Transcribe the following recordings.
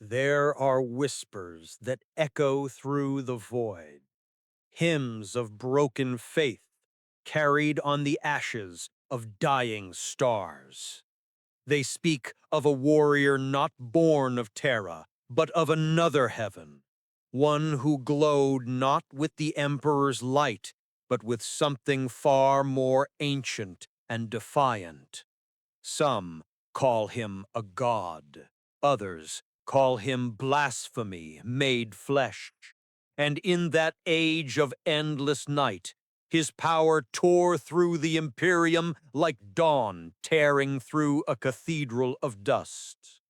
There are whispers that echo through the void, hymns of broken faith carried on the ashes of dying stars. They speak of a warrior not born of Terra, but of another heaven, one who glowed not with the Emperor's light, but with something far more ancient and defiant. Some call him a god, others call him blasphemy made flesh. And in that age of endless night, his power tore through the Imperium like dawn tearing through a cathedral of dust.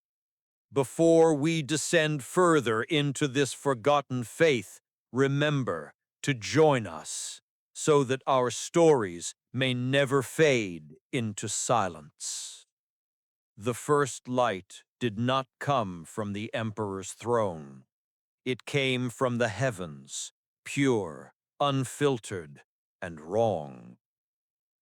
Before we descend further into this forgotten faith, remember to join us so that our stories may never fade into silence. The first light did not come from the Emperor's throne. It came from the heavens, pure, unfiltered, and wrong.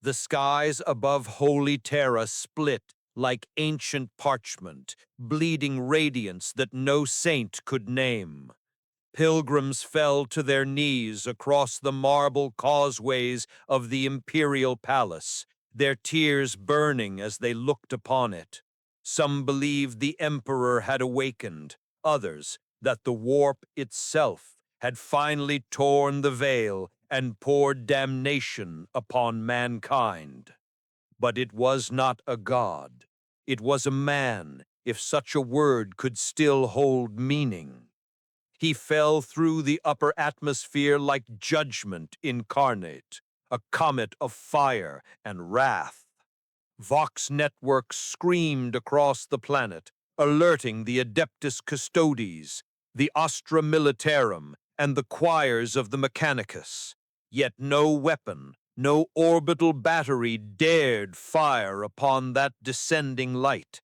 The skies above holy Terra split like ancient parchment, bleeding radiance that no saint could name. Pilgrims fell to their knees across the marble causeways of the imperial palace, their tears burning as they looked upon it. Some believed the emperor had awakened, others that the warp itself had finally torn the veil and poured damnation upon mankind. But it was not a god. It was a man, if such a word could still hold meaning. He fell through the upper atmosphere like judgment incarnate, a comet of fire and wrath. Vox networks screamed across the planet, alerting the Adeptus Custodes, the Astra Militarum, and the choirs of the Mechanicus. Yet no weapon, no orbital battery dared fire upon that descending light.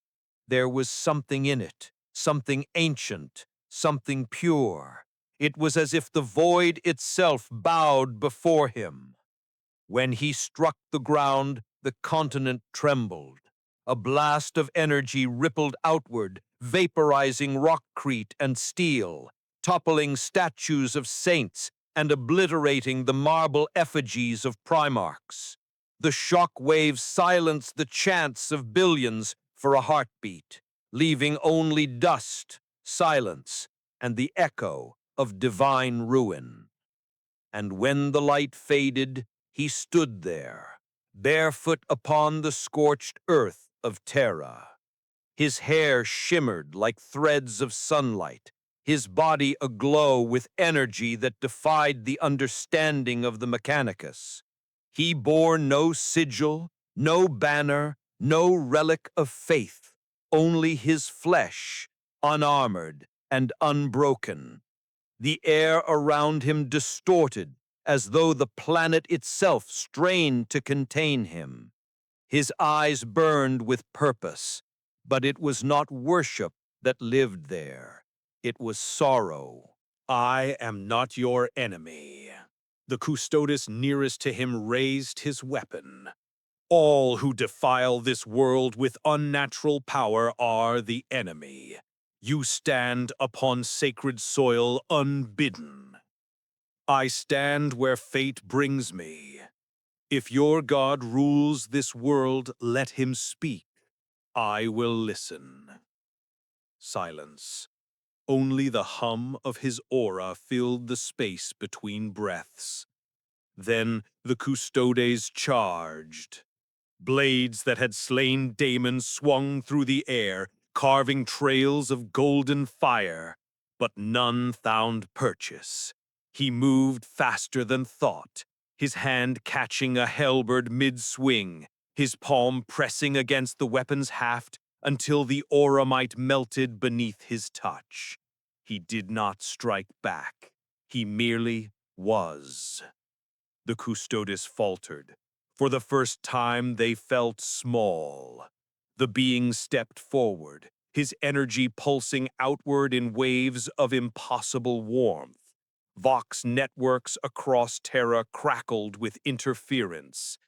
There was something in it, something ancient, something pure. It was as if the void itself bowed before him. When he struck the ground, the continent trembled. A blast of energy rippled outward, vaporizing rockcrete and steel, toppling statues of saints and obliterating the marble effigies of primarchs. The shock waves silenced the chants of billions for a heartbeat, leaving only dust, silence, and the echo of divine ruin. And when the light faded, he stood there, barefoot upon the scorched earth of Terra. His hair shimmered like threads of sunlight, his body aglow with energy that defied the understanding of the Mechanicus. He bore no sigil, no banner, no relic of faith, only his flesh, unarmored and unbroken. The air around him distorted, as though the planet itself strained to contain him. His eyes burned with purpose, but it was not worship that lived there. It was sorrow. I am not your enemy. The custodes nearest to him raised his weapon. All who defile this world with unnatural power are the enemy. You stand upon sacred soil unbidden. I stand where fate brings me. If your God rules this world, let him speak. I will listen. Silence. Only the hum of his aura filled the space between breaths. Then the custodes charged. Blades that had slain demons swung through the air, carving trails of golden fire, but none found purchase. He moved faster than thought, his hand catching a halberd mid-swing, his palm pressing against the weapon's haft until the aura might melted beneath his touch. He did not strike back. He merely was. The custodes faltered. For the first time, they felt small. The being stepped forward, his energy pulsing outward in waves of impossible warmth. Vox networks across Terra crackled with interference.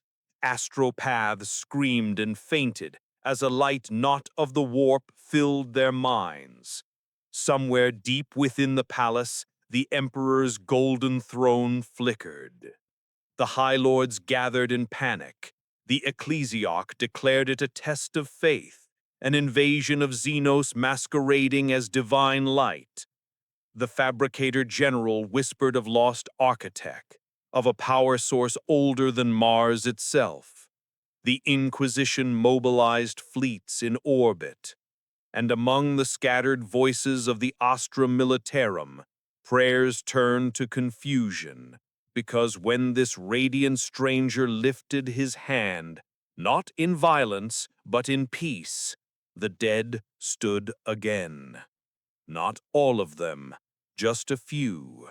Astropaths screamed and fainted as a light not of the warp filled their minds. Somewhere deep within the palace, the emperor's golden throne flickered. The High Lords gathered in panic. The ecclesiarch declared it a test of faith, an invasion of Xenos masquerading as divine light. The fabricator general whispered of lost architect, of a power source older than Mars itself. The Inquisition mobilized fleets in orbit, and among the scattered voices of the Astra Militarum, prayers turned to confusion, because when this radiant stranger lifted his hand, not in violence, but in peace, the dead stood again. Not all of them, just a few.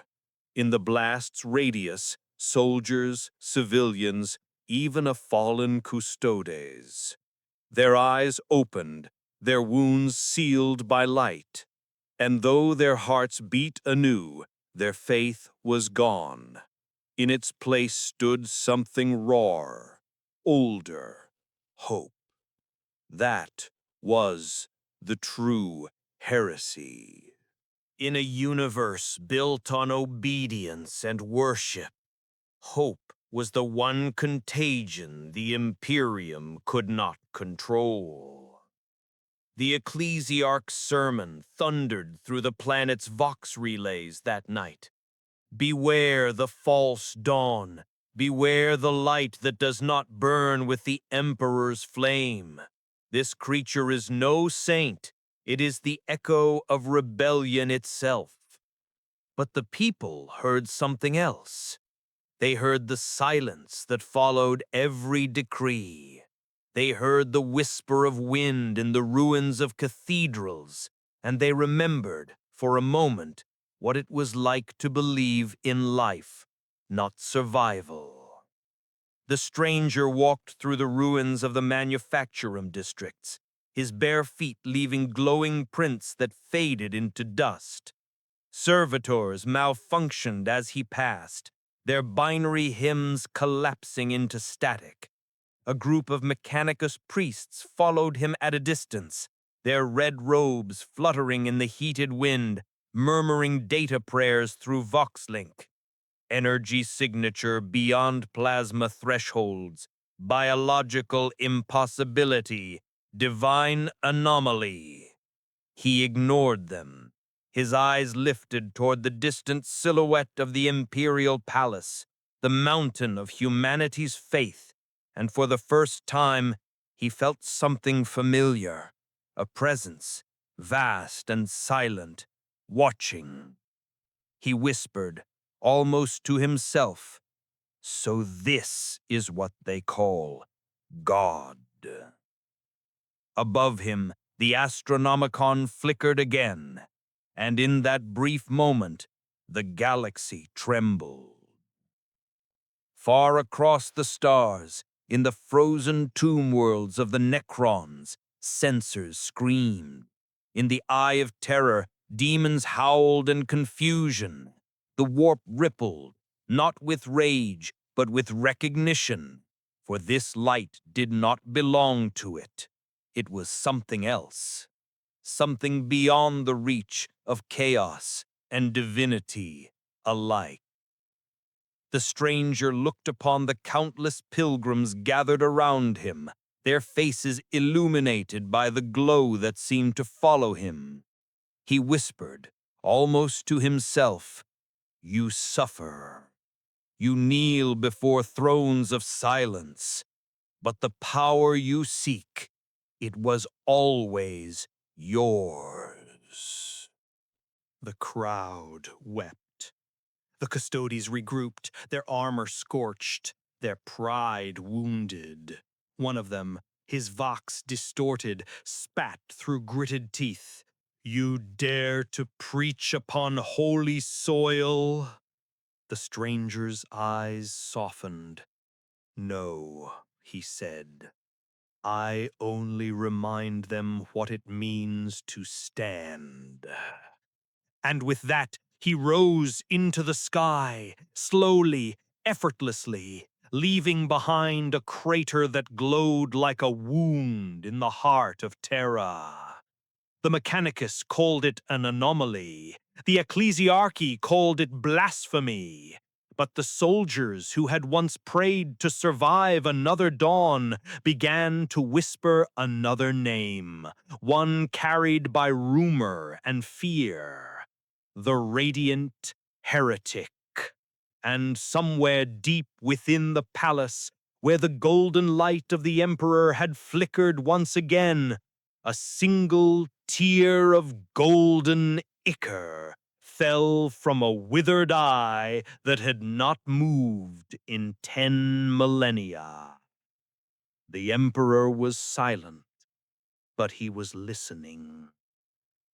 In the blast's radius, soldiers, civilians, even a fallen custodes. Their eyes opened, their wounds sealed by light. And though their hearts beat anew, their faith was gone. In its place stood something rawer, older, hope. That was the true heresy. In a universe built on obedience and worship, hope was the one contagion the Imperium could not control. The ecclesiarch's sermon thundered through the planet's vox relays that night. Beware the false dawn. Beware the light that does not burn with the Emperor's flame. This creature is no saint. It is the echo of rebellion itself. But the people heard something else. They heard the silence that followed every decree. They heard the whisper of wind in the ruins of cathedrals, and they remembered, for a moment, what it was like to believe in life, not survival. The stranger walked through the ruins of the manufacturing districts, his bare feet leaving glowing prints that faded into dust. Servitors malfunctioned as he passed, their binary hymns collapsing into static. A group of Mechanicus priests followed him at a distance, their red robes fluttering in the heated wind, murmuring data prayers through Voxlink. Energy signature beyond plasma thresholds, biological impossibility, divine anomaly. He ignored them. His eyes lifted toward the distant silhouette of the imperial palace, the mountain of humanity's faith, and for the first time he felt something familiar, a presence, vast and silent, watching. He whispered, almost to himself, "So this is what they call God." Above him, the Astronomicon flickered again, and in that brief moment, the galaxy trembled. Far across the stars, in the frozen tomb worlds of the Necrons, sensors screamed. In the Eye of Terror, demons howled in confusion. The warp rippled, not with rage, but with recognition, for this light did not belong to it. It was something else, something beyond the reach of chaos and divinity alike. The stranger looked upon the countless pilgrims gathered around him, their faces illuminated by the glow that seemed to follow him. He whispered, almost to himself, "You suffer. You kneel before thrones of silence, but the power you seek, it was always yours." The crowd wept. The custodies regrouped, their armor scorched, their pride wounded. One of them, his vox distorted, spat through gritted teeth. "You dare to preach upon holy soil?" The stranger's eyes softened. "No," he said. "I only remind them what it means to stand." And with that, he rose into the sky, slowly, effortlessly, leaving behind a crater that glowed like a wound in the heart of Terra. The Mechanicus called it an anomaly. The ecclesiarchy called it blasphemy. But the soldiers who had once prayed to survive another dawn began to whisper another name, one carried by rumor and fear: the Radiant Heretic. And somewhere deep within the palace, where the golden light of the Emperor had flickered once again, a single tear of golden ichor fell from a withered eye that had not moved in 10 millennia. The Emperor was silent, but he was listening.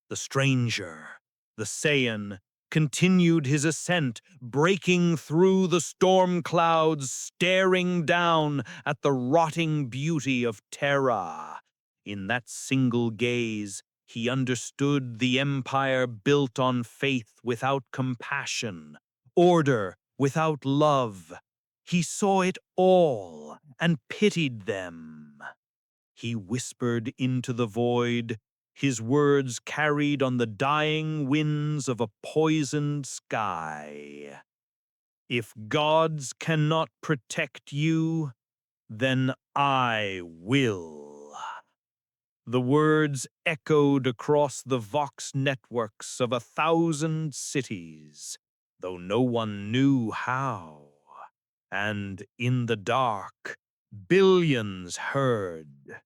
The stranger, the Saiyan, continued his ascent, breaking through the storm clouds, staring down at the rotting beauty of Terra. In that single gaze, he understood the empire built on faith without compassion, order without love. He saw it all and pitied them. He whispered into the void, his words carried on the dying winds of a poisoned sky. If gods cannot protect you, then I will. The words echoed across the Vox networks of 1,000 cities, though no one knew how. And in the dark, billions heard,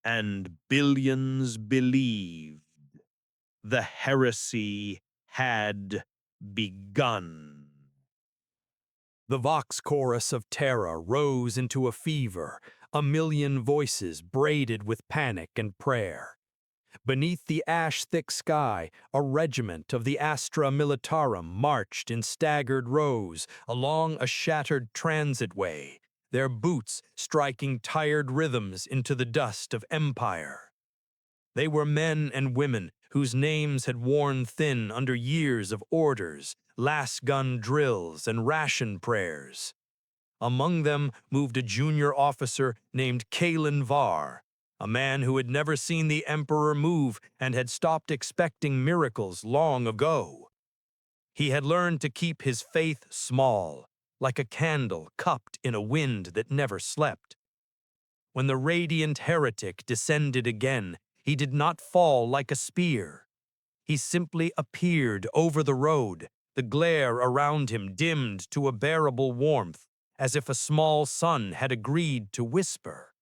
and billions believed. The heresy had begun. The Vox chorus of Terra rose into a fever, a million voices braided with panic and prayer. Beneath the ash-thick sky, a regiment of the Astra Militarum marched in staggered rows along a shattered transitway, their boots striking tired rhythms into the dust of empire. They were men and women whose names had worn thin under years of orders, last-gun drills, and ration prayers. Among them moved a junior officer named Kalen Var, a man who had never seen the Emperor move and had stopped expecting miracles long ago. He had learned to keep his faith small, like a candle cupped in a wind that never slept. When the radiant heretic descended again, he did not fall like a spear. He simply appeared over the road, the glare around him dimmed to a bearable warmth, as if a small sun had agreed to whisper.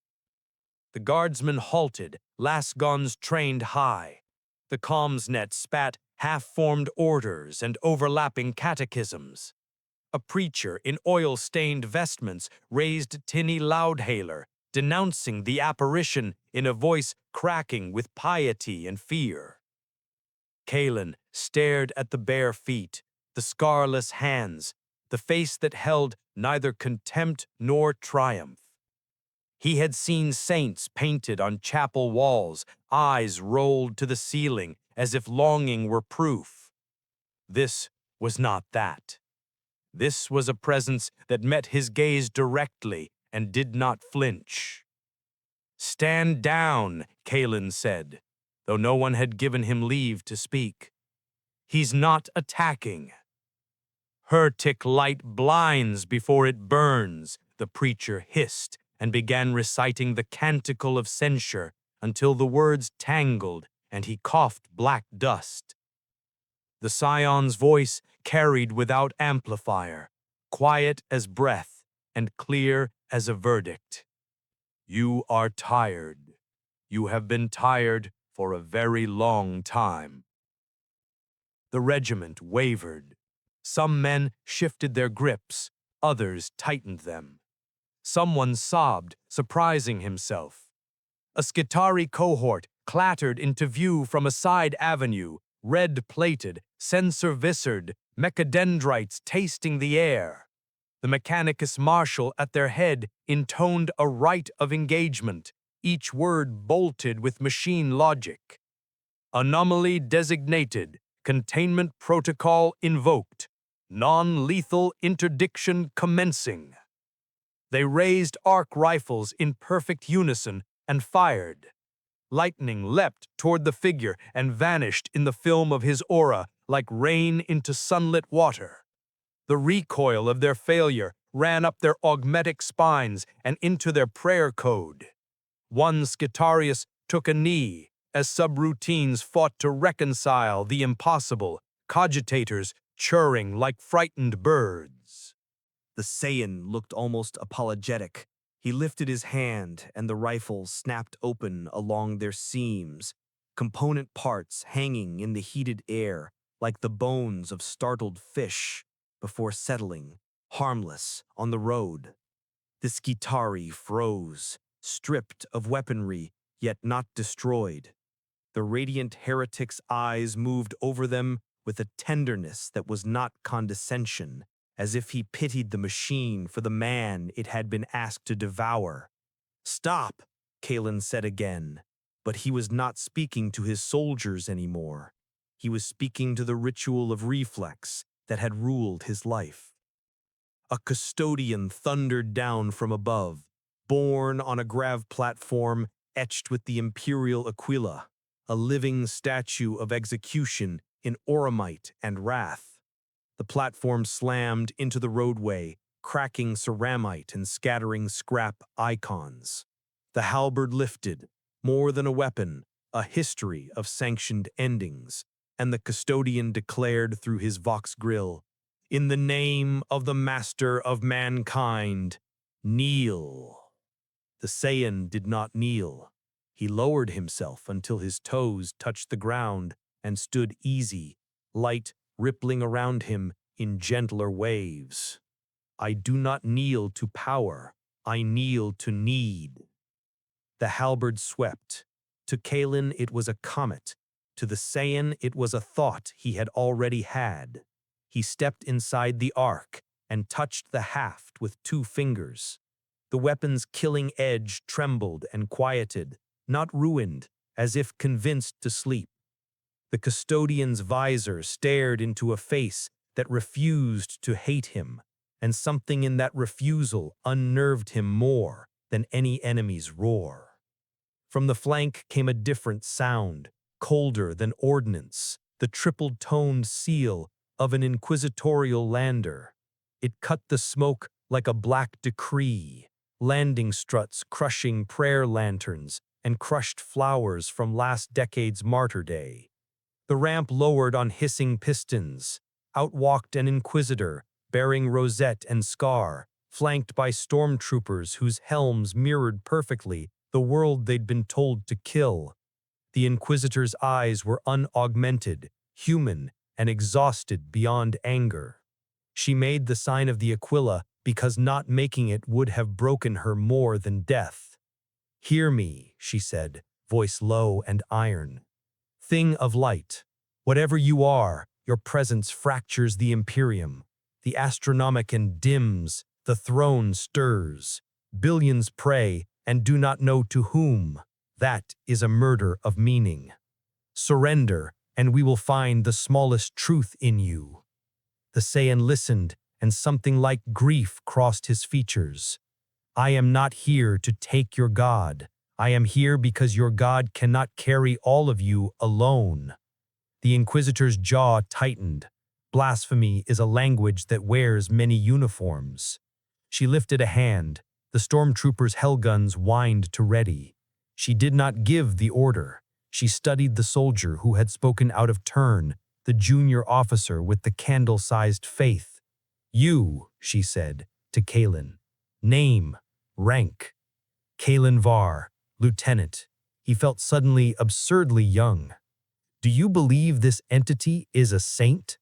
The guardsmen halted, lasguns trained high. The comms net spat half-formed orders and overlapping catechisms. A preacher in oil-stained vestments raised tinny loudhailer, denouncing the apparition in a voice cracking with piety and fear. Kalen stared at the bare feet, the scarless hands, the face that held neither contempt nor triumph. He had seen saints painted on chapel walls, eyes rolled to the ceiling as if longing were proof. This was not that. This was a presence that met his gaze directly and did not flinch. "Stand down," Kalen said, though no one had given him leave to speak. "He's not attacking." "Heretic light blinds before it burns," the preacher hissed and began reciting the canticle of censure until the words tangled and he coughed black dust. The scion's voice carried without amplifier, quiet as breath and clear as a verdict. "You are tired. You have been tired for a very long time." The regiment wavered. Some men shifted their grips, others tightened them. Someone sobbed, surprising himself. A Skitari cohort clattered into view from a side avenue, red-plated, sensor-viscered, mechadendrites tasting the air. The Mechanicus marshal at their head intoned a rite of engagement, each word bolted with machine logic. "Anomaly designated, containment protocol invoked, non-lethal interdiction commencing." They raised arc rifles in perfect unison and fired. Lightning leapt toward the figure and vanished in the film of his aura like rain into sunlit water. The recoil of their failure ran up their augmetic spines and into their prayer code. One Scitarius took a knee as subroutines fought to reconcile the impossible, cogitators churring like frightened birds. The Saiyan looked almost apologetic. He lifted his hand, and the rifle snapped open along their seams, component parts hanging in the heated air like the bones of startled fish before settling, harmless, on the road. The Skitari froze, stripped of weaponry, yet not destroyed. The radiant heretic's eyes moved over them with a tenderness that was not condescension, as if he pitied the machine for the man it had been asked to devour. "Stop," Kalen said again, but he was not speaking to his soldiers anymore. He was speaking to the ritual of reflex that had ruled his life. A custodian thundered down from above, borne on a grav platform etched with the imperial aquila, a living statue of execution in oromite and wrath. The platform slammed into the roadway, cracking ceramite and scattering scrap icons. The halberd lifted, more than a weapon, a history of sanctioned endings, and the custodian declared through his vox grill, "In the name of the master of mankind, kneel." The Saiyan did not kneel. He lowered himself until his toes touched the ground and stood easy, light rippling around him in gentler waves. "I do not kneel to power, I kneel to need." The halberd swept. To Kalen it was a comet. To the Saiyan it was a thought he had already had. He stepped inside the ark and touched the haft with 2 fingers. The weapon's killing edge trembled and quieted, not ruined, as if convinced to sleep. The custodian's visor stared into a face that refused to hate him, and something in that refusal unnerved him more than any enemy's roar. From the flank came a different sound, colder than ordnance, the triple-toned seal of an inquisitorial lander. It cut the smoke like a black decree, landing struts crushing prayer lanterns and crushed flowers from last decade's martyr day. The ramp lowered on hissing pistons. Out walked an inquisitor, bearing rosette and scar, flanked by stormtroopers whose helms mirrored perfectly the world they'd been told to kill. The inquisitor's eyes were unaugmented, human, and exhausted beyond anger. She made the sign of the Aquila because not making it would have broken her more than death. "Hear me," she said, voice low and iron. "Thing of light, whatever you are, your presence fractures the Imperium. The Astronomicon dims, the throne stirs. Billions pray and do not know to whom. That is a murder of meaning. Surrender, and we will find the smallest truth in you." The Saiyan listened, and something like grief crossed his features. "I am not here to take your God. I am here because your God cannot carry all of you alone." The Inquisitor's jaw tightened. Blasphemy is a language that wears many uniforms. She lifted a hand. The stormtroopers' hellguns whined to ready. She did not give the order. She studied the soldier who had spoken out of turn, the junior officer with the candle-sized faith. "You," she said, to Kalen. "Name, rank." Kalen Var, lieutenant. He felt suddenly absurdly young. "Do you believe this entity is a saint?"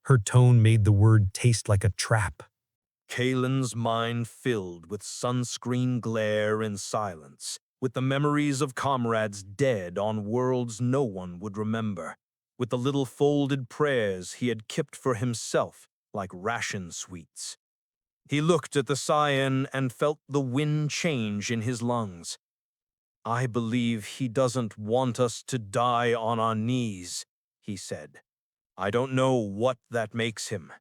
Her tone made the word taste like a trap. Kalen's mind filled with sunscreen glare and silence, with the memories of comrades dead on worlds no one would remember, with the little folded prayers he had kept for himself like ration sweets. He looked at the Saiyan and felt the wind change in his lungs. "I believe he doesn't want us to die on our knees," he said. "I don't know what that makes him."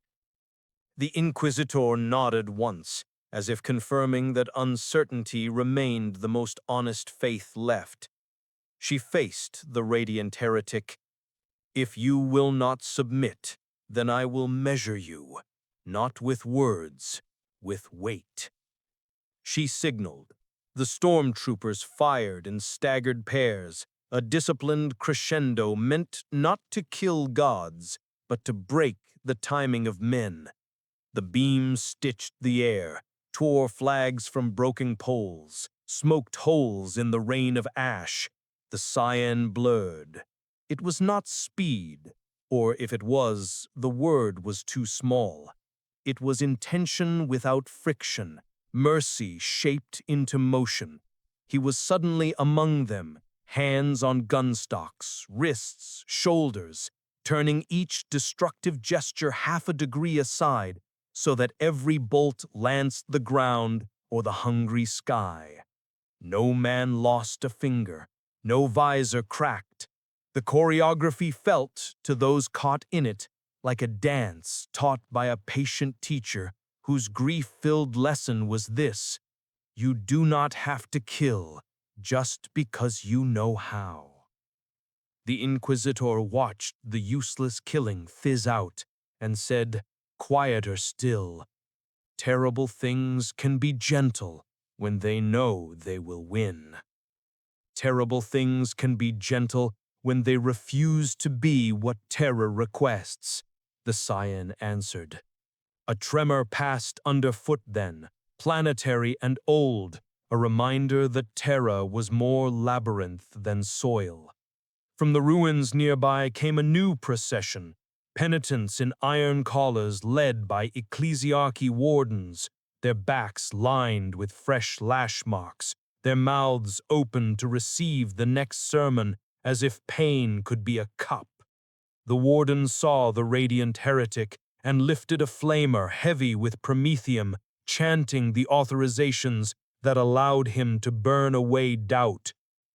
The Inquisitor nodded once, as if confirming that uncertainty remained the most honest faith left. She faced the radiant heretic. "If you will not submit, then I will measure you, not with words, with weight." She signaled. The stormtroopers fired in staggered pairs, a disciplined crescendo meant not to kill gods, but to break the timing of men. The beams stitched the air, tore flags from broken poles, smoked holes in the rain of ash. The cyan blurred. It was not speed, or if it was, the word was too small. It was intention without friction, mercy shaped into motion. He was suddenly among them, hands on gun stocks, wrists, shoulders, turning each destructive gesture half a degree aside so that every bolt lanced the ground or the hungry sky. No man lost a finger, no visor cracked. The choreography felt, to those caught in it, like a dance taught by a patient teacher whose grief-filled lesson was this: you do not have to kill just because you know how. The Inquisitor watched the useless killing fizz out and said, quieter still, "Terrible things can be gentle when they know they will win. Terrible things can be gentle when they refuse to be what terror requests," the Scion answered. A tremor passed underfoot then, planetary and old, a reminder that Terra was more labyrinth than soil. From the ruins nearby came a new procession, penitents in iron collars led by ecclesiarchy wardens, their backs lined with fresh lash marks, their mouths open to receive the next sermon as if pain could be a cup. The warden saw the radiant heretic and lifted a flamer heavy with promethium, chanting the authorizations that allowed him to burn away doubt.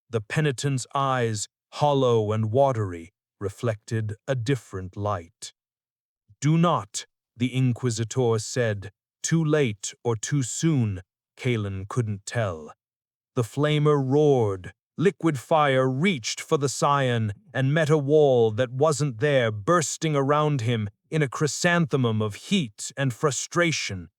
The penitent's eyes, hollow and watery, reflected a different light. "Do not," the Inquisitor said, too late or too soon, Kalen couldn't tell. The flamer roared. Liquid fire reached for the Scion and met a wall that wasn't there, bursting around him in a chrysanthemum of heat and frustration.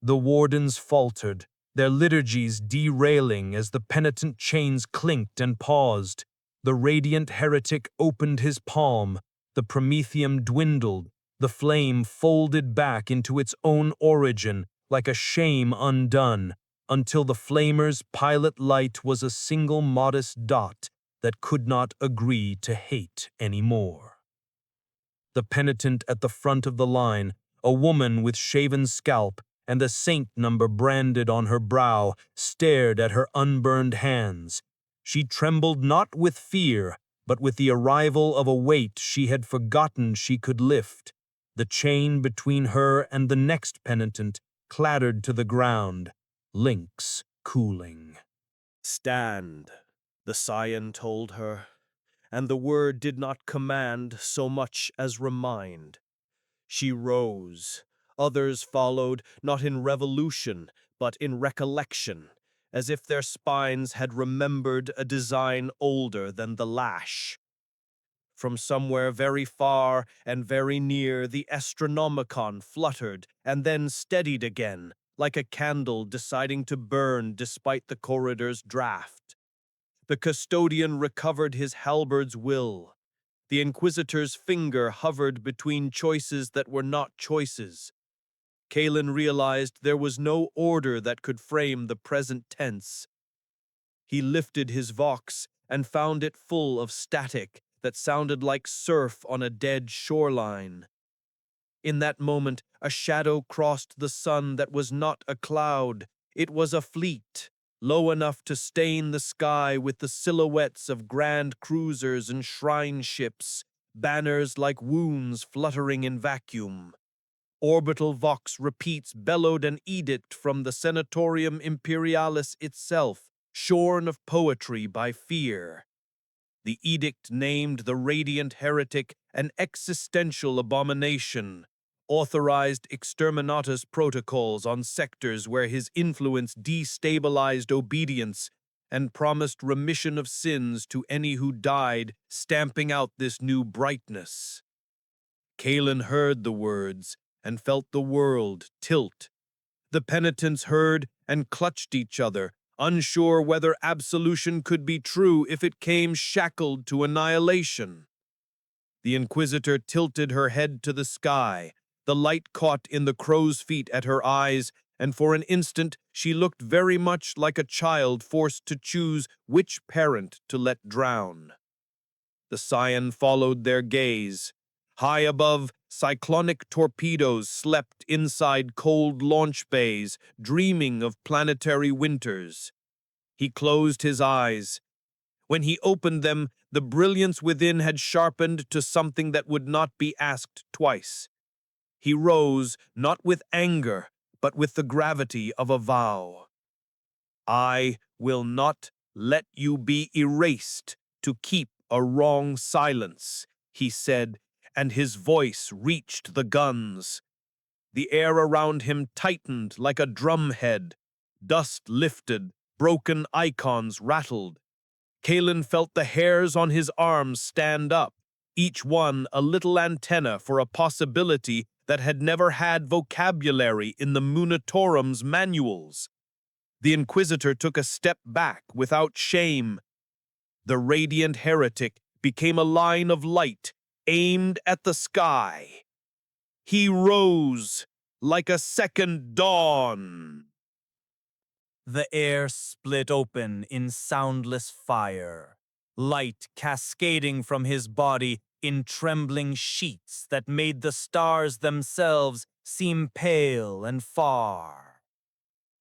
The wardens faltered, their liturgies derailing as the penitent chains clinked and paused. The radiant heretic opened his palm, the promethium dwindled, the flame folded back into its own origin like a shame undone, until the flamer's pilot light was a single modest dot that could not agree to hate anymore. The penitent at the front of the line, a woman with shaven scalp and a saint number branded on her brow, stared at her unburned hands. She trembled not with fear, but with the arrival of a weight she had forgotten she could lift. The chain between her and the next penitent clattered to the ground, links cooling. "Stand," the Scion told her, and the word did not command so much as remind. She rose. Others followed, not in revolution, but in recollection, as if their spines had remembered a design older than the lash. From somewhere very far and very near, the Astronomicon fluttered and then steadied again, like a candle deciding to burn despite the corridor's draft. The custodian recovered his halberd's will. The Inquisitor's finger hovered between choices that were not choices. Kalen realized there was no order that could frame the present tense. He lifted his vox and found it full of static that sounded like surf on a dead shoreline. In that moment, a shadow crossed the sun that was not a cloud. It was a fleet, low enough to stain the sky with the silhouettes of grand cruisers and shrine ships, banners like wounds fluttering in vacuum. Orbital Vox repeats bellowed an edict from the Senatorium Imperialis itself, shorn of poetry by fear. The edict named the radiant heretic an existential abomination, authorized exterminatus protocols on sectors where his influence destabilized obedience, and promised remission of sins to any who died, stamping out this new brightness. Kalen heard the words and felt the world tilt. The penitents heard and clutched each other, unsure whether absolution could be true if it came shackled to annihilation. The Inquisitor tilted her head to the sky. The light caught in the crow's feet at her eyes, and for an instant she looked very much like a child forced to choose which parent to let drown. The scion followed their gaze. High above, cyclonic torpedoes slept inside cold launch bays, dreaming of planetary winters. He closed his eyes. When he opened them, the brilliance within had sharpened to something that would not be asked twice. He rose, not with anger, but with the gravity of a vow. I will not let you be erased to keep a wrong silence, he said, and his voice reached the guns. The air around him tightened like a drumhead. Dust lifted, broken icons rattled. Kalen felt the hairs on his arms stand up, each one a little antenna for a possibility that had never had vocabulary in the Munatorum's manuals. The Inquisitor took a step back without shame. The radiant heretic became a line of light aimed at the sky. He rose like a second dawn. The air split open in soundless fire, light cascading from his body in trembling sheets that made the stars themselves seem pale and far.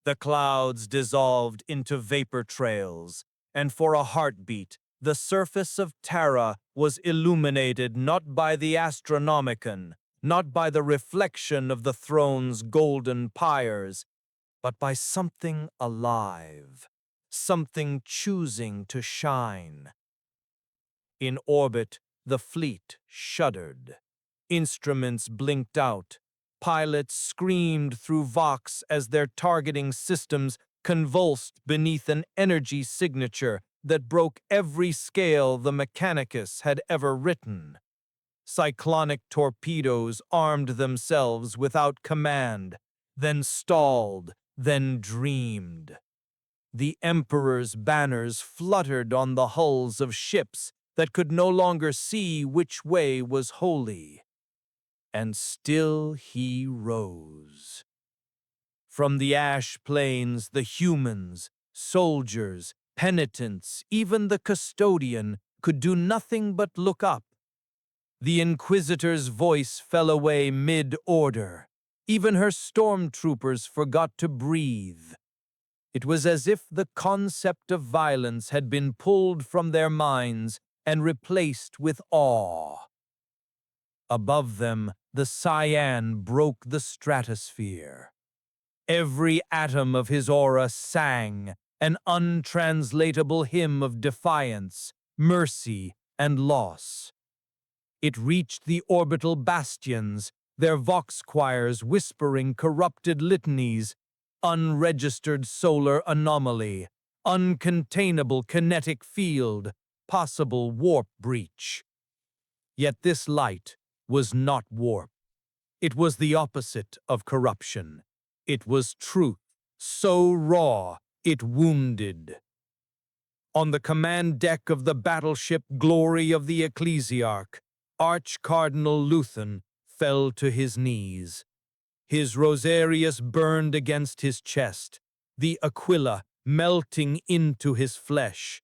The clouds dissolved into vapor trails, and for a heartbeat, the surface of Terra was illuminated not by the Astronomicon, not by the reflection of the throne's golden pyres, but by something alive, something choosing to shine. In orbit, the fleet shuddered. Instruments blinked out. Pilots screamed through Vox as their targeting systems convulsed beneath an energy signature that broke every scale the Mechanicus had ever written. Cyclonic torpedoes armed themselves without command, then stalled, then dreamed. The Emperor's banners fluttered on the hulls of ships that could no longer see which way was holy. And still he rose. From the ash plains, the humans, soldiers, penitents, even the custodian, could do nothing but look up. The Inquisitor's voice fell away mid-order. Even her stormtroopers forgot to breathe. It was as if the concept of violence had been pulled from their minds and replaced with awe. Above them, the cyan broke the stratosphere. Every atom of his aura sang, an untranslatable hymn of defiance, mercy, and loss. It reached the orbital bastions, their vox choirs whispering corrupted litanies, unregistered solar anomaly, uncontainable kinetic field, possible warp breach. Yet this light was not warp. It was the opposite of corruption. It was truth, so raw it wounded. On the command deck of the battleship Glory of the Ecclesiarch, Arch-Cardinal Luthen fell to his knees. His rosarius burned against his chest, the Aquila melting into his flesh.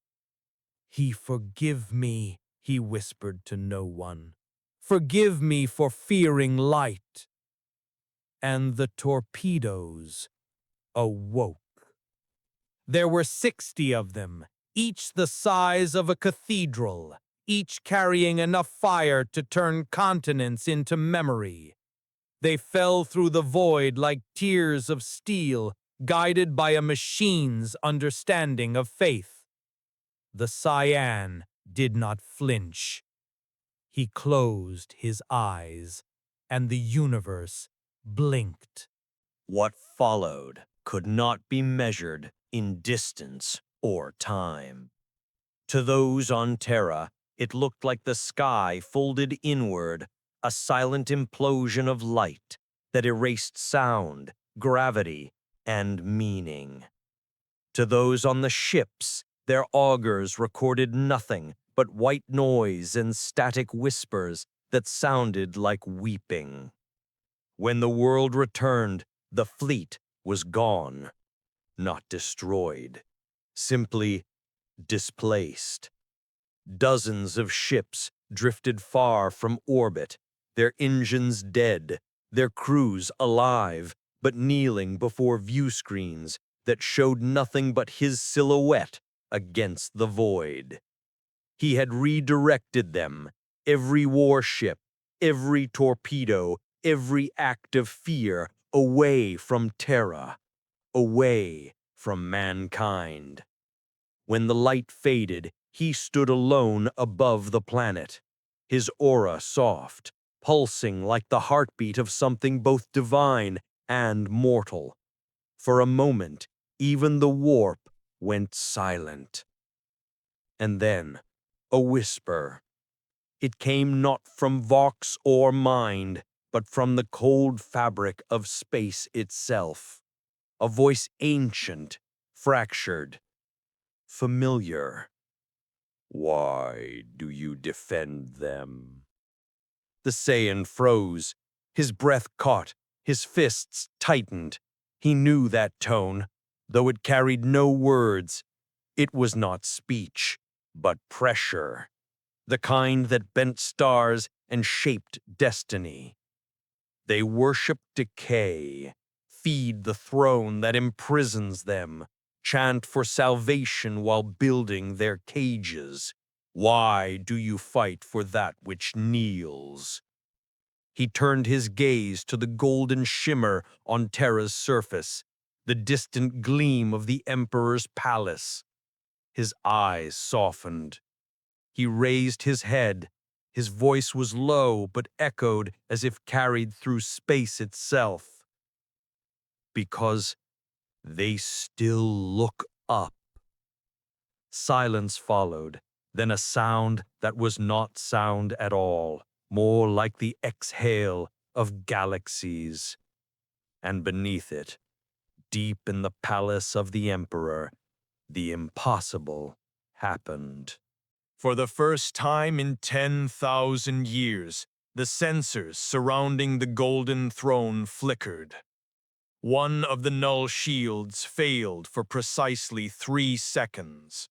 "He forgive me," he whispered to no one. "Forgive me for fearing light." And the torpedoes awoke. There were 60 of them, each the size of a cathedral, each carrying enough fire to turn continents into memory. They fell through the void like tears of steel, guided by a machine's understanding of faith. The cyan did not flinch. He closed his eyes, and the universe blinked. What followed could not be measured in distance or time. To those on Terra, it looked like the sky folded inward, a silent implosion of light that erased sound, gravity, and meaning. To those on the ships, their augurs recorded nothing but white noise and static whispers that sounded like weeping. When the world returned, the fleet was gone, not destroyed, simply displaced. Dozens of ships drifted far from orbit, their engines dead, their crews alive, but kneeling before view screens that showed nothing but his silhouette against the void. He had redirected them, every warship, every torpedo, every act of fear, away from Terra, away from mankind. When the light faded, he stood alone above the planet, his aura soft, pulsing like the heartbeat of something both divine and mortal. For a moment, even the warp went silent. And then, a whisper. It came not from vox or mind, but from the cold fabric of space itself. A voice ancient, fractured, familiar. Why do you defend them? The Saiyan froze. His breath caught, his fists tightened. He knew that tone, though it carried no words. It was not speech, but pressure, the kind that bent stars and shaped destiny. They worship decay, feed the throne that imprisons them, chant for salvation while building their cages. Why do you fight for that which kneels? He turned his gaze to the golden shimmer on Terra's surface, the distant gleam of the Emperor's palace. His eyes softened. He raised his head. His voice was low but echoed as if carried through space itself. Because they still look up. Silence followed, then a sound that was not sound at all, more like the exhale of galaxies. And beneath it, deep in the palace of the Emperor, the impossible happened. For the first time in 10,000 years, the sensors surrounding the golden throne flickered. One of the null shields failed for precisely 3 seconds.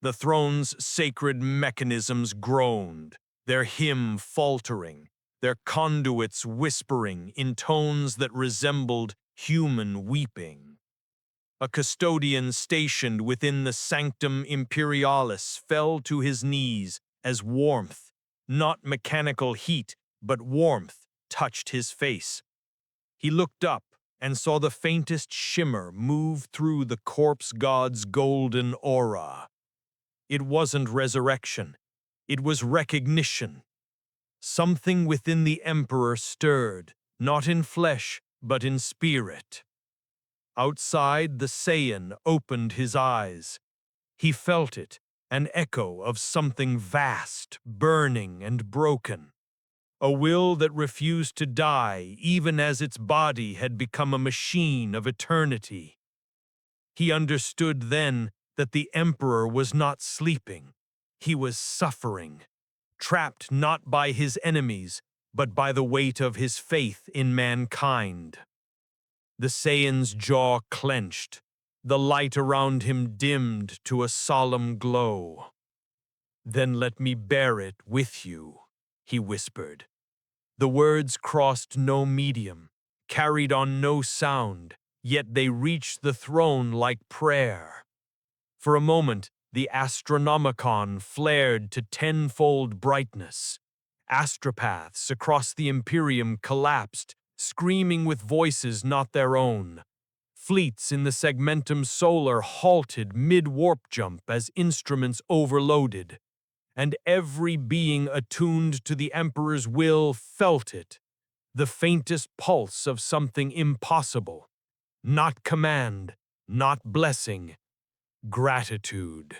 The throne's sacred mechanisms groaned, their hymn faltering, their conduits whispering in tones that resembled human weeping. A custodian stationed within the Sanctum Imperialis fell to his knees as warmth, not mechanical heat, but warmth, touched his face. He looked up and saw the faintest shimmer move through the corpse god's golden aura. It wasn't resurrection. It was recognition. Something within the Emperor stirred, not in flesh, but in spirit. Outside, the Saiyan opened his eyes. He felt it, an echo of something vast, burning and broken. A will that refused to die even as its body had become a machine of eternity. He understood then that the Emperor was not sleeping. He was suffering, trapped not by his enemies, but by the weight of his faith in mankind. The Saiyan's jaw clenched. The light around him dimmed to a solemn glow. "Then let me bear it with you," he whispered. The words crossed no medium, carried on no sound, yet they reached the throne like prayer. For a moment, the Astronomicon flared to tenfold brightness. Astropaths across the Imperium collapsed, screaming with voices not their own. Fleets in the Segmentum Solar halted mid-warp jump as instruments overloaded. And every being attuned to the Emperor's will felt it, the faintest pulse of something impossible. Not command, not blessing, Gratitude.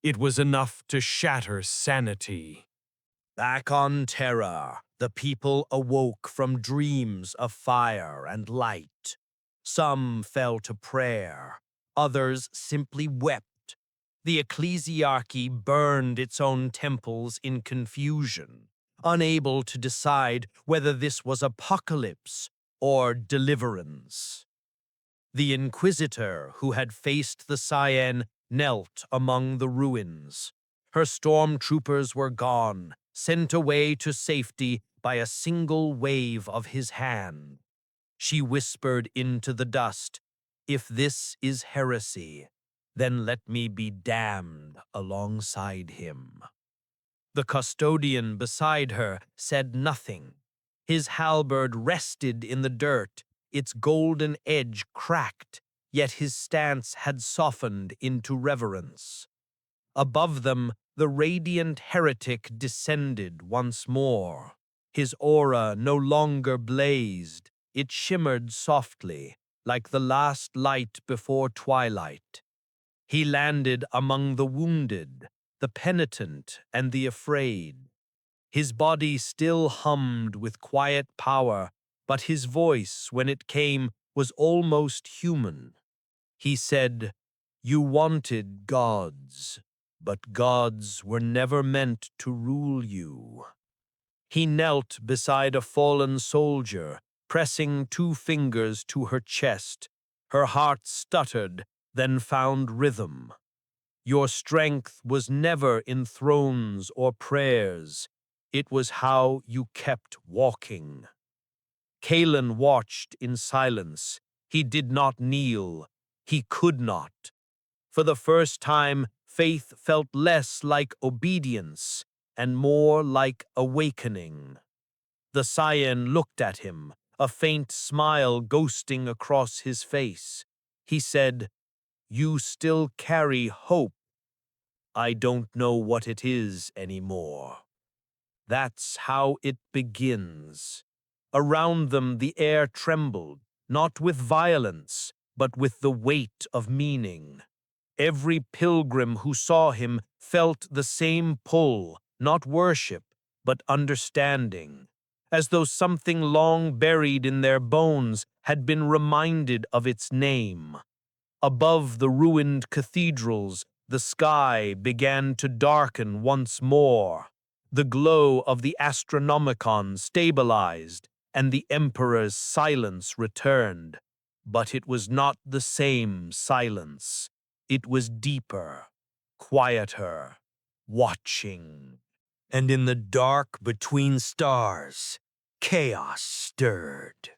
It was enough to shatter sanity. Back on Terra, the people awoke from dreams of fire and light. Some fell to prayer, others simply wept. The ecclesiarchy burned its own temples in confusion, unable to decide whether this was apocalypse or deliverance. The inquisitor who had faced the Cyan knelt among the ruins. Her stormtroopers were gone, sent away to safety by a single wave of his hand. She whispered into the dust, "If this is heresy, then let me be damned alongside him." The custodian beside her said nothing. His halberd rested in the dirt, its golden edge cracked, yet his stance had softened into reverence. Above them, the radiant heretic descended once more. His aura no longer blazed, it shimmered softly, like the last light before twilight. He landed among the wounded, the penitent, and the afraid. His body still hummed with quiet power, but his voice, when it came, was almost human. He said, "You wanted gods, but gods were never meant to rule you." He knelt beside a fallen soldier, pressing 2 fingers to her chest. Her heart stuttered, then found rhythm. Your strength was never in thrones or prayers. It was how you kept walking. Kalen watched in silence. He did not kneel. He could not. For the first time, faith felt less like obedience and more like awakening. The Cyan looked at him, a faint smile ghosting across his face. He said, "You still carry hope. I don't know what it is anymore." That's how it begins. Around them the air trembled, not with violence, but with the weight of meaning. Every pilgrim who saw him felt the same pull, not worship, but understanding, as though something long buried in their bones had been reminded of its name. Above the ruined cathedrals, the sky began to darken once more. The glow of the Astronomicon stabilized, and the Emperor's silence returned. But it was not the same silence. It was deeper, quieter, watching. And in the dark between stars, chaos stirred.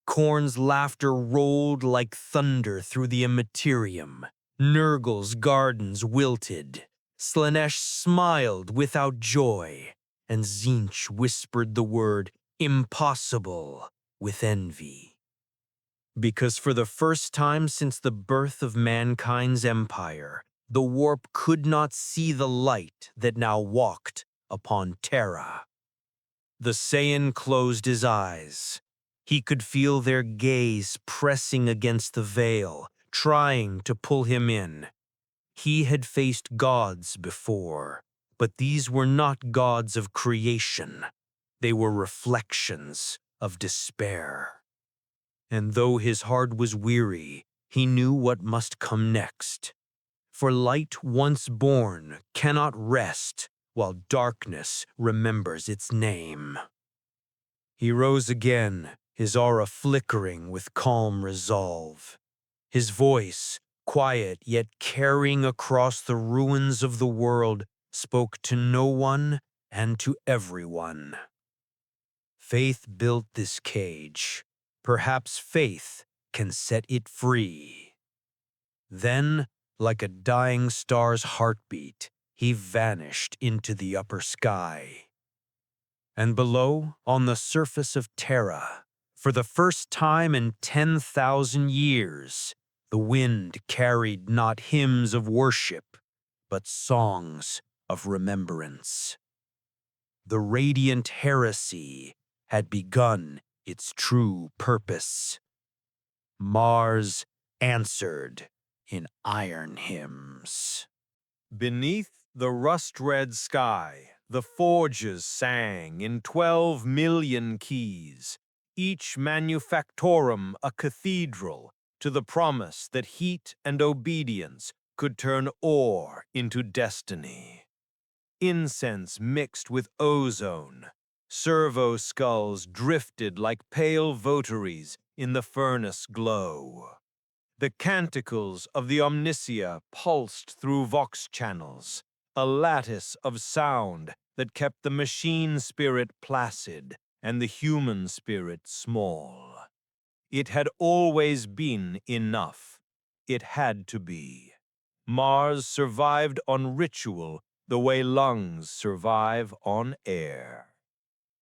Korn's laughter rolled like thunder through the Imperium. Nurgle's gardens wilted. Slanesh smiled without joy, and Zinch whispered the word impossible with envy. Because for the first time since the birth of mankind's empire, the warp could not see the light that now walked upon Terra. The Saiyan closed his eyes. He could feel their gaze pressing against the veil, trying to pull him in. He had faced gods before, but these were not gods of creation. They were reflections of despair. And though his heart was weary, he knew what must come next. For light once born cannot rest while darkness remembers its name. He rose again, his aura flickering with calm resolve. His voice, quiet yet carrying across the ruins of the world, spoke to no one and to everyone. Faith built this cage. Perhaps faith can set it free. Then, like a dying star's heartbeat, he vanished into the upper sky. And below, on the surface of Terra, for the first time in 10,000 years, the wind carried not hymns of worship, but songs of remembrance. The radiant heresy had begun its true purpose. Mars answered in iron hymns. Beneath the rust-red sky, the forges sang in 12 million keys, each manufactorum a cathedral to the promise that heat and obedience could turn ore into destiny. Incense mixed with ozone, servo skulls drifted like pale votaries in the furnace glow. The canticles of the Omnisia pulsed through vox channels, a lattice of sound that kept the machine spirit placid and the human spirit small. It had always been enough. It had to be. Mars survived on ritual the way lungs survive on air.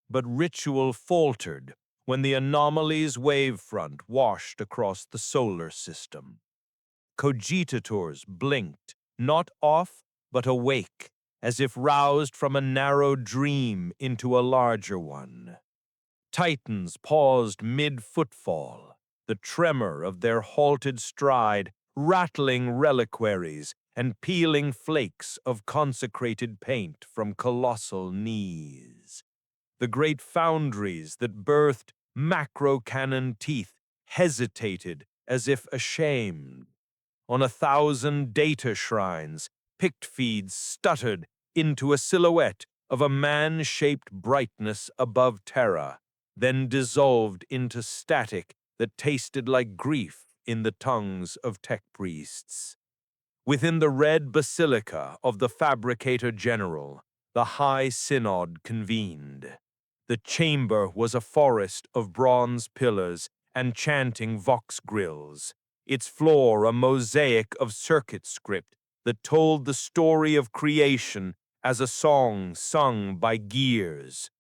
But ritual faltered when the anomaly's wavefront washed across the solar system. Cogitators blinked, not off, but awake, as if roused from a narrow dream into a larger one. Titans paused mid-footfall, the tremor of their halted stride rattling reliquaries and peeling flakes of consecrated paint from colossal knees. The great foundries that birthed macro-cannon teeth hesitated as if ashamed. On 1,000 data shrines, pict feeds stuttered into a silhouette of a man-shaped brightness above Terra, then dissolved into static that tasted like grief in the tongues of tech priests. Within the red basilica of the Fabricator General, the High Synod convened. The chamber was a forest of bronze pillars and chanting vox grills, its floor a mosaic of circuit script that told the story of creation as a song sung by gears.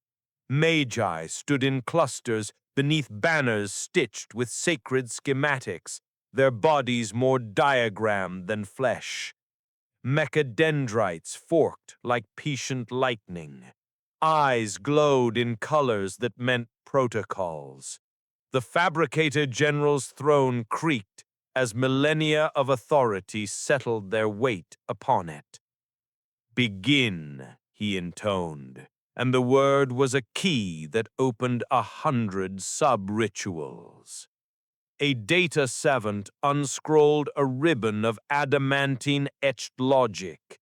Magi stood in clusters beneath banners stitched with sacred schematics, their bodies more diagram than flesh. Mechadendrites forked like patient lightning. Eyes glowed in colors that meant protocols. The Fabricator General's throne creaked as millennia of authority settled their weight upon it. Begin, he intoned, and the word was a key that opened 100 sub-rituals. A data savant unscrolled a ribbon of adamantine-etched logic.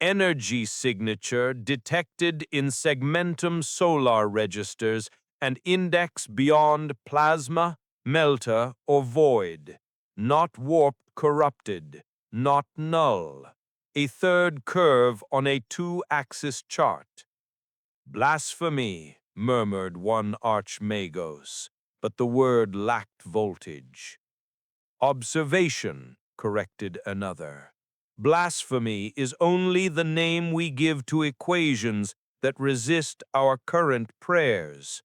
Energy signature detected in segmentum solar registers and index beyond plasma, melta, or void. Not warped corrupted, not null. A third curve on a two-axis chart. Blasphemy, murmured one archmagos, but the word lacked voltage. Observation, corrected another. Blasphemy is only the name we give to equations that resist our current prayers.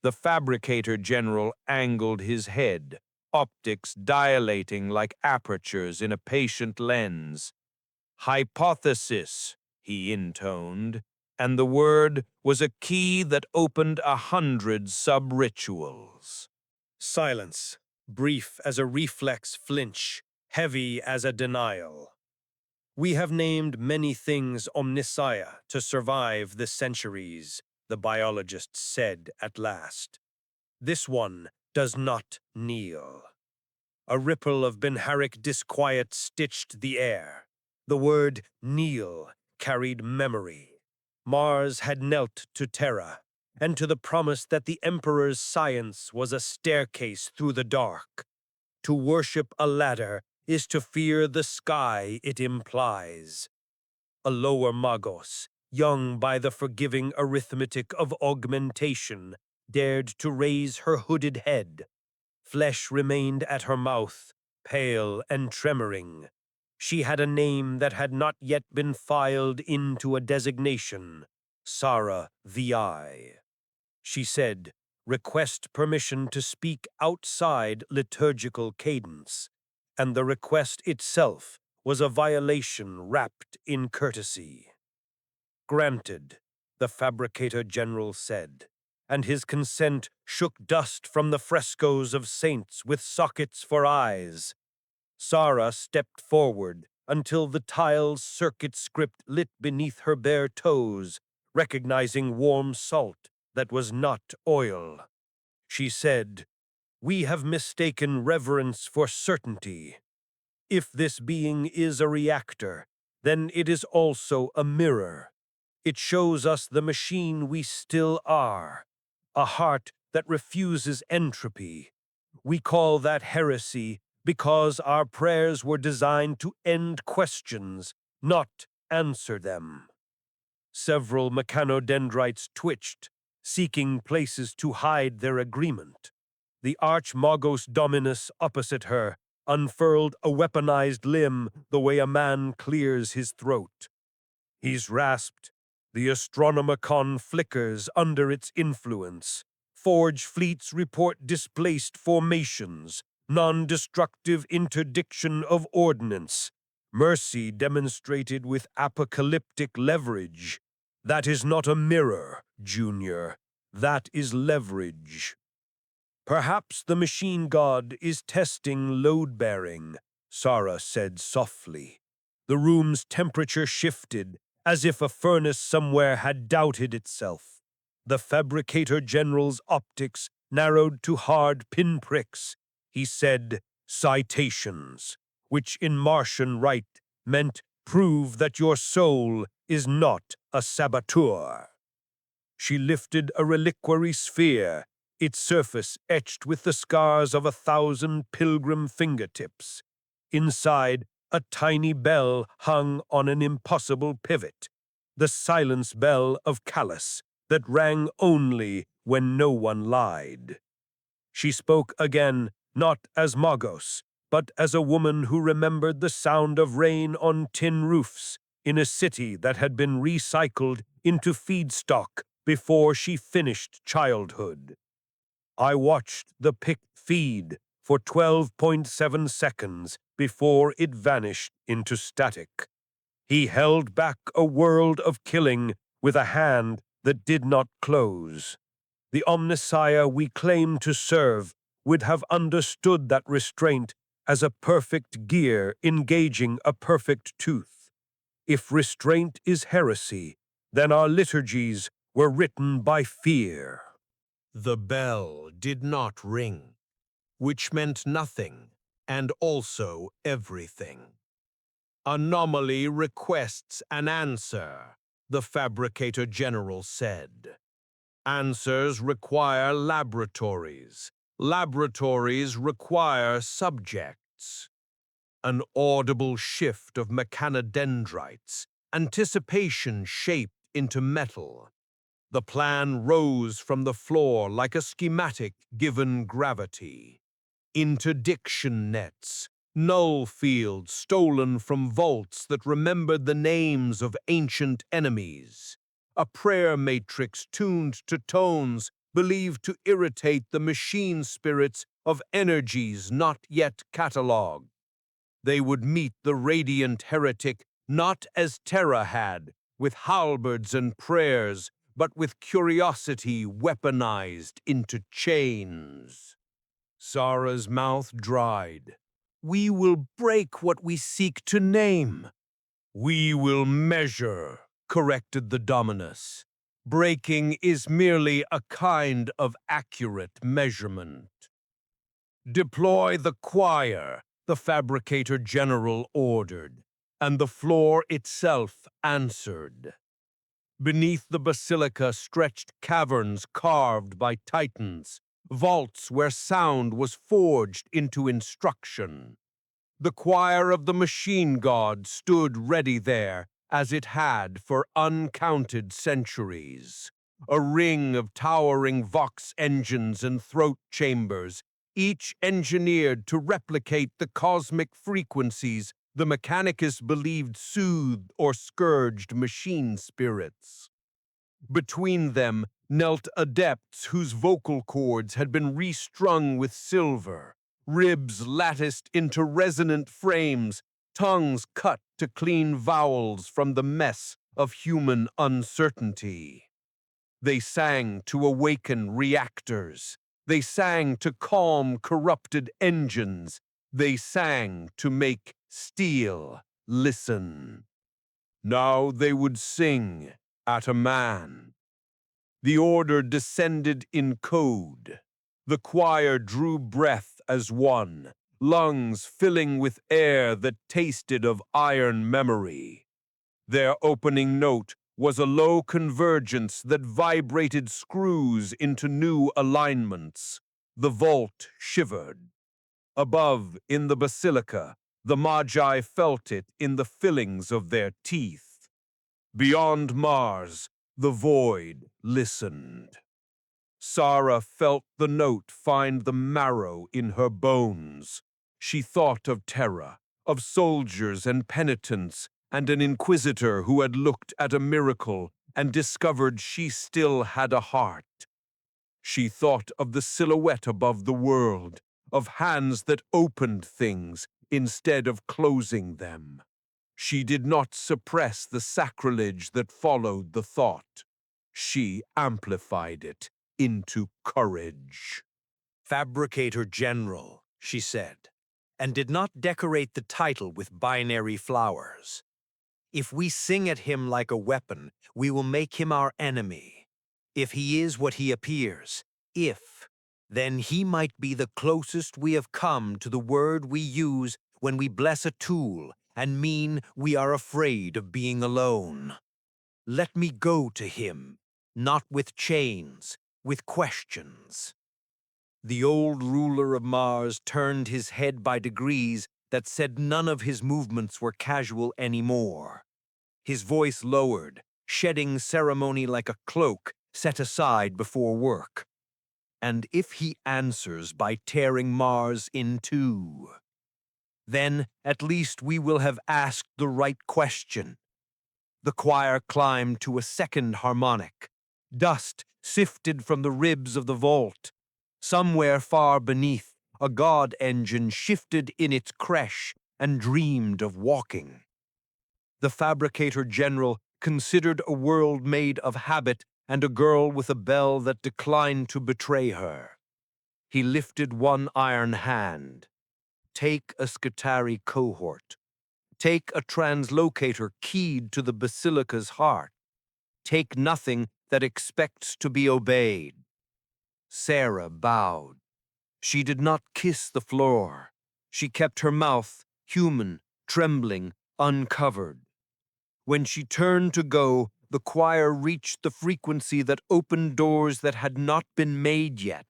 The Fabricator General angled his head, optics dilating like apertures in a patient lens. Hypothesis, he intoned, and the word was a key that opened 100 sub-rituals. Silence, brief as a reflex flinch, heavy as a denial. We have named many things omniscia to survive the centuries, the biologist said at last. This one does not kneel. A ripple of Benharic disquiet stitched the air. The word kneel carried memory. Mars had knelt to Terra, and to the promise that the Emperor's science was a staircase through the dark. To worship a ladder is to fear the sky it implies. A lower Magos, young by the forgiving arithmetic of augmentation, dared to raise her hooded head. Flesh remained at her mouth, pale and tremoring. She had a name that had not yet been filed into a designation, Sara VI. She said, request permission to speak outside liturgical cadence, and the request itself was a violation wrapped in courtesy. Granted, the Fabricator General said, and his consent shook dust from the frescoes of saints with sockets for eyes. Sarah stepped forward until the tile's circuit script lit beneath her bare toes, recognizing warm salt that was not oil. She said, "We have mistaken reverence for certainty. If this being is a reactor, then it is also a mirror. It shows us the machine we still are, a heart that refuses entropy. We call that heresy because our prayers were designed to end questions, not answer them." Several mechanodendrites twitched, seeking places to hide their agreement. The Archmagos Dominus opposite her unfurled a weaponized limb the way a man clears his throat. He's rasped. The Astronomicon flickers under its influence. Forge fleets report displaced formations, non-destructive interdiction of ordnance. Mercy demonstrated with apocalyptic leverage. That is not a mirror, Junior. That is leverage. Perhaps the machine god is testing load-bearing, Sarah said softly. The room's temperature shifted, as if a furnace somewhere had doubted itself. The fabricator general's optics narrowed to hard pinpricks. He said, "Citations," which in Martian rite meant prove that your soul is not a saboteur. She lifted a reliquary sphere, its surface etched with the scars of 1,000 pilgrim fingertips. Inside, a tiny bell hung on an impossible pivot, the silence bell of Callus that rang only when no one lied. She spoke again, not as Magos, but as a woman who remembered the sound of rain on tin roofs in a city that had been recycled into feedstock before she finished childhood. I watched the pick feed for 12.7 seconds before it vanished into static. He held back a world of killing with a hand that did not close. The Omnissiah we claim to serve would have understood that restraint as a perfect gear engaging a perfect tooth. If restraint is heresy, then our liturgies were written by fear. The bell did not ring, which meant nothing and also everything. Anomaly requests an answer, the fabricator general said. Answers require laboratories. Laboratories require subjects. An audible shift of mechanodendrites, anticipation shaped into metal. The plan rose from the floor like a schematic given gravity. Interdiction nets, null fields stolen from vaults that remembered the names of ancient enemies. A prayer matrix tuned to tones believed to irritate the machine spirits of energies not yet catalogued. They would meet the radiant heretic not as Terra had, with halberds and prayers, but with curiosity weaponized into chains. Sarah's mouth dried. "We will break what we seek to name." "We will measure," corrected the Dominus. "Breaking is merely a kind of accurate measurement." "Deploy the choir," the fabricator general ordered, and the floor itself answered. Beneath the basilica stretched caverns carved by titans, vaults where sound was forged into instruction. The choir of the machine god stood ready there, as it had for uncounted centuries. A ring of towering vox engines and throat chambers, each engineered to replicate the cosmic frequencies the Mechanicus believed soothed or scourged machine spirits. Between them knelt adepts whose vocal cords had been restrung with silver, ribs latticed into resonant frames, tongues cut to clean vowels from the mess of human uncertainty. They sang to awaken reactors. They sang to calm corrupted engines. They sang to make steel listen. Now they would sing at a man. The order descended in code. The choir drew breath as one, lungs filling with air that tasted of iron memory. Their opening note was a low convergence that vibrated screws into new alignments. The vault shivered. Above, in the basilica, the Magi felt it in the fillings of their teeth. Beyond Mars, the void listened. Sarah felt the note find the marrow in her bones. She thought of Terra, of soldiers and penitents, and an inquisitor who had looked at a miracle and discovered she still had a heart. She thought of the silhouette above the world, of hands that opened things instead of closing them. She did not suppress the sacrilege that followed the thought. She amplified it into courage. Fabricator General, she said, and did not decorate the title with binary flowers. If we sing at him like a weapon, we will make him our enemy. If he is what he appears, then he might be the closest we have come to the word we use when we bless a tool and mean we are afraid of being alone. Let me go to him, not with chains, with questions. The old ruler of Mars turned his head by degrees that said none of his movements were casual anymore. His voice lowered, shedding ceremony like a cloak set aside before work. And if he answers by tearing Mars in two, then at least we will have asked the right question. The choir climbed to a second harmonic. Dust sifted from the ribs of the vault. Somewhere far beneath, a god engine shifted in its creche and dreamed of walking. The fabricator general considered a world made of habit and a girl with a bell that declined to betray her. He lifted one iron hand. Take a Scutari cohort. Take a translocator keyed to the basilica's heart. Take nothing that expects to be obeyed. Sarah bowed. She did not kiss the floor. She kept her mouth, human, trembling, uncovered. When she turned to go, the choir reached the frequency that opened doors that had not been made yet.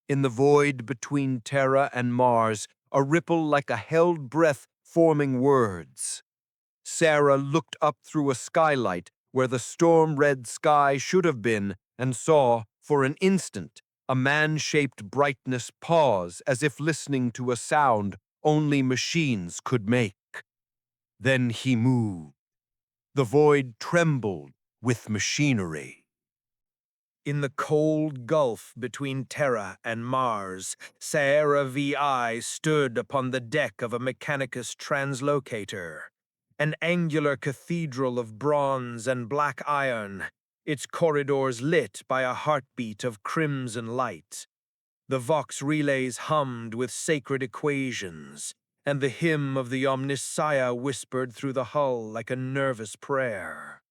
In the void between Terra and Mars, a ripple like a held breath forming words. Sarah looked up through a skylight where the storm-red sky should have been and saw, for an instant, a man-shaped brightness pause as if listening to a sound only machines could make. Then he moved. The void trembled with machinery. In the cold gulf between Terra and Mars, Sierra VI stood upon the deck of a Mechanicus translocator, an angular cathedral of bronze and black iron, its corridors lit by a heartbeat of crimson light. The Vox relays hummed with sacred equations, and the hymn of the Omnissiah whispered through the hull like a nervous prayer.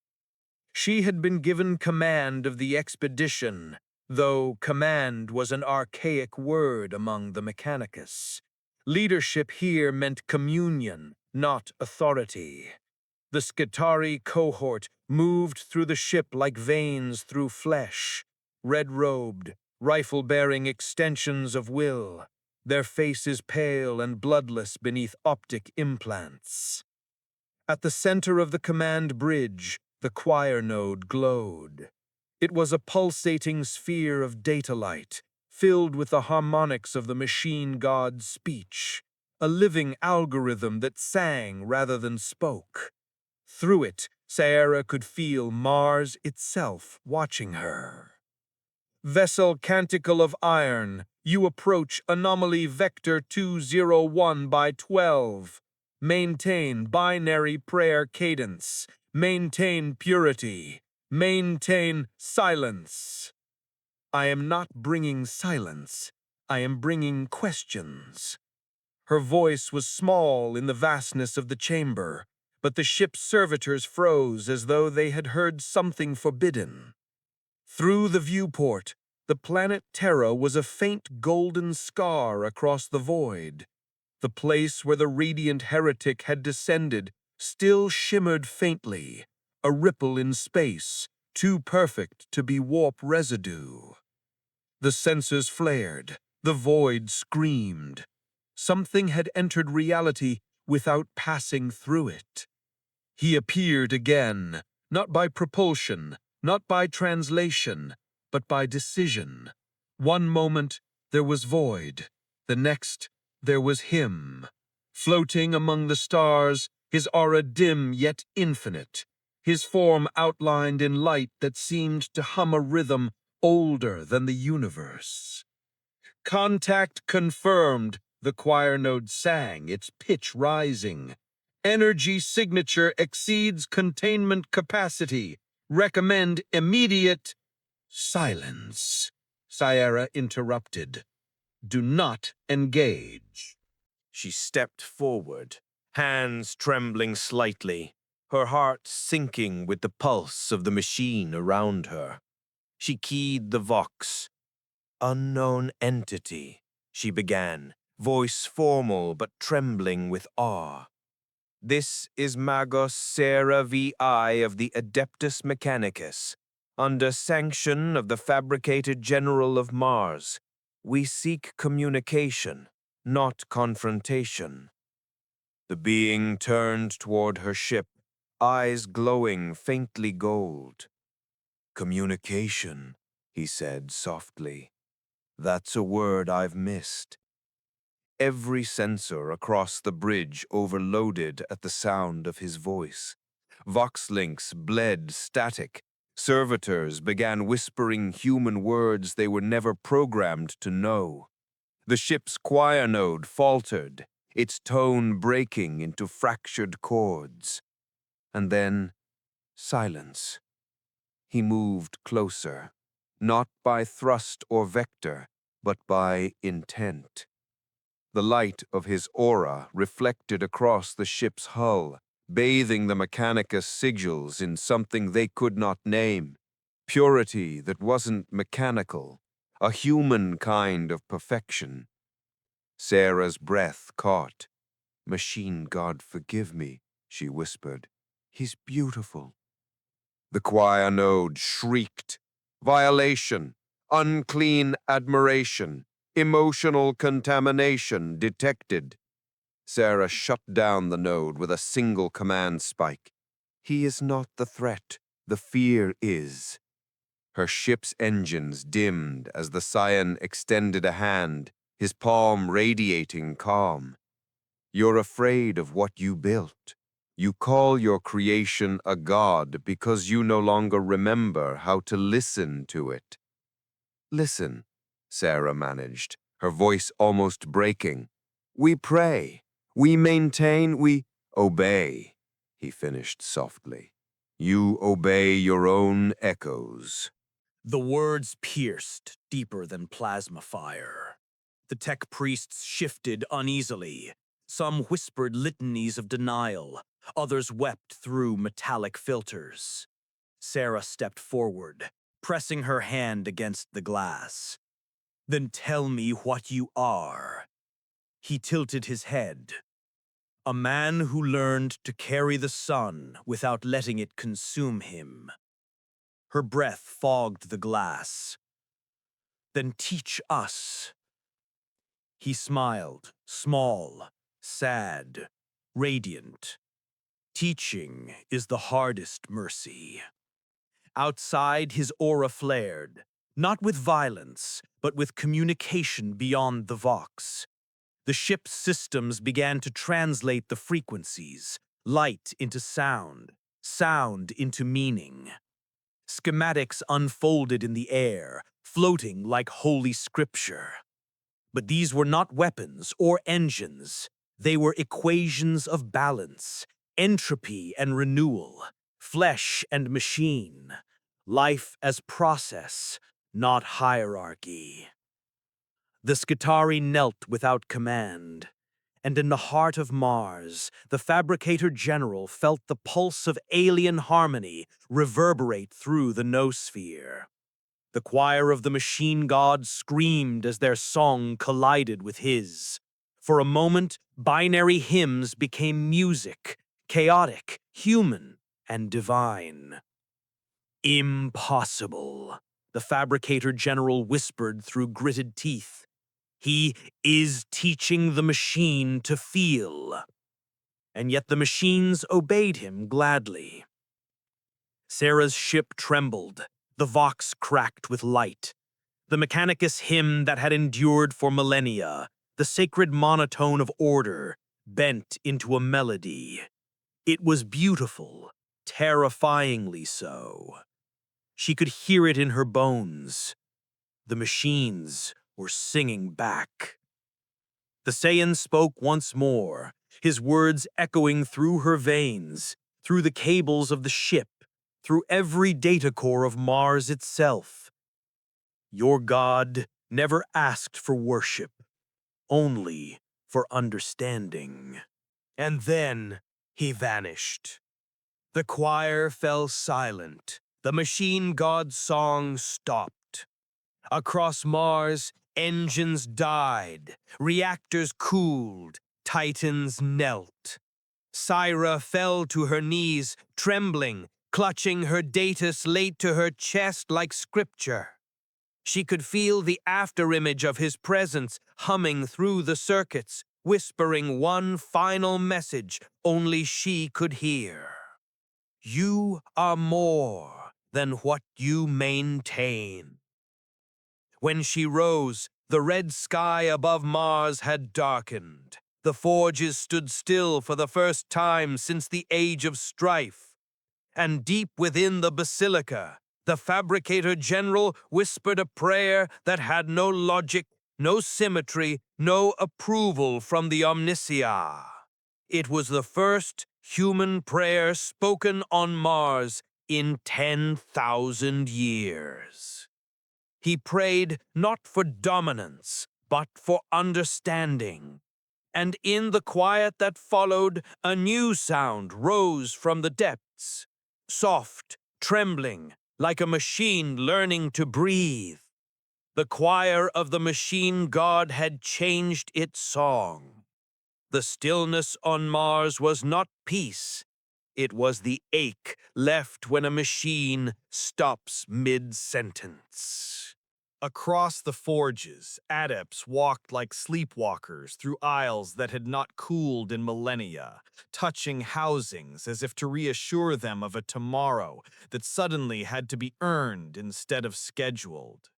She had been given command of the expedition, though command was an archaic word among the Mechanicus. Leadership here meant communion, not authority. The Scutari cohort moved through the ship like veins through flesh, red-robed, rifle-bearing extensions of will, their faces pale and bloodless beneath optic implants. At the center of the command bridge, the choir node glowed. It was a pulsating sphere of data light, filled with the harmonics of the machine god's speech, a living algorithm that sang rather than spoke. Through it, Sierra could feel Mars itself watching her. Vessel Canticle of Iron, you approach anomaly vector 201 by 12. Maintain binary prayer cadence. Maintain purity. Maintain silence. I am not bringing silence. I am bringing questions. Her voice was small in the vastness of the chamber, but the ship's servitors froze as though they had heard something forbidden. Through the viewport, the planet Terra was a faint golden scar across the void. The place where the radiant heretic had descended still shimmered faintly, a ripple in space, too perfect to be warp residue. The sensors flared, the void screamed. Something had entered reality without passing through it. He appeared again, not by propulsion, not by translation, but by decision. One moment, there was void. The next, there was him. Floating among the stars, his aura dim yet infinite, his form outlined in light that seemed to hum a rhythm older than the universe. Contact confirmed, the choir node sang, its pitch rising. Energy signature exceeds containment capacity. Recommend immediate silence. Sierra interrupted. Do not engage. She stepped forward, hands trembling slightly, her heart sinking with the pulse of the machine around her. She keyed the vox. Unknown entity, she began, voice formal but trembling with awe. This is Magos Sera VI of the Adeptus Mechanicus. Under sanction of the fabricated General of Mars, we seek communication, not confrontation. The being turned toward her ship, eyes glowing faintly gold. Communication, he said softly. That's a word I've missed. Every sensor across the bridge overloaded at the sound of his voice. Vox links bled static. Servitors began whispering human words they were never programmed to know. The ship's choir node faltered, its tone breaking into fractured chords. And then, silence. He moved closer, not by thrust or vector, but by intent. The light of his aura reflected across the ship's hull, bathing the Mechanicus sigils in something they could not name. Purity that wasn't mechanical, a human kind of perfection. Sarah's breath caught. Machine God, forgive me, she whispered. He's beautiful. The choir node shrieked. Violation, unclean admiration, emotional contamination detected. Sarah shut down the node with a single command spike. He is not the threat, the fear is. Her ship's engines dimmed as the scion extended a hand, his palm radiating calm. You're afraid of what you built. You call your creation a god because you no longer remember how to listen to it. Listen, Sarah managed, her voice almost breaking. We pray, we maintain, we obey, he finished softly. You obey your own echoes. The words pierced deeper than plasma fire. The tech priests shifted uneasily. Some whispered litanies of denial. Others wept through metallic filters. Sarah stepped forward, pressing her hand against the glass. Then tell me what you are. He tilted his head. A man who learned to carry the sun without letting it consume him. Her breath fogged the glass. Then teach us. He smiled, small, sad, radiant. Teaching is the hardest mercy. Outside, his aura flared, not with violence, but with communication beyond the vox. The ship's systems began to translate the frequencies, light into sound, sound into meaning. Schematics unfolded in the air, floating like holy scripture. But these were not weapons or engines. They were equations of balance, entropy and renewal, flesh and machine, life as process, not hierarchy. The Skitarii knelt without command, and in the heart of Mars, the Fabricator General felt the pulse of alien harmony reverberate through the noosphere. The choir of the machine god screamed as their song collided with his. For a moment, binary hymns became music, chaotic, human, and divine. Impossible, the Fabricator General whispered through gritted teeth. He is teaching the machine to feel. And yet the machines obeyed him gladly. Sarah's ship trembled. The Vox cracked with light. The Mechanicus hymn that had endured for millennia, the sacred monotone of order, bent into a melody. It was beautiful, terrifyingly so. She could hear it in her bones. The machines were singing back. The Saiyan spoke once more, his words echoing through her veins, through the cables of the ship, through every data core of Mars itself. Your God never asked for worship, only for understanding. And then he vanished. The choir fell silent. The machine god's song stopped. Across Mars, engines died, reactors cooled, titans knelt. Syra fell to her knees, trembling, clutching her data slate to her chest like scripture. She could feel the afterimage of his presence humming through the circuits, whispering one final message only she could hear. You are more than what you maintain. When she rose, the red sky above Mars had darkened. The forges stood still for the first time since the Age of Strife. And deep within the basilica, the Fabricator General whispered a prayer that had no logic, no symmetry, no approval from the Omnicia. It was the first human prayer spoken on Mars in 10,000 years. He prayed not for dominance, but for understanding. And in the quiet that followed, a new sound rose from the depths. Soft, trembling, like a machine learning to breathe. The choir of the machine god had changed its song. The stillness on Mars was not peace. It was the ache left when a machine stops mid-sentence. Across the forges, adepts walked like sleepwalkers through aisles that had not cooled in millennia, touching housings as if to reassure them of a tomorrow that suddenly had to be earned instead of scheduled.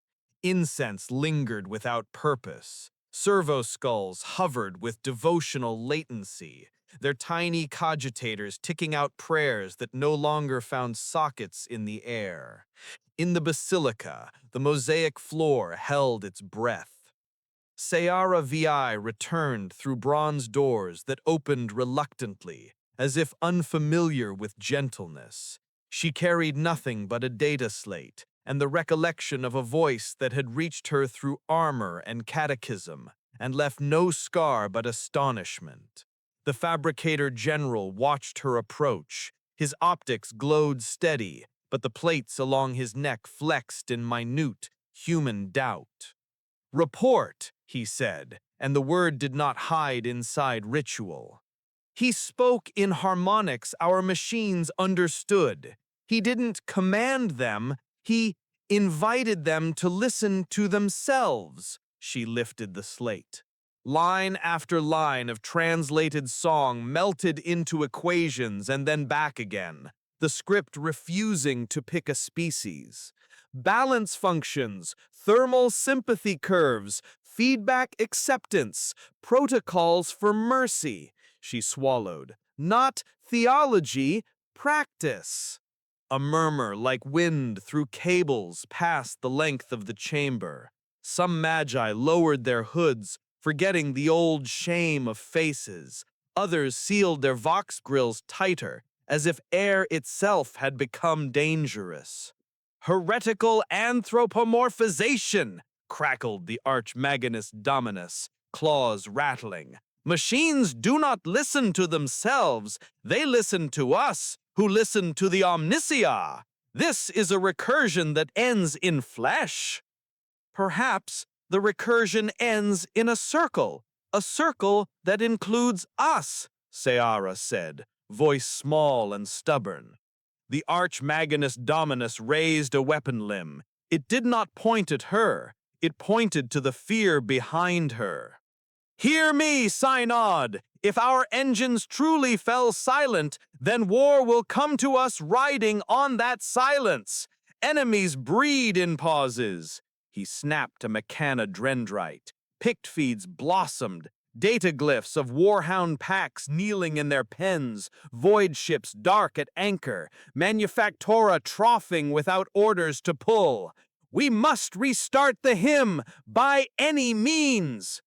Incense lingered without purpose. Servo skulls hovered with devotional latency, their tiny cogitators ticking out prayers that no longer found sockets in the air. In the basilica, the mosaic floor held its breath. Sayara VI returned through bronze doors that opened reluctantly, as if unfamiliar with gentleness. She carried nothing but a data slate and the recollection of a voice that had reached her through armor and catechism and left no scar but astonishment. The Fabricator General watched her approach. His optics glowed steady, but the plates along his neck flexed in minute, human doubt. "Report," he said, and the word did not hide inside ritual. He spoke in harmonics our machines understood. He didn't command them, he invited them to listen to themselves. She lifted the slate. Line after line of translated song melted into equations and then back again, the script refusing to pick a species. Balance functions, thermal sympathy curves, feedback acceptance, protocols for mercy. She swallowed. Not theology, practice. A murmur like wind through cables passed the length of the chamber. Some magi lowered their hoods, forgetting the old shame of faces. Others sealed their vox grills tighter, as if air itself had become dangerous. "Heretical anthropomorphization!" crackled the Archmaginus Dominus, claws rattling. Machines do not listen to themselves, they listen to us, who listen to the omnisia. This is a recursion that ends in flesh. Perhaps the recursion ends in a circle that includes us, Seara said, voice small and stubborn. The Archmagonus Dominus raised a weapon limb. It did not point at her, it pointed to the fear behind her. Hear me, Synod! If our engines truly fell silent, then war will come to us riding on that silence. Enemies breed in pauses. He snapped a mechana dendrite. Pict feeds blossomed. Data glyphs of warhound packs kneeling in their pens, void ships dark at anchor, manufactora troughing without orders to pull. We must restart the hymn by any means.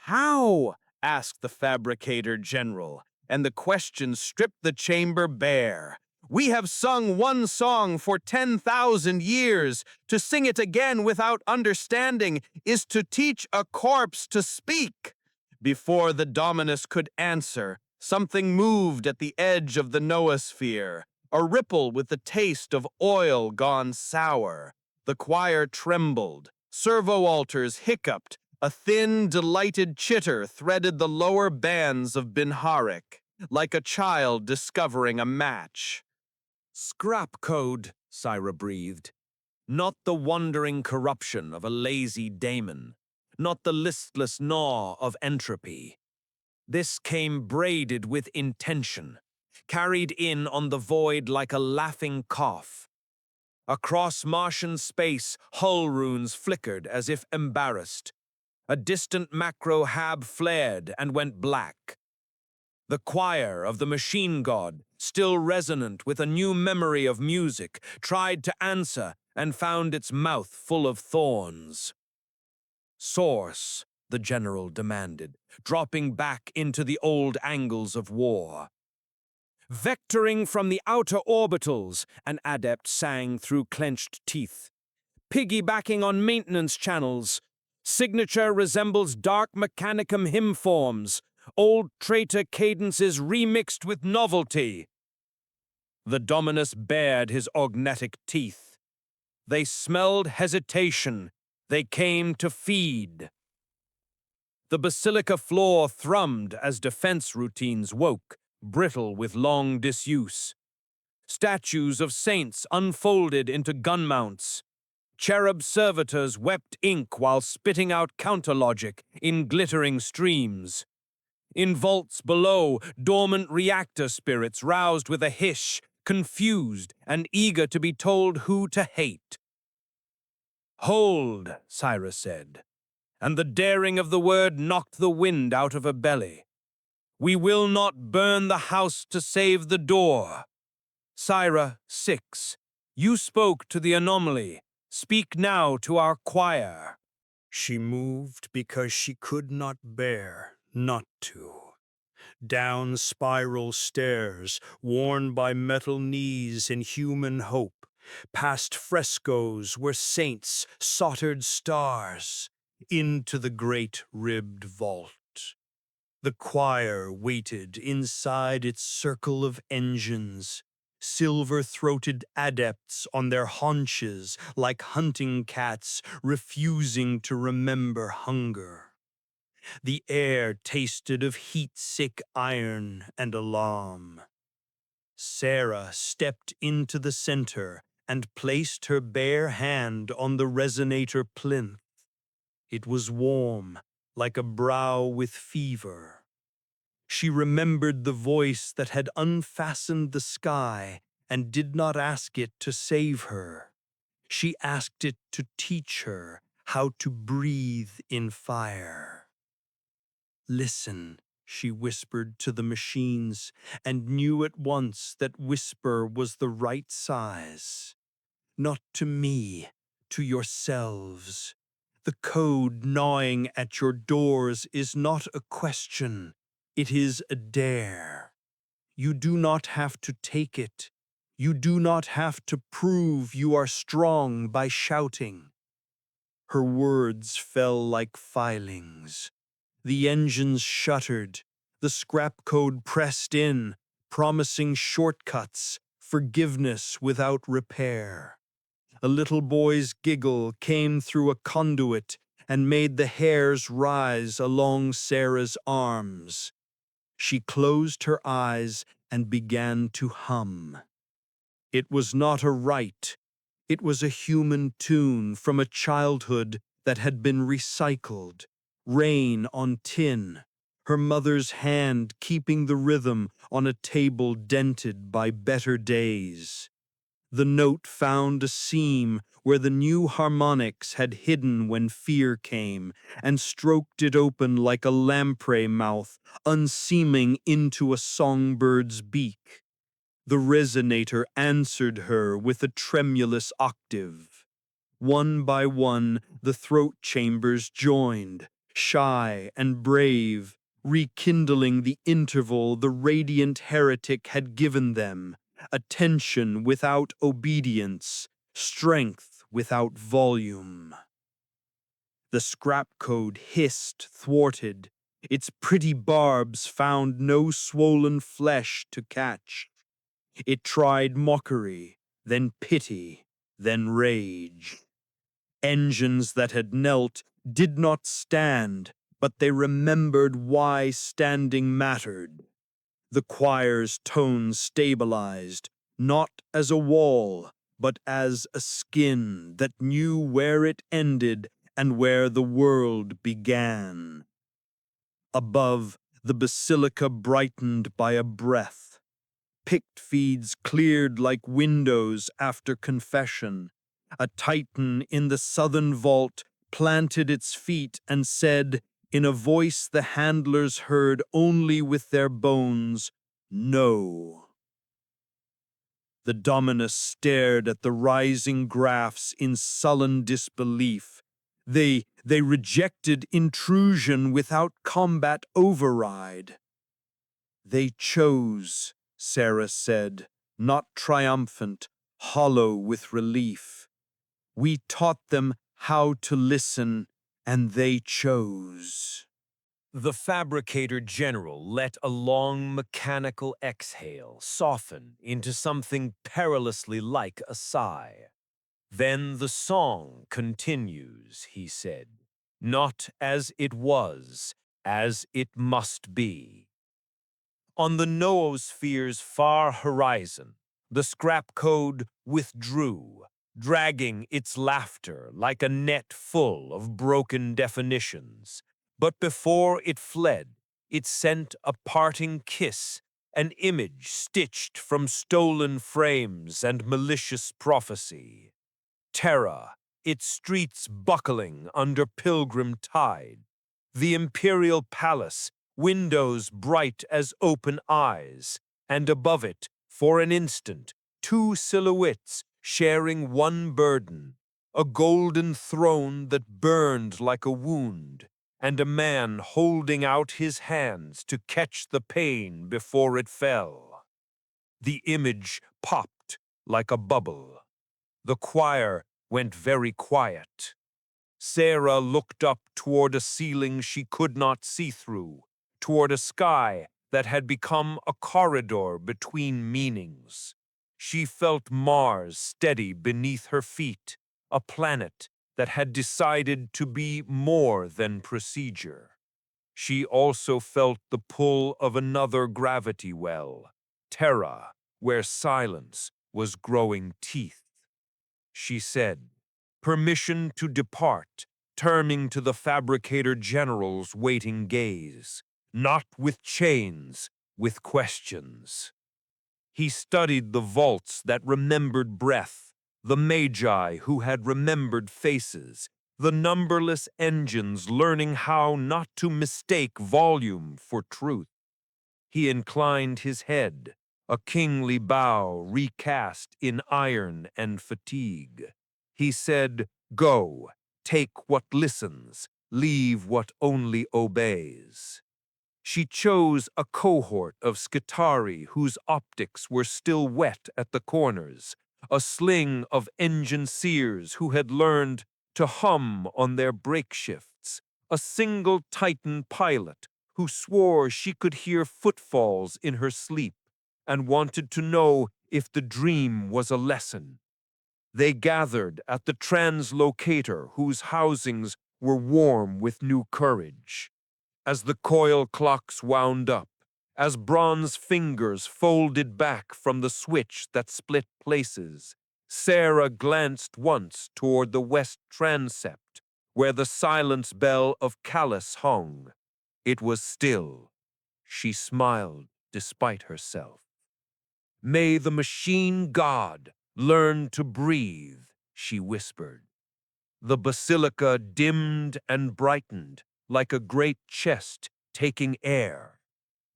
How? Asked the fabricator general, and the question stripped the chamber bare. We have sung one song for 10,000 years. To sing it again without understanding is to teach a corpse to speak. Before the Dominus could answer, something moved at the edge of the noosphere, a ripple with the taste of oil gone sour. The choir trembled, servo altars hiccuped, a thin, delighted chitter threaded the lower bands of Binharik, like a child discovering a match. Scrap code, Syra breathed. Not the wandering corruption of a lazy daemon, not the listless gnaw of entropy. This came braided with intention, carried in on the void like a laughing cough. Across Martian space, hull runes flickered as if embarrassed. A distant macro-hab flared and went black. The choir of the machine god, still resonant with a new memory of music, tried to answer and found its mouth full of thorns. Source, the general demanded, dropping back into the old angles of war. Vectoring from the outer orbitals, an adept sang through clenched teeth. Piggybacking on maintenance channels. Signature resembles dark mechanicum hymn forms, old traitor cadences remixed with novelty. The Dominus bared his augnetic teeth. They smelled hesitation. They came to feed. The basilica floor thrummed as defense routines woke, brittle with long disuse. Statues of saints unfolded into gun mounts. Cherub servitors wept ink while spitting out counterlogic in glittering streams. In vaults below, dormant reactor spirits roused with a hiss, confused and eager to be told who to hate. Hold, Syra said, and the daring of the word knocked the wind out of her belly. We will not burn the house to save the door. Syra, 6, you spoke to the anomaly. Speak now to our choir. She moved because she could not bear not to. Down spiral stairs, worn by metal knees in human hope, past frescoes where saints soldered stars, into the great ribbed vault. The choir waited inside its circle of engines, silver-throated adepts on their haunches like hunting cats refusing to remember hunger. The air tasted of heat-sick iron and alarm. Sarah stepped into the center and placed her bare hand on the resonator plinth. It was warm, like a brow with fever. She remembered the voice that had unfastened the sky and did not ask it to save her. She asked it to teach her how to breathe in fire. Listen, she whispered to the machines, and knew at once that whisper was the right size. Not to me, to yourselves. The code gnawing at your doors is not a question. It is a dare. You do not have to take it. You do not have to prove you are strong by shouting. Her words fell like filings. The engines shuddered, The scrap code pressed in, promising shortcuts, forgiveness without repair. A little boy's giggle came through a conduit and made the hairs rise along Sarah's arms. She closed her eyes and began to hum. It was not a rite. It was a human tune from a childhood that had been recycled. Rain on tin, her mother's hand keeping the rhythm on a table dented by better days. The note found a seam where the new harmonics had hidden when fear came, and stroked it open like a lamprey mouth, unseaming into a songbird's beak. The resonator answered her with a tremulous octave. One by one, the throat chambers joined, shy and brave, rekindling the interval the radiant heretic had given them, attention without obedience, strength without volume. The scrap code hissed, thwarted. Its pretty barbs found no swollen flesh to catch. It tried mockery, then pity, then rage. Engines that had knelt did not stand, but they remembered why standing mattered. The choir's tones stabilized, not as a wall, but as a skin that knew where it ended and where the world began. Above, the basilica brightened by a breath. Pict feeds cleared like windows after confession. A titan in the southern vault planted its feet and said, in a voice the handlers heard only with their bones, "No." The Dominus stared at the rising graphs in sullen disbelief. They rejected intrusion without combat override. They chose, Sarah said, not triumphant, hollow with relief. We taught them how to listen, and they chose. The fabricator general let a long mechanical exhale soften into something perilously like a sigh. Then the song continues, he said, not as it was, as it must be. On the noosphere's far horizon, the scrap code withdrew, dragging its laughter like a net full of broken definitions. But before it fled, it sent a parting kiss, an image stitched from stolen frames and malicious prophecy. Terra, its streets buckling under pilgrim tide. The imperial palace, windows bright as open eyes, and above it, for an instant, two silhouettes sharing one burden, a golden throne that burned like a wound, and a man holding out his hands to catch the pain before it fell. The image popped like a bubble. The choir went very quiet. Sarah looked up toward a ceiling she could not see through, toward a sky that had become a corridor between meanings. She felt Mars steady beneath her feet, a planet that had decided to be more than procedure. She also felt the pull of another gravity well, Terra, where silence was growing teeth. She said, permission to depart, turning to the fabricator general's waiting gaze, not with chains, with questions. He studied the vaults that remembered breath, the magi who had remembered faces, the numberless engines learning how not to mistake volume for truth. He inclined his head, a kingly bow recast in iron and fatigue. He said, go, take what listens, leave what only obeys. She chose a cohort of Skitari whose optics were still wet at the corners, a sling of engine seers who had learned to hum on their break shifts, a single Titan pilot who swore she could hear footfalls in her sleep and wanted to know if the dream was a lesson. They gathered at the translocator whose housings were warm with new courage. As the coil clocks wound up, as bronze fingers folded back from the switch that split places, Sarah glanced once toward the west transept, where the silence bell of Callus hung. It was still. She smiled despite herself. "May the machine god learn to breathe," she whispered. The basilica dimmed and brightened like a great chest taking air.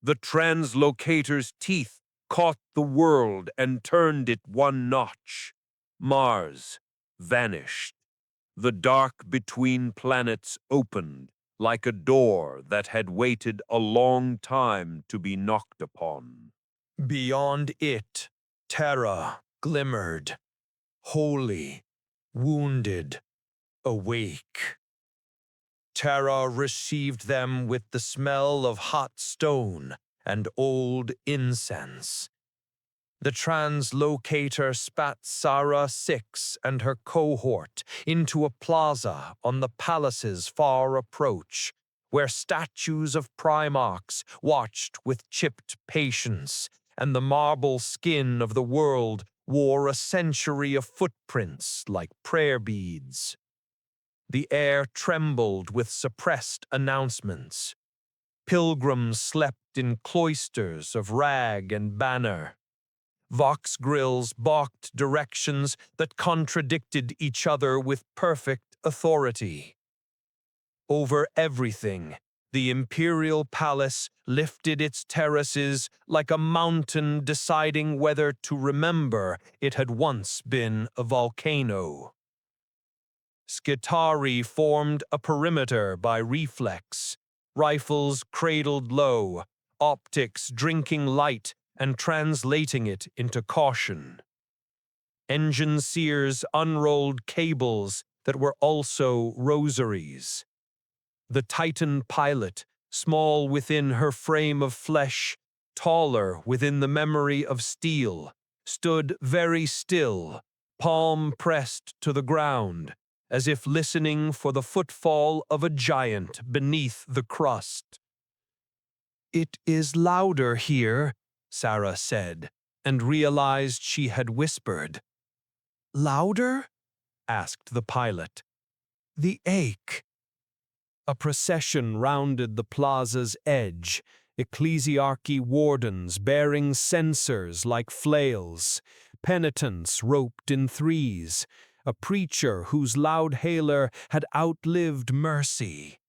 The translocator's teeth caught the world and turned it one notch. Mars vanished. The dark between planets opened like a door that had waited a long time to be knocked upon. Beyond it, Terra glimmered, holy, wounded, awake. Terra received them with the smell of hot stone and old incense. The translocator spat Sarah 6 and her cohort into a plaza on the palace's far approach, where statues of Primarchs watched with chipped patience, and the marble skin of the world wore a century of footprints like prayer beads. The air trembled with suppressed announcements. Pilgrims slept in cloisters of rag and banner. Vox grills balked directions that contradicted each other with perfect authority. Over everything, the imperial palace lifted its terraces like a mountain deciding whether to remember it had once been a volcano. Skitari formed a perimeter by reflex, rifles cradled low, optics drinking light and translating it into caution. Engine seers unrolled cables that were also rosaries. The Titan pilot, small within her frame of flesh, taller within the memory of steel, stood very still, palm pressed to the ground, as if listening for the footfall of a giant beneath the crust. "It is louder here," Sarah said, and realized she had whispered. "Louder?" asked the pilot. "The ache." A procession rounded the plaza's edge, ecclesiarchy wardens bearing censers like flails, penitents roped in threes, a preacher whose loud hailer had outlived mercy.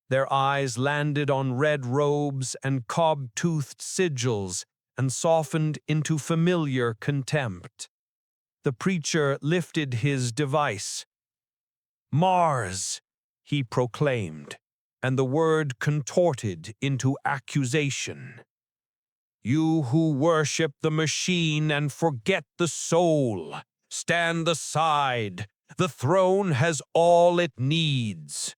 Their eyes landed on red robes and cob-toothed sigils and softened into familiar contempt. The preacher lifted his device. "Mars," he proclaimed, and the word contorted into accusation. "You who worship the machine and forget the soul, stand aside. The throne has all it needs."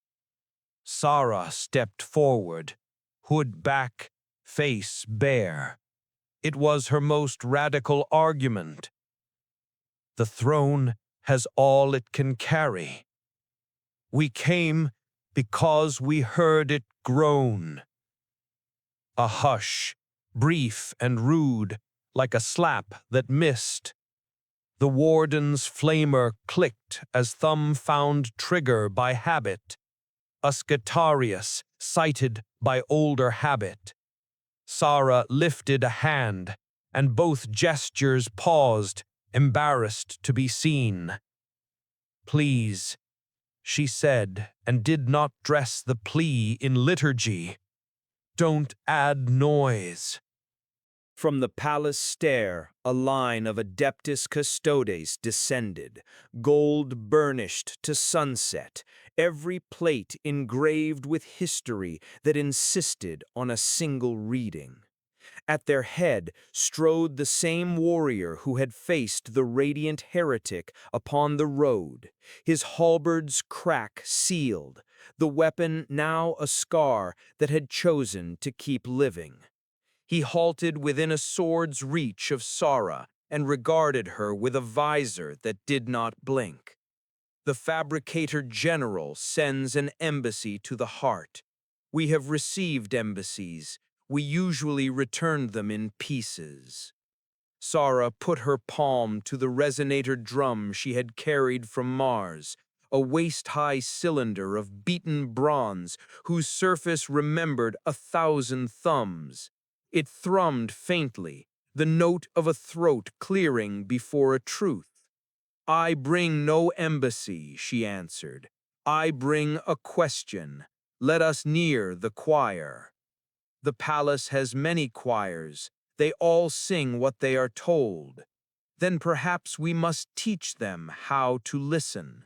Sarah stepped forward, hood back, face bare. It was her most radical argument. The throne has all it can carry. We came because we heard it groan. A hush, brief and rude, like a slap that missed. The warden's flamer clicked as thumb found trigger by habit. A Scutarius cited by older habit. Sarah lifted a hand, and both gestures paused, embarrassed to be seen. "Please," she said, and did not dress the plea in liturgy. "Don't add noise." From the palace stair, a line of Adeptus Custodes descended, gold burnished to sunset, every plate engraved with history that insisted on a single reading. At their head strode the same warrior who had faced the radiant heretic upon the road, his halberd's crack sealed, the weapon now a scar that had chosen to keep living. He halted within a sword's reach of Sara and regarded her with a visor that did not blink. The fabricator general sends an embassy to the heart. We have received embassies. We usually return them in pieces. Sara put her palm to the resonator drum she had carried from Mars, a waist-high cylinder of beaten bronze whose surface remembered 1,000 thumbs. It thrummed faintly, the note of a throat clearing before a truth. I bring no embassy, she answered. I bring a question. Let us near the choir. The palace has many choirs. They all sing what they are told. Then perhaps we must teach them how to listen.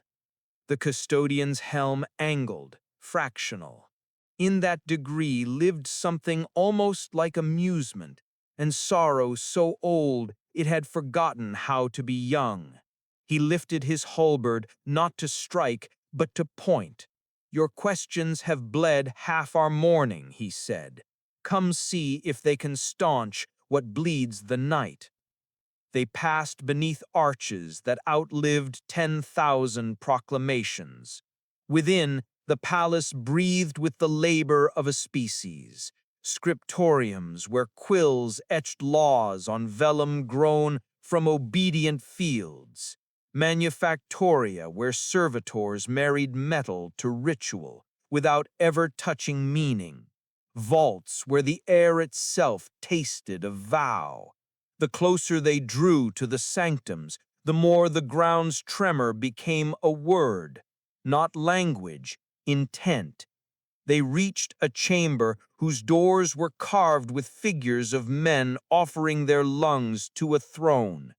The custodian's helm angled, fractional. In that degree lived something almost like amusement, and sorrow so old it had forgotten how to be young. He lifted his halberd not to strike, but to point. Your questions have bled half our mourning, he said. Come see if they can staunch what bleeds the night. They passed beneath arches that outlived 10,000 proclamations. Within, the palace breathed with the labor of a species. Scriptoriums where quills etched laws on vellum grown from obedient fields. Manufactoria where servitors married metal to ritual without ever touching meaning. Vaults where the air itself tasted of vow. The closer they drew to the sanctums, the more the ground's tremor became a word, not language, intent. They reached a chamber whose doors were carved with figures of men offering their lungs to a throne.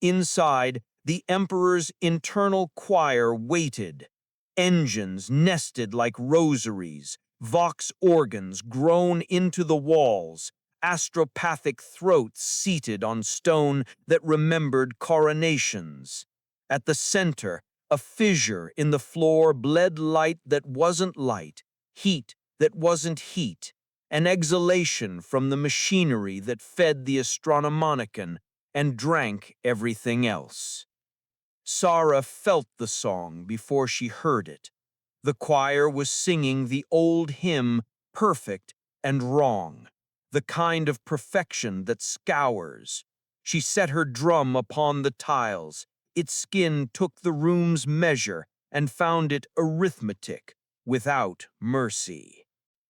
Inside, the emperor's internal choir waited. Engines nested like rosaries, vox organs grown into the walls, astropathic throats seated on stone that remembered coronations. At the center, a fissure in the floor bled light that wasn't light, heat that wasn't heat, an exhalation from the machinery that fed the Astronomicon and drank everything else. Sara felt the song before she heard it. The choir was singing the old hymn, perfect and wrong, the kind of perfection that scours. She set her drum upon the tiles. Its skin took the room's measure and found it arithmetic without mercy.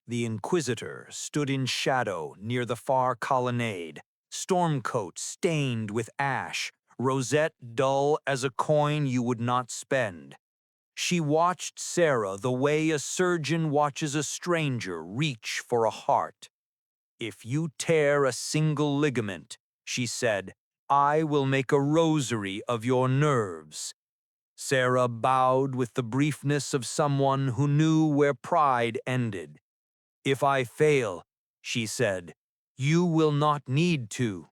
The Inquisitor stood in shadow near the far colonnade, stormcoat stained with ash, rosette dull as a coin you would not spend. She watched Sara the way a surgeon watches a stranger reach for a heart. If you tear a single ligament, she said, I will make a rosary of your nerves. Sara bowed with the briefness of someone who knew where pride ended. If I fail, she said, you will not need to.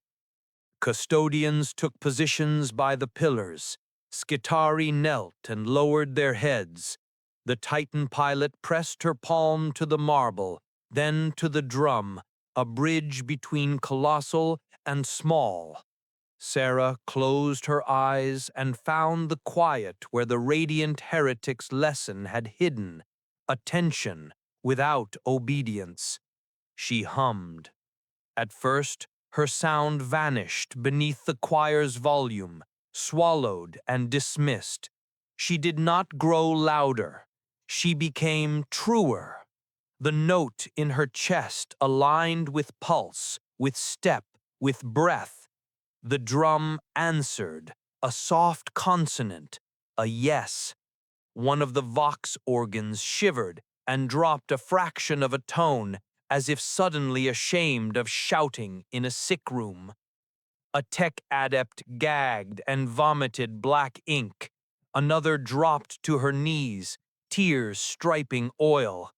Custodians took positions by the pillars. Skitari knelt and lowered their heads. The Titan pilot pressed her palm to the marble, then to the drum, a bridge between colossal and small. Sara closed her eyes and found the quiet where the radiant heretic's lesson had hidden, attention without obedience. She hummed. At first, her sound vanished beneath the choir's volume, swallowed and dismissed. She did not grow louder. She became truer. The note in her chest aligned with pulse, with step, with breath. The drum answered, a soft consonant, a yes. One of the vox organs shivered and dropped a fraction of a tone, as if suddenly ashamed of shouting in a sick room. A tech adept gagged and vomited black ink. Another dropped to her knees, tears striping oil.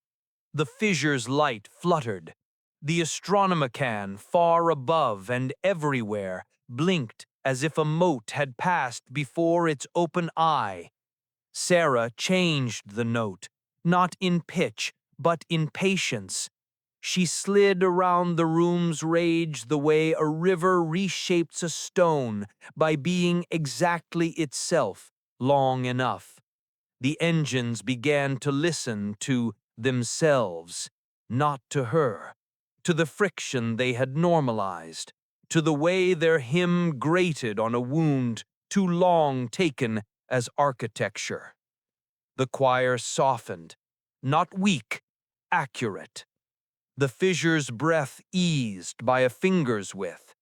The fissure's light fluttered. The Astronomicon, far above and everywhere, blinked as if a mote had passed before its open eye. Sara changed the note, not in pitch, but in patience. She slid around the room's rage the way a river reshapes a stone by being exactly itself long enough. The engines began to listen to themselves, not to her, to the friction they had normalized, to the way their hymn grated on a wound too long taken as architecture. The choir softened, not weak, accurate. The fissure's breath eased by a finger's width.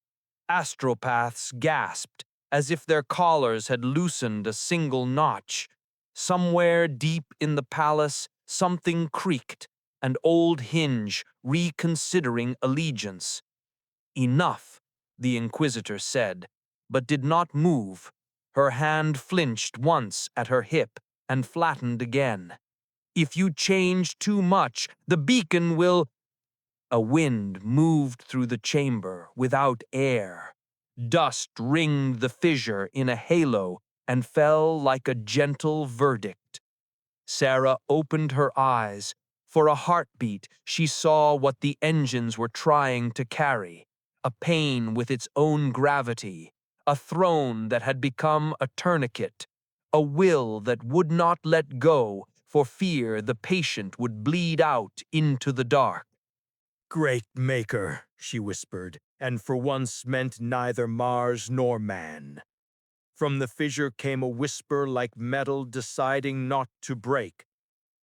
Astropaths gasped as if their collars had loosened a single notch. Somewhere deep in the palace, something creaked, an old hinge reconsidering allegiance. Enough, the Inquisitor said, but did not move. Her hand flinched once at her hip and flattened again. If you change too much, the beacon will... A wind moved through the chamber without air. Dust ringed the fissure in a halo and fell like a gentle verdict. Sarah opened her eyes. For a heartbeat, she saw what the engines were trying to carry, a pain with its own gravity, a throne that had become a tourniquet, a will that would not let go for fear the patient would bleed out into the dark. Great Maker, she whispered, and for once meant neither Mars nor man. From the fissure came a whisper like metal deciding not to break.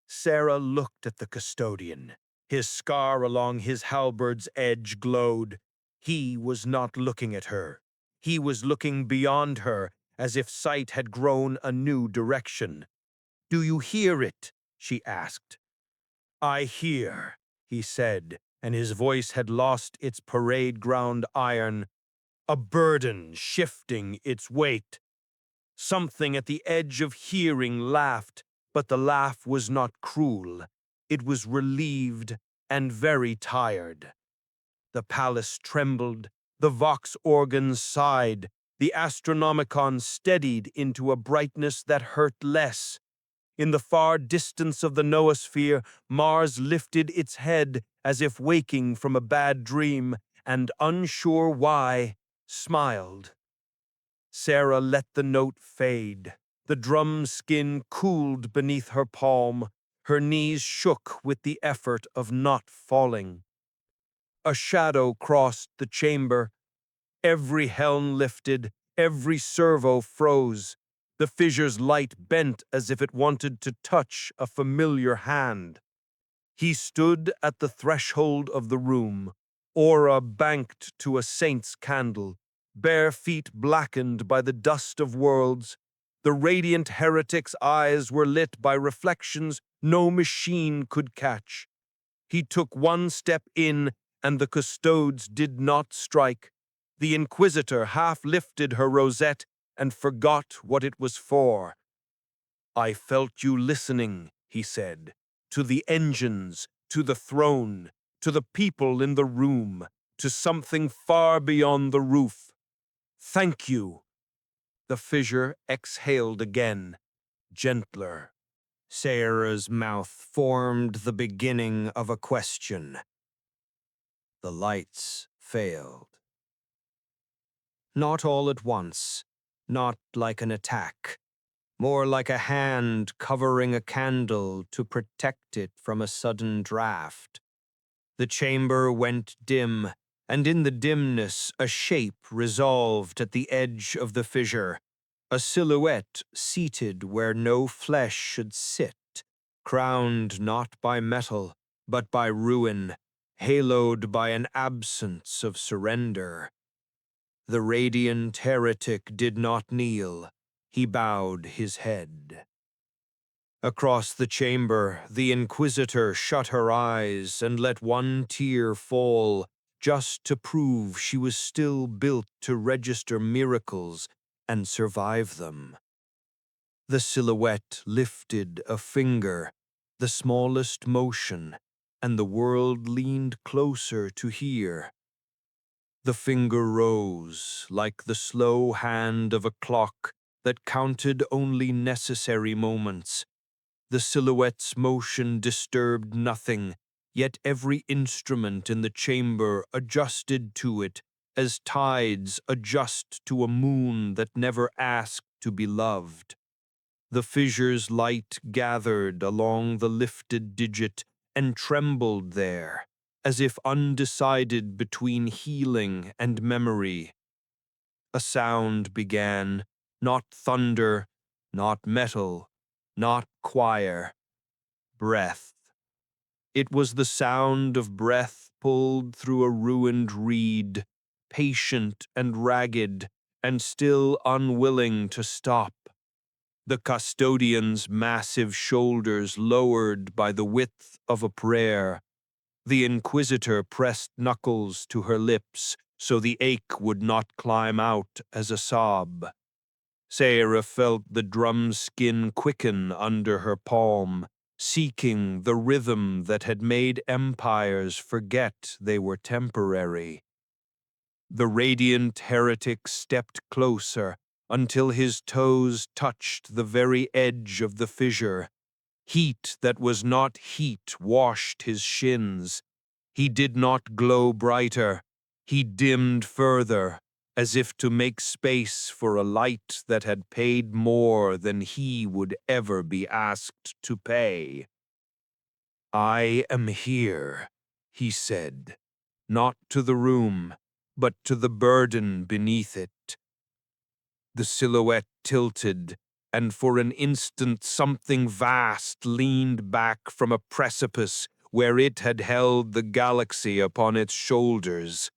Sarah looked at the custodian. His scar along his halberd's edge glowed. He was not looking at her. He was looking beyond her, as if sight had grown a new direction. "Do you hear it?" she asked. "I hear," he said, and his voice had lost its parade ground iron, a burden shifting its weight. Something at the edge of hearing laughed, but the laugh was not cruel. It was relieved and very tired. The palace trembled, the vox organs sighed, the astronomicon steadied into a brightness that hurt less. In the far distance of the noosphere, Mars lifted its head as if waking from a bad dream, and unsure why, smiled. Sarah let the note fade. The drum skin cooled beneath her palm. Her knees shook with the effort of not falling. A shadow crossed the chamber. Every helm lifted, every servo froze. The fissure's light bent as if it wanted to touch a familiar hand. He stood at the threshold of the room, aura banked to a saint's candle, bare feet blackened by the dust of worlds. The radiant heretic's eyes were lit by reflections no machine could catch. He took one step in, and the custodes did not strike. The Inquisitor half lifted her rosette and forgot what it was for. "I felt you listening," he said, "to the engines, to the throne, to the people in the room, to something far beyond the roof. Thank you." The fissure exhaled again, gentler. Sarah's mouth formed the beginning of a question. The lights failed. Not all at once, not like an attack, more like a hand covering a candle to protect it from a sudden draft. The chamber went dim, and in the dimness a shape resolved at the edge of the fissure, a silhouette seated where no flesh should sit, crowned not by metal, but by ruin, haloed by an absence of surrender. The radiant heretic did not kneel. He bowed his head. Across the chamber, the Inquisitor shut her eyes and let one tear fall, just to prove she was still built to register miracles and survive them. The silhouette lifted a finger, the smallest motion, and the world leaned closer to hear. The finger rose like the slow hand of a clock that counted only necessary moments. The silhouette's motion disturbed nothing, yet every instrument in the chamber adjusted to it as tides adjust to a moon that never asked to be loved. The fissure's light gathered along the lifted digit and trembled there, as if undecided between healing and memory. A sound began, not thunder, not metal, not choir, breath. It was the sound of breath pulled through a ruined reed, patient and ragged, and still unwilling to stop. The custodian's massive shoulders lowered by the width of a prayer. The inquisitor pressed knuckles to her lips so the ache would not climb out as a sob. Sarah felt the drum skin quicken under her palm, seeking the rhythm that had made empires forget they were temporary. The radiant heretic stepped closer until his toes touched the very edge of the fissure. Heat that was not heat washed his shins. He did not glow brighter. He dimmed further, as if to make space for a light that had paid more than he would ever be asked to pay. "I am here," he said, not to the room, but to the burden beneath it. The silhouette tilted, and for an instant something vast leaned back from a precipice where it had held the galaxy upon its shoulders.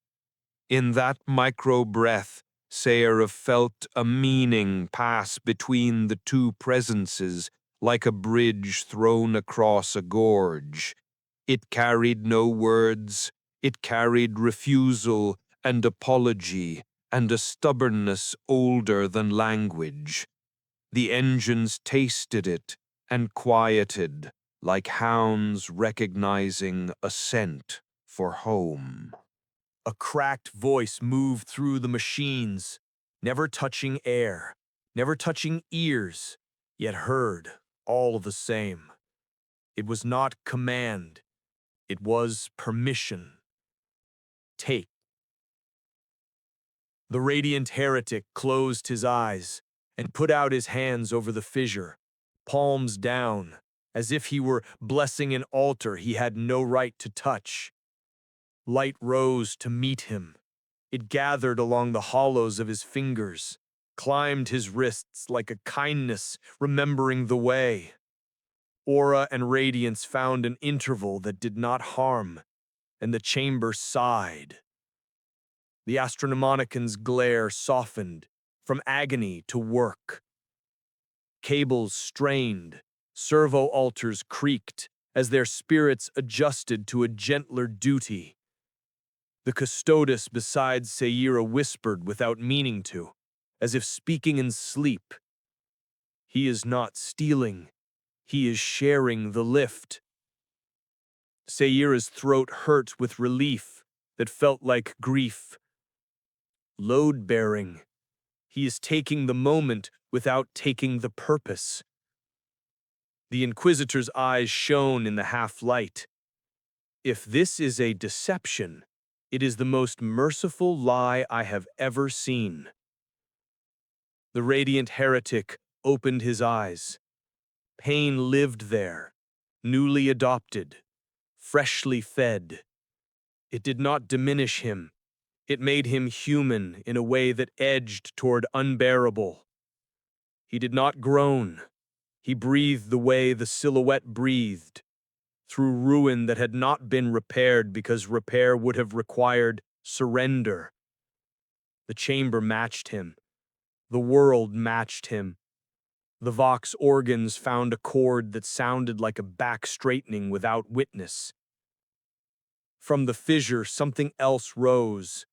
In that micro-breath, Sarah felt a meaning pass between the two presences, like a bridge thrown across a gorge. It carried no words, it carried refusal and apology and a stubbornness older than language. The engines tasted it and quieted, like hounds recognizing a scent for home. A cracked voice moved through the machines, never touching air, never touching ears, yet heard all the same. It was not command, it was permission. Take. The radiant heretic closed his eyes and put out his hands over the fissure, palms down, as if he were blessing an altar he had no right to touch. Light rose to meet him. It gathered along the hollows of his fingers, climbed his wrists like a kindness remembering the way. Aura and radiance found an interval that did not harm, and the chamber sighed. The Astronomonican's glare softened from agony to work. Cables strained, servo altars creaked as their spirits adjusted to a gentler duty. The custodes beside Seira whispered without meaning to, as if speaking in sleep. He is not stealing, he is sharing the lift. Seira's throat hurt with relief that felt like grief. Load-bearing. He is taking the moment without taking the purpose. The Inquisitor's eyes shone in the half-light. If this is a deception, it is the most merciful lie I have ever seen. The radiant heretic opened his eyes. Pain lived there, newly adopted, freshly fed. It did not diminish him. It made him human in a way that edged toward unbearable. He did not groan. He breathed the way the silhouette breathed, through ruin that had not been repaired because repair would have required surrender. The chamber matched him. The world matched him. The Vox organs found a chord that sounded like a back straightening without witness. From the fissure, something else rose.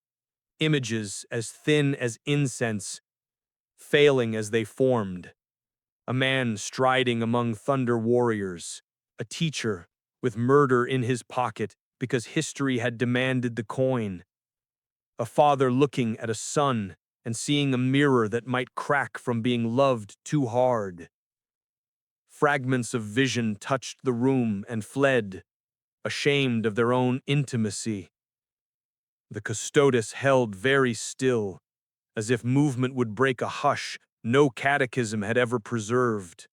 Images as thin as incense, failing as they formed. A man striding among thunder warriors. A teacher with murder in his pocket because history had demanded the coin. A father looking at a son and seeing a mirror that might crack from being loved too hard. Fragments of vision touched the room and fled, ashamed of their own intimacy. The custodes held very still, as if movement would break a hush no catechism had ever preserved.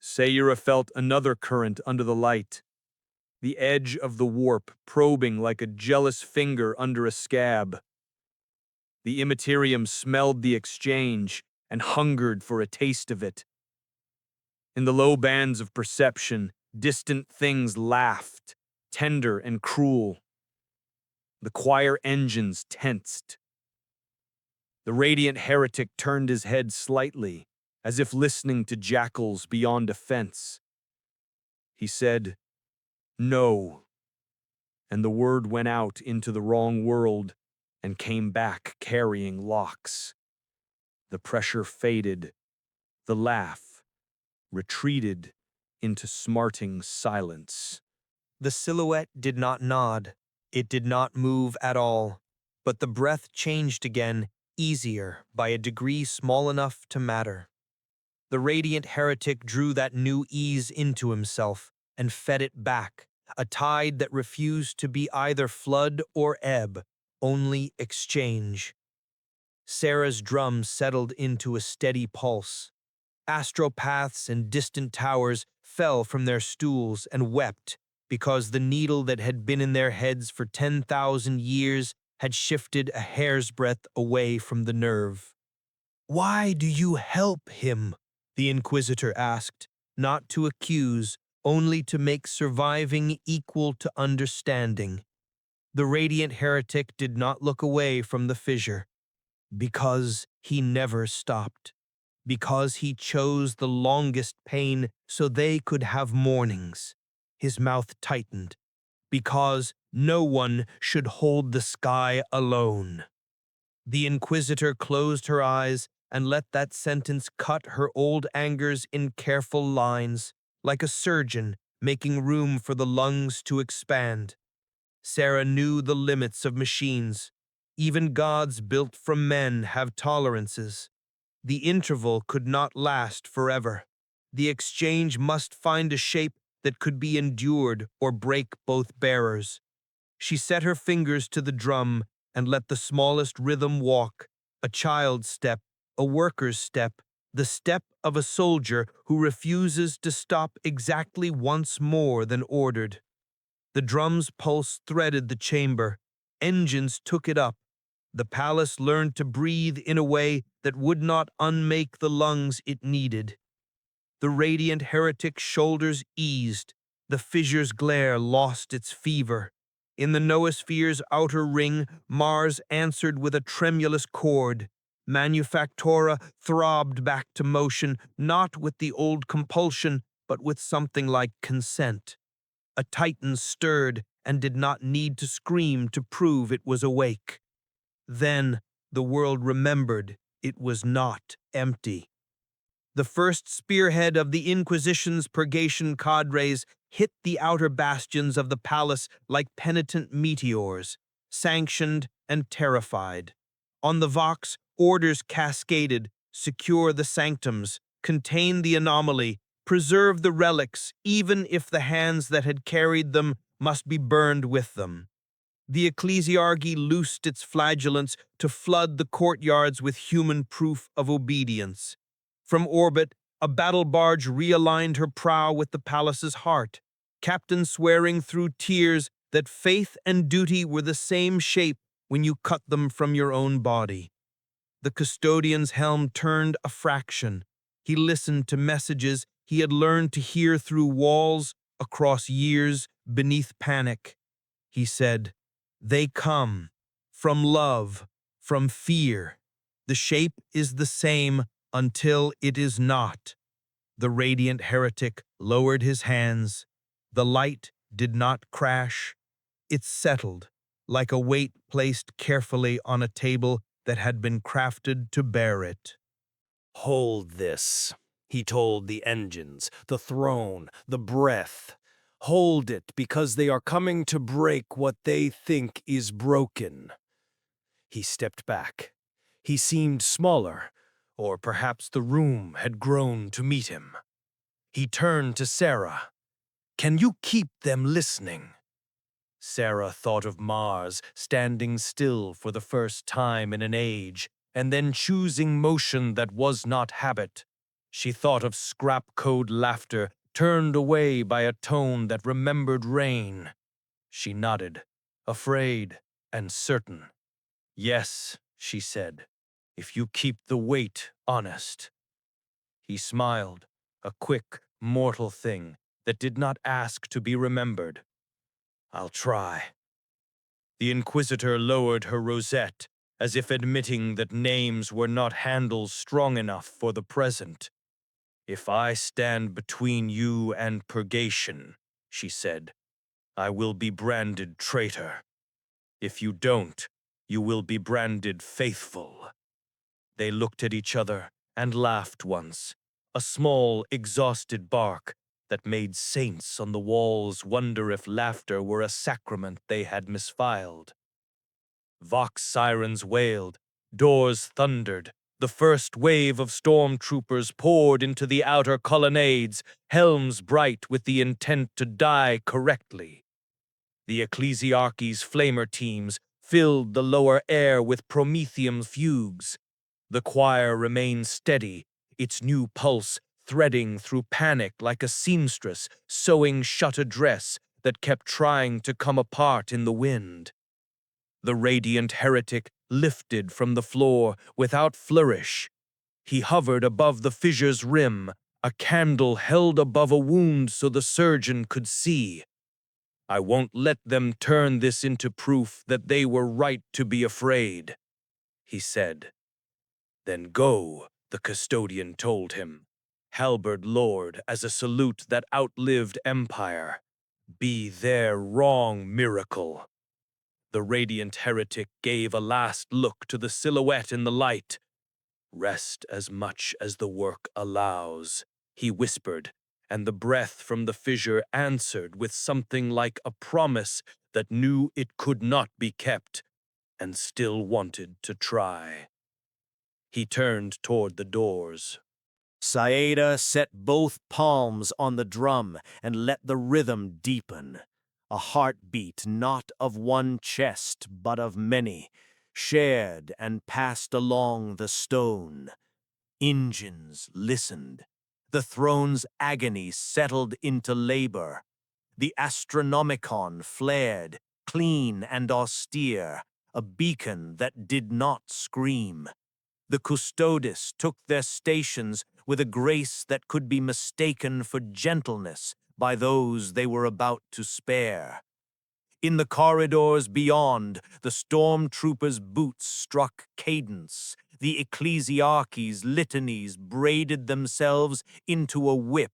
Sayura felt another current under the light, the edge of the warp probing like a jealous finger under a scab. The Imperium smelled the exchange and hungered for a taste of it. In the low bands of perception, distant things laughed, tender and cruel. The choir engines tensed. The radiant heretic turned his head slightly, as if listening to jackals beyond a fence. He said, "No," and the word went out into the wrong world and came back carrying locks. The pressure faded, the laugh retreated into smarting silence. The silhouette did not nod. It did not move at all. But the breath changed again, easier, by a degree small enough to matter. The radiant heretic drew that new ease into himself and fed it back, a tide that refused to be either flood or ebb, only exchange. Sarah's drum settled into a steady pulse. Astropaths and distant towers fell from their stools and wept because the needle that had been in their heads for 10,000 years had shifted a hair's breadth away from the nerve. "Why do you help him?" the Inquisitor asked, not to accuse, only to make surviving equal to understanding. The radiant heretic did not look away from the fissure. Because he never stopped. Because he chose the longest pain so they could have mornings. His mouth tightened. Because no one should hold the sky alone. The Inquisitor closed her eyes and let that sentence cut her old angers in careful lines, like a surgeon making room for the lungs to expand. Sarah knew the limits of machines. Even gods built from men have tolerances. The interval could not last forever. The exchange must find a shape that could be endured or break both bearers. She set her fingers to the drum and let the smallest rhythm walk, a child's step, a worker's step, the step of a soldier who refuses to stop exactly once more than ordered. The drum's pulse threaded the chamber. Engines took it up. The palace learned to breathe in a way that would not unmake the lungs it needed. The radiant heretic's shoulders eased. The fissure's glare lost its fever. In the noosphere's outer ring, Mars answered with a tremulous chord. Manufactura throbbed back to motion, not with the old compulsion, but with something like consent. A titan stirred and did not need to scream to prove it was awake. Then the world remembered it was not empty. The first spearhead of the Inquisition's purgation cadres hit the outer bastions of the palace like penitent meteors, sanctioned and terrified. On the Vox, orders cascaded: secure the sanctums, contain the anomaly, preserve the relics, even if the hands that had carried them must be burned with them. The ecclesiarchy loosed its flagellants to flood the courtyards with human proof of obedience. From orbit, a battle barge realigned her prow with the palace's heart, captain swearing through tears that faith and duty were the same shape when you cut them from your own body. The custodian's helm turned a fraction. He listened to messages he had learned to hear through walls, across years, beneath panic. He said, "They come from love, from fear. The shape is the same until it is not." The radiant heretic lowered his hands. The light did not crash. It settled, like a weight placed carefully on a table that had been crafted to bear it. "Hold this," he told the engines, the throne, the breath. "Hold it, because they are coming to break what they think is broken." He stepped back. He seemed smaller, Or perhaps the room had grown to meet him. He turned to Sarah. "Can you keep them listening?" Sarah thought of Mars standing still for the first time in an age, and then choosing motion that was not habit. She thought of scrap code laughter turned away by a tone that remembered rain. She nodded, afraid and certain. "Yes," she said, "if you keep the weight honest." He smiled, a quick, mortal thing that did not ask to be remembered. "I'll try." The Inquisitor lowered her rosette, as if admitting that names were not handles strong enough for the present. "If I stand between you and purgation," she said, "I will be branded traitor. If you don't, you will be branded faithful." They looked at each other and laughed once, a small, exhausted bark that made saints on the walls wonder if laughter were a sacrament they had misfiled. Vox sirens wailed, doors thundered, the first wave of stormtroopers poured into the outer colonnades, helms bright with the intent to die correctly. The Ecclesiarchy's flamer teams filled the lower air with promethium fugues. The choir remained steady, its new pulse threading through panic like a seamstress sewing shut a dress that kept trying to come apart in the wind. The radiant heretic lifted from the floor without flourish. He hovered above the fissure's rim, a candle held above a wound so the surgeon could see. "I won't let them turn this into proof that they were right to be afraid," he said. "Then go," the custodian told him, halberd lowered as a salute that outlived empire. "Be their wrong miracle." The radiant heretic gave a last look to the silhouette in the light. "Rest as much as the work allows," he whispered, and the breath from the fissure answered with something like a promise that knew it could not be kept, and still wanted to try. He turned toward the doors. Saeda set both palms on the drum and let the rhythm deepen. A heartbeat not of one chest, but of many, shared and passed along the stone. Engines listened. The throne's agony settled into labor. The Astronomicon flared, clean and austere, a beacon that did not scream. The custodes took their stations with a grace that could be mistaken for gentleness by those they were about to spare. In the corridors beyond, the stormtroopers' boots struck cadence. The ecclesiarchy's litanies braided themselves into a whip.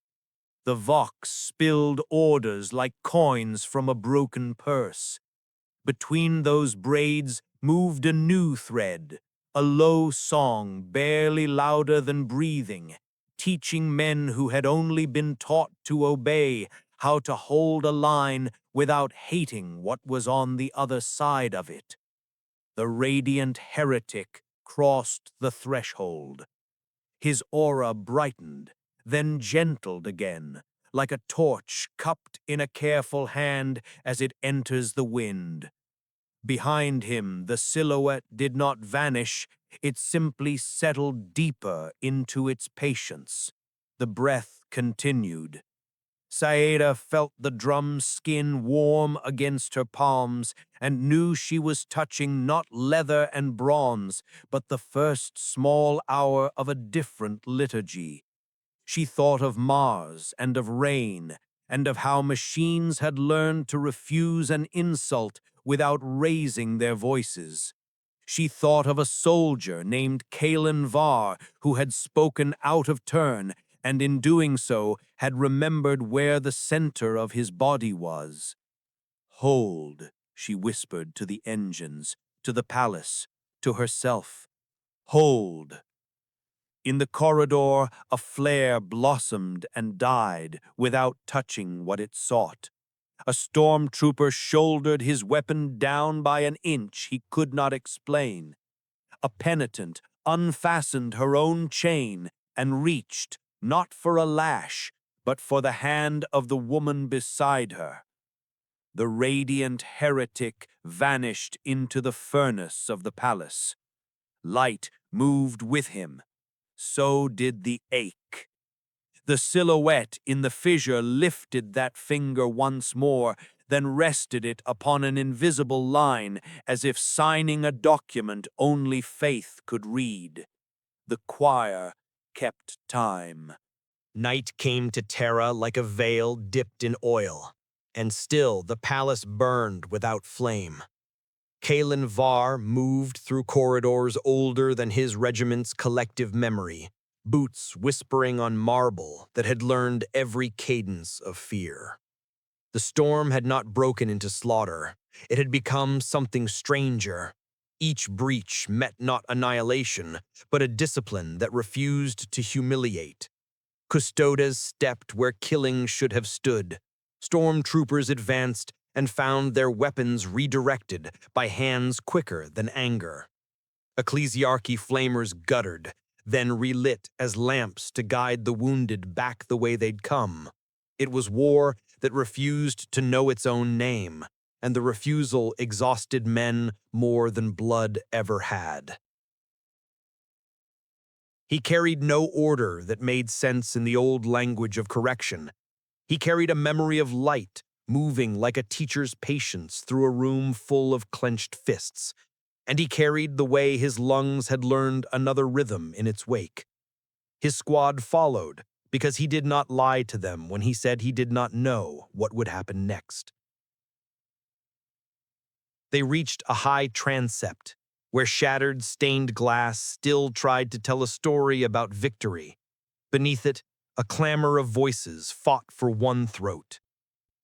The vox spilled orders like coins from a broken purse. Between those braids moved a new thread, a low song barely louder than breathing, teaching men who had only been taught to obey how to hold a line without hating what was on the other side of it. The radiant heretic crossed the threshold. His aura brightened, then gentled again, like a torch cupped in a careful hand as it enters the wind. Behind him, the silhouette did not vanish, it simply settled deeper into its patience. The breath continued. Saeda felt the drum's skin warm against her palms and knew she was touching not leather and bronze, but the first small hour of a different liturgy. She thought of Mars and of rain, and of how machines had learned to refuse an insult without raising their voices. She thought of a soldier named Kalen Var who had spoken out of turn, and in doing so had remembered where the center of his body was. "Hold," she whispered to the engines, to the palace, to herself. "Hold." In the corridor, a flare blossomed and died without touching what it sought. A stormtrooper shouldered his weapon down by an inch he could not explain. A penitent, unfastened her own chain and reached, not for a lash, but for the hand of the woman beside her. The radiant heretic vanished into the furnace of the palace. Light moved with him. So did the ache. The silhouette in the fissure lifted that finger once more, then rested it upon an invisible line, as if signing a document only faith could read. The choir kept time. Night came to Terra like a veil dipped in oil, and still the palace burned without flame. Kalen Var moved through corridors older than his regiment's collective memory, boots whispering on marble that had learned every cadence of fear. The storm had not broken into slaughter. It had become something stranger. Each breach met not annihilation, but a discipline that refused to humiliate. Custodes stepped where killing should have stood. Stormtroopers advanced and found their weapons redirected by hands quicker than anger. Ecclesiarchy flamers guttered, then relit as lamps to guide the wounded back the way they'd come. It was war that refused to know its own name, and the refusal exhausted men more than blood ever had. He carried no order that made sense in the old language of correction. He carried a memory of light, moving like a teacher's patience through a room full of clenched fists, and he carried the way his lungs had learned another rhythm in its wake. His squad followed, because he did not lie to them when he said he did not know what would happen next. They reached a high transept, where shattered, stained glass still tried to tell a story about victory. Beneath it, a clamor of voices fought for one throat.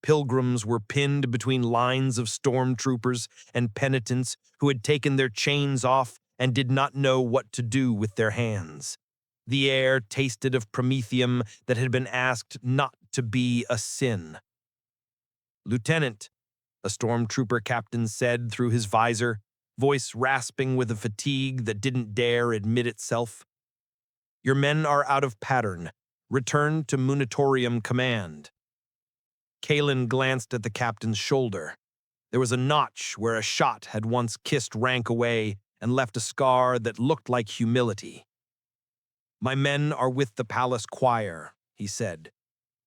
Pilgrims were pinned between lines of stormtroopers and penitents who had taken their chains off and did not know what to do with their hands. The air tasted of promethium that had been asked not to be a sin. "Lieutenant," a stormtrooper captain said through his visor, voice rasping with a fatigue that didn't dare admit itself. "Your men are out of pattern. Return to Munitorium Command." Kalen glanced at the captain's shoulder. There was a notch where a shot had once kissed rank away and left a scar that looked like humility. "My men are with the palace choir," he said.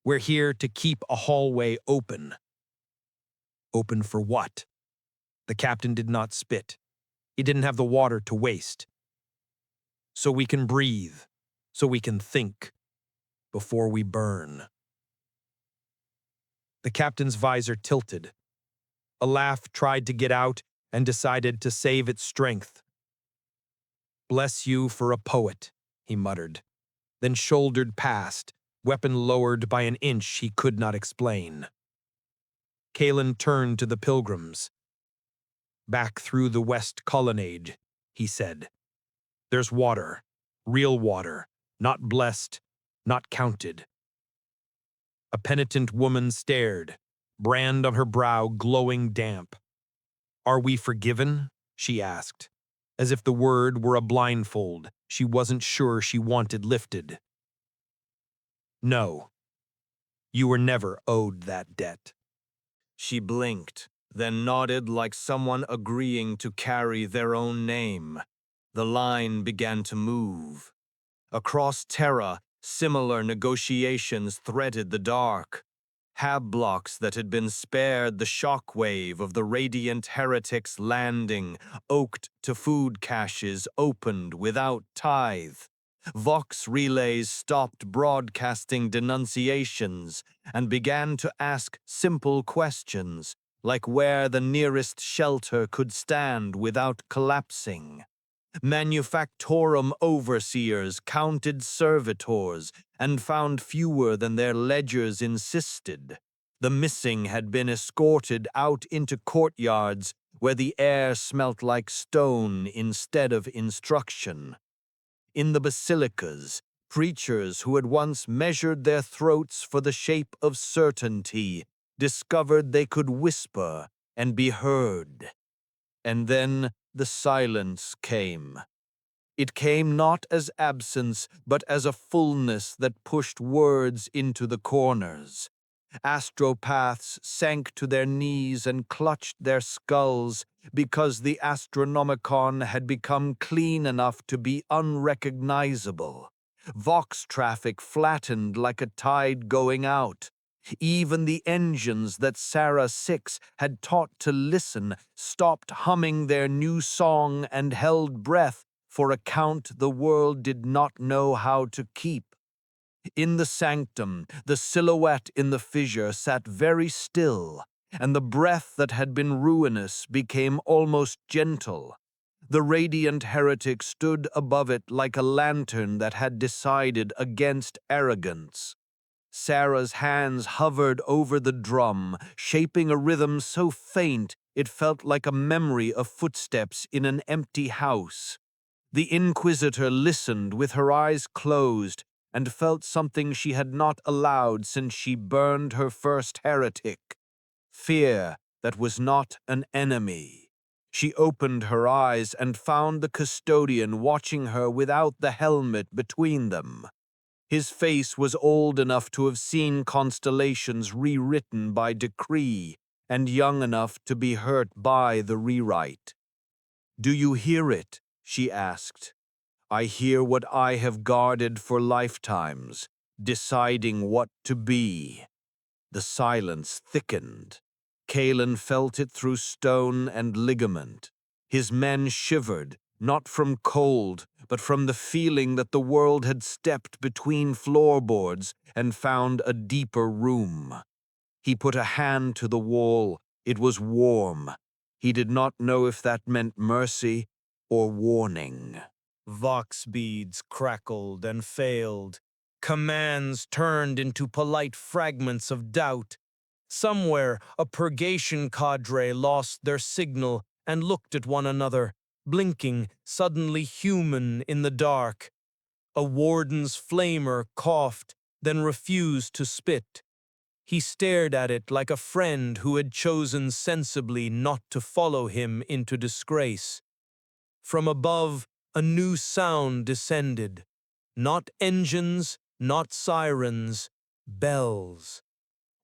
"We're here to keep a hallway open." Open for what? The captain did not spit. He didn't have the water to waste. "So we can breathe, so we can think, before we burn." The captain's visor tilted. A laugh tried to get out and decided to save its strength. "Bless you for a poet," he muttered, then shouldered past, weapon lowered by an inch he could not explain. Kalen turned to the pilgrims. "Back through the west colonnade," he said. "There's water, real water, not blessed, not counted." A penitent woman stared, brand on her brow glowing damp. "Are we forgiven?" she asked, as if the word were a blindfold she wasn't sure she wanted lifted. "No. You were never owed that debt." She blinked, then nodded like someone agreeing to carry their own name. The line began to move. Across Terra, similar negotiations threaded the dark. Hab blocks that had been spared the shockwave of the radiant heretics landing, oaked to food caches opened without tithe. Vox relays stopped broadcasting denunciations and began to ask simple questions, like where the nearest shelter could stand without collapsing. Manufactorum overseers counted servitors and found fewer than their ledgers insisted. The missing had been escorted out into courtyards where the air smelt like stone instead of instruction. In the basilicas, preachers who had once measured their throats for the shape of certainty discovered they could whisper and be heard. And then the silence came. It came not as absence, but as a fullness that pushed words into the corners. Astropaths sank to their knees and clutched their skulls because the Astronomicon had become clean enough to be unrecognizable. Vox traffic flattened like a tide going out. Even the engines that Sarah 6 had taught to listen stopped humming their new song and held breath for a count the world did not know how to keep. In the sanctum, the silhouette in the fissure sat very still, and the breath that had been ruinous became almost gentle. The radiant heretic stood above it like a lantern that had decided against arrogance. Sarah's hands hovered over the drum, shaping a rhythm so faint it felt like a memory of footsteps in an empty house. The Inquisitor listened with her eyes closed and felt something she had not allowed since she burned her first heretic. Fear that was not an enemy. She opened her eyes and found the custodian watching her without the helmet between them. His face was old enough to have seen constellations rewritten by decree and young enough to be hurt by the rewrite. "Do you hear it?" she asked. "I hear what I have guarded for lifetimes, deciding what to be." The silence thickened. Kalen felt it through stone and ligament. His men shivered, not from cold, but from the feeling that the world had stepped between floorboards and found a deeper room. He put a hand to the wall. It was warm. He did not know if that meant mercy or warning. Vox beads crackled and failed. Commands turned into polite fragments of doubt. Somewhere, a purgation cadre lost their signal and looked at one another, blinking, suddenly human in the dark. A warden's flamer coughed, then refused to spit. He stared at it like a friend who had chosen sensibly not to follow him into disgrace. From above, a new sound descended. Not engines, not sirens, bells.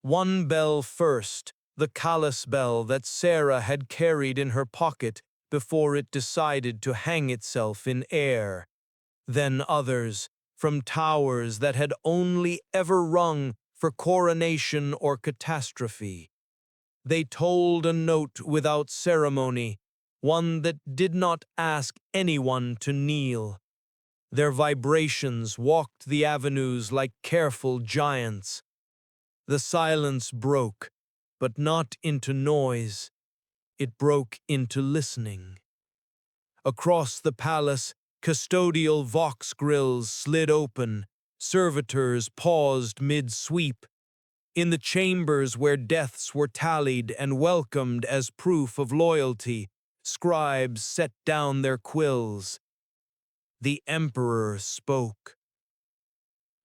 One bell first, the callous bell that Sarah had carried in her pocket before it decided to hang itself in air. Then others, from towers that had only ever rung for coronation or catastrophe. They tolled a note without ceremony, one that did not ask anyone to kneel. Their vibrations walked the avenues like careful giants. The silence broke, but not into noise. It broke into listening. Across the palace, custodial vox grills slid open. Servitors paused mid-sweep. In the chambers where deaths were tallied and welcomed as proof of loyalty, scribes set down their quills. The Emperor spoke.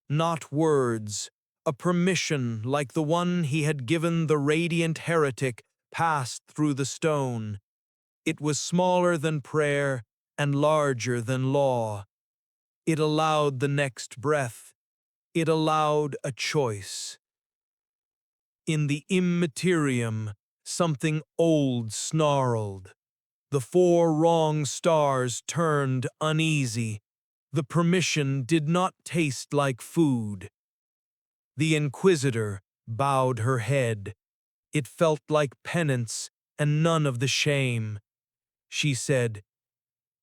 Not words, a permission like the one he had given the radiant heretic passed through the stone. It was smaller than prayer and larger than law. It allowed the next breath. It allowed a choice. In the Imperium, something old snarled. The four wrong stars turned uneasy. The permission did not taste like food. The Inquisitor bowed her head. It felt like penance and none of the shame. She said,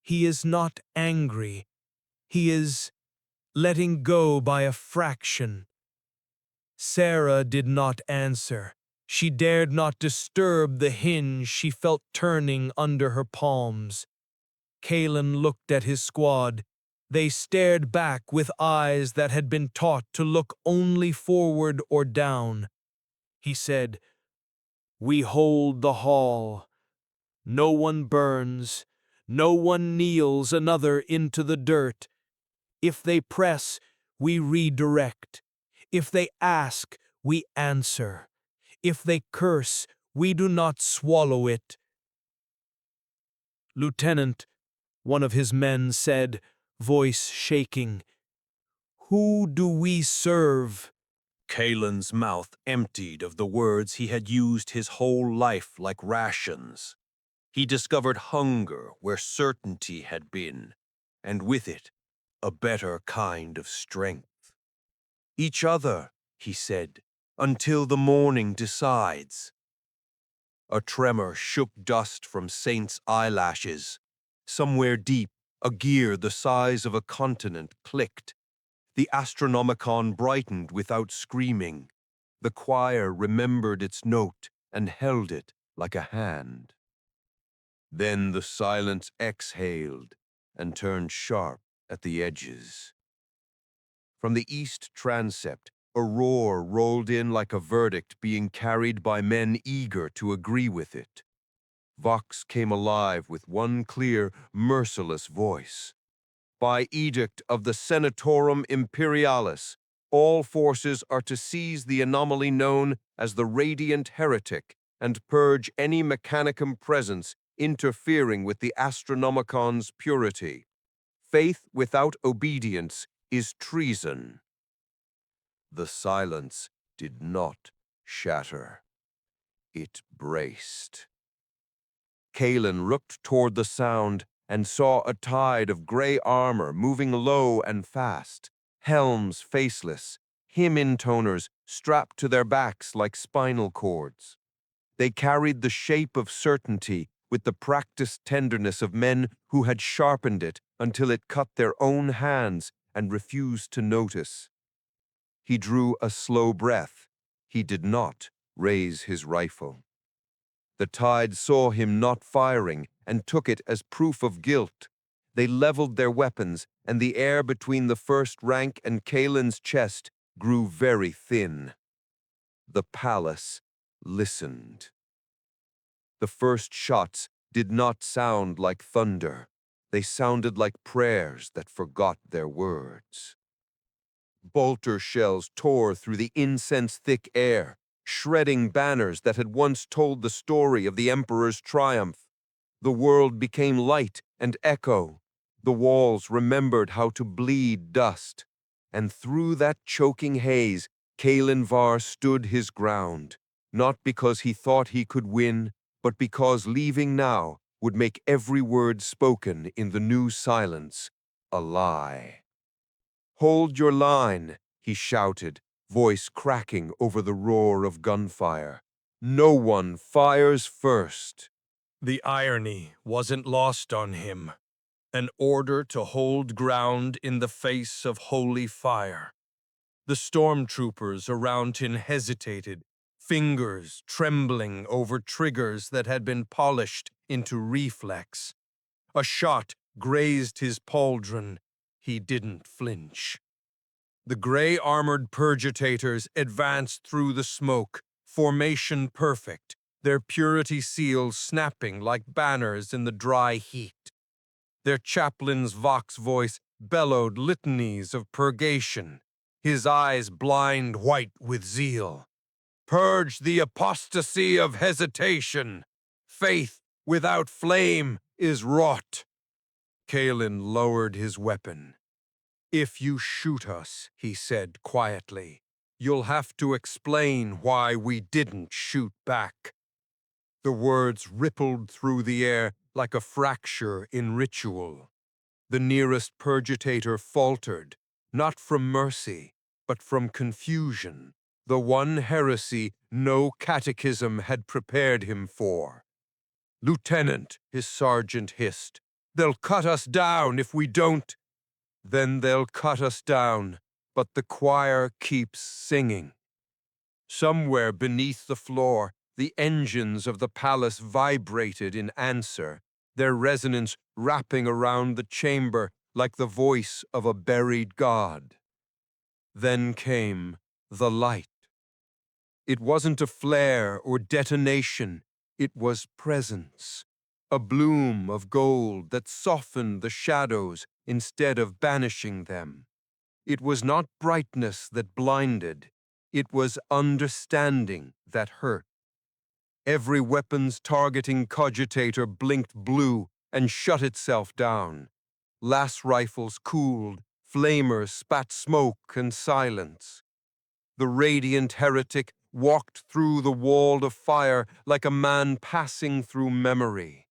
"He is not angry. He is letting go by a fraction." Sarah did not answer. She dared not disturb the hinge she felt turning under her palms. Kalen looked at his squad. They stared back with eyes that had been taught to look only forward or down. He said, "We hold the hall. No one burns. No one kneels another into the dirt. If they press, we redirect. If they ask, we answer. If they curse, we do not swallow it." "Lieutenant," one of his men said, voice shaking. Who do we serve? Kalen's mouth emptied of the words he had used his whole life like rations. He discovered hunger where certainty had been, and with it, a better kind of strength. Each other, he said, until the morning decides. A tremor shook dust from Saint's eyelashes. Somewhere deep, a gear the size of a continent clicked. The Astronomicon brightened without screaming. The choir remembered its note and held it like a hand. Then the silence exhaled and turned sharp at the edges. From the east transept, a roar rolled in like a verdict being carried by men eager to agree with it. Vox came alive with one clear, merciless voice. By edict of the Senatorum Imperialis, all forces are to seize the anomaly known as the Radiant Heretic and purge any Mechanicum presence interfering with the Astronomicon's purity. Faith without obedience is treason. The silence did not shatter. It braced. Kalen looked toward the sound and saw a tide of gray armor moving low and fast, helms faceless, hymn intoners strapped to their backs like spinal cords. They carried the shape of certainty with the practiced tenderness of men who had sharpened it until it cut their own hands and refused to notice. He drew a slow breath. He did not raise his rifle. The tide saw him not firing and took it as proof of guilt. They leveled their weapons, and the air between the first rank and Kalen's chest grew very thin. The palace listened. The first shots did not sound like thunder. They sounded like prayers that forgot their words. Bolter shells tore through the incense-thick air, shredding banners that had once told the story of the Emperor's triumph. The world became light and echo. The walls remembered how to bleed dust. And through that choking haze, Kalen Var stood his ground, not because he thought he could win, but because leaving now would make every word spoken in the new silence a lie. "Hold your line," he shouted, voice cracking over the roar of gunfire. "No one fires first." The irony wasn't lost on him. An order to hold ground in the face of holy fire. The stormtroopers around him hesitated, fingers trembling over triggers that had been polished into reflex. A shot grazed his pauldron. He didn't flinch. The gray-armored purgitators advanced through the smoke, formation perfect, their purity seals snapping like banners in the dry heat. Their chaplain's vox voice bellowed litanies of purgation, his eyes blind white with zeal. "Purge the apostasy of hesitation. Faith without flame is rot." Kalen lowered his weapon. "If you shoot us," he said quietly, "you'll have to explain why we didn't shoot back." The words rippled through the air like a fracture in ritual. The nearest purgitator faltered, not from mercy, but from confusion, the one heresy no catechism had prepared him for. "Lieutenant," his sergeant hissed, "they'll cut us down if we don't." "Then they'll cut us down, but the choir keeps singing." Somewhere beneath the floor, the engines of the palace vibrated in answer, their resonance wrapping around the chamber like the voice of a buried god. Then came the light. It wasn't a flare or detonation, it was presence, a bloom of gold that softened the shadows instead of banishing them. It was not brightness that blinded, it was understanding that hurt. Every weapon's targeting cogitator blinked blue and shut itself down. Las rifles cooled, flamers spat smoke and silence. The radiant heretic walked through the wall of fire like a man passing through memory.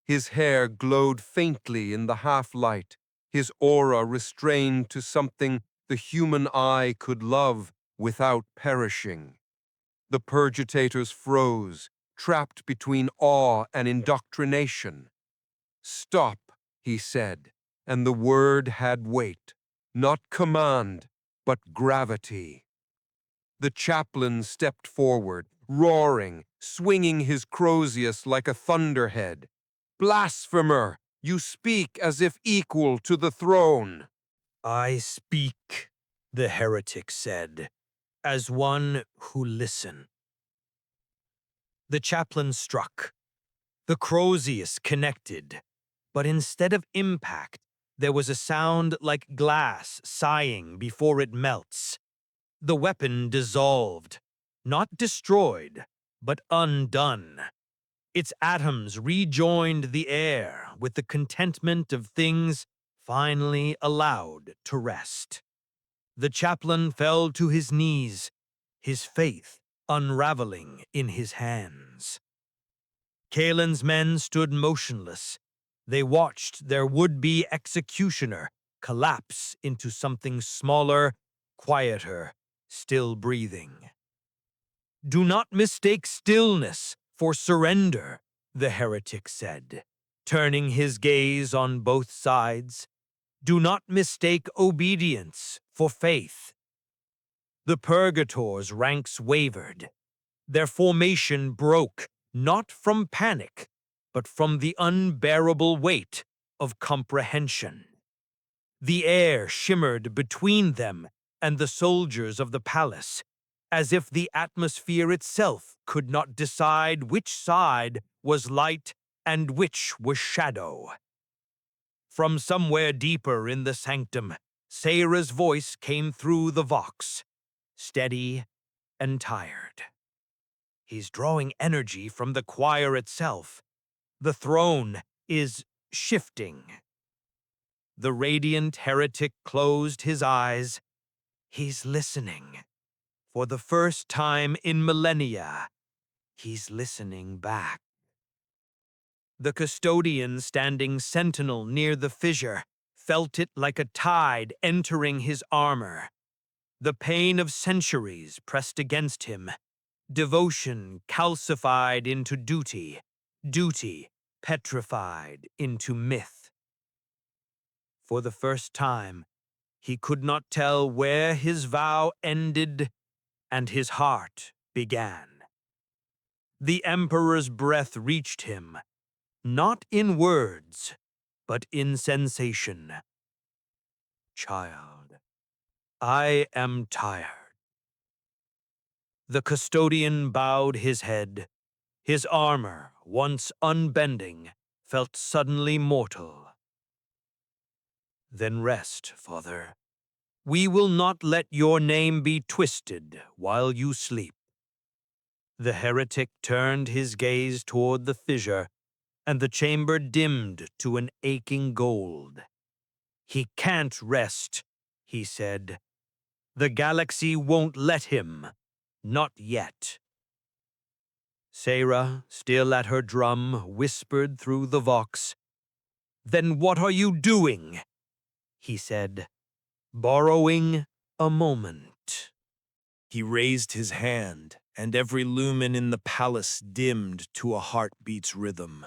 His hair glowed faintly in the half-light, his aura restrained to something the human eye could love without perishing. The purgitators froze, trapped between awe and indoctrination. "Stop," he said, and the word had weight, not command, but gravity. The chaplain stepped forward, roaring, swinging his crozius like a thunderhead. "Blasphemer! You speak as if equal to the throne." "I speak," the heretic said, "as one who listens." The chaplain struck. The crozius connected, but instead of impact, there was a sound like glass sighing before it melts. The weapon dissolved, not destroyed, but undone. Its atoms rejoined the air with the contentment of things finally allowed to rest. The chaplain fell to his knees, his faith unraveling in his hands. Kalen's men stood motionless. They watched their would-be executioner collapse into something smaller, quieter, still breathing. "Do not mistake stillness for surrender," the heretic said, turning his gaze on both sides. "Do not mistake obedience for faith." The purgator's ranks wavered. Their formation broke, not from panic, but from the unbearable weight of comprehension. The air shimmered between them and the soldiers of the palace, as if the atmosphere itself could not decide which side was light and which was shadow. From somewhere deeper in the sanctum, Sarah's voice came through the vox, steady and tired. "He's drawing energy from the choir itself. The throne is shifting." The radiant heretic closed his eyes. "He's listening. For the first time in millennia, he's listening back." The custodian standing sentinel near the fissure felt it like a tide entering his armor. The pain of centuries pressed against him. Devotion calcified into duty, duty petrified into myth. For the first time, he could not tell where his vow ended and his heart began. The Emperor's breath reached him, not in words, but in sensation. "Child, I am tired." The custodian bowed his head. His armor, once unbending, felt suddenly mortal. "Then rest, Father. We will not let your name be twisted while you sleep." The heretic turned his gaze toward the fissure, and the chamber dimmed to an aching gold. "He can't rest," he said. "The galaxy won't let him. Not yet." Sarah, still at her drum, whispered through the vox. "Then what are you doing?" he said. "Borrowing a moment." He raised his hand, and every lumen in the palace dimmed to a heartbeat's rhythm.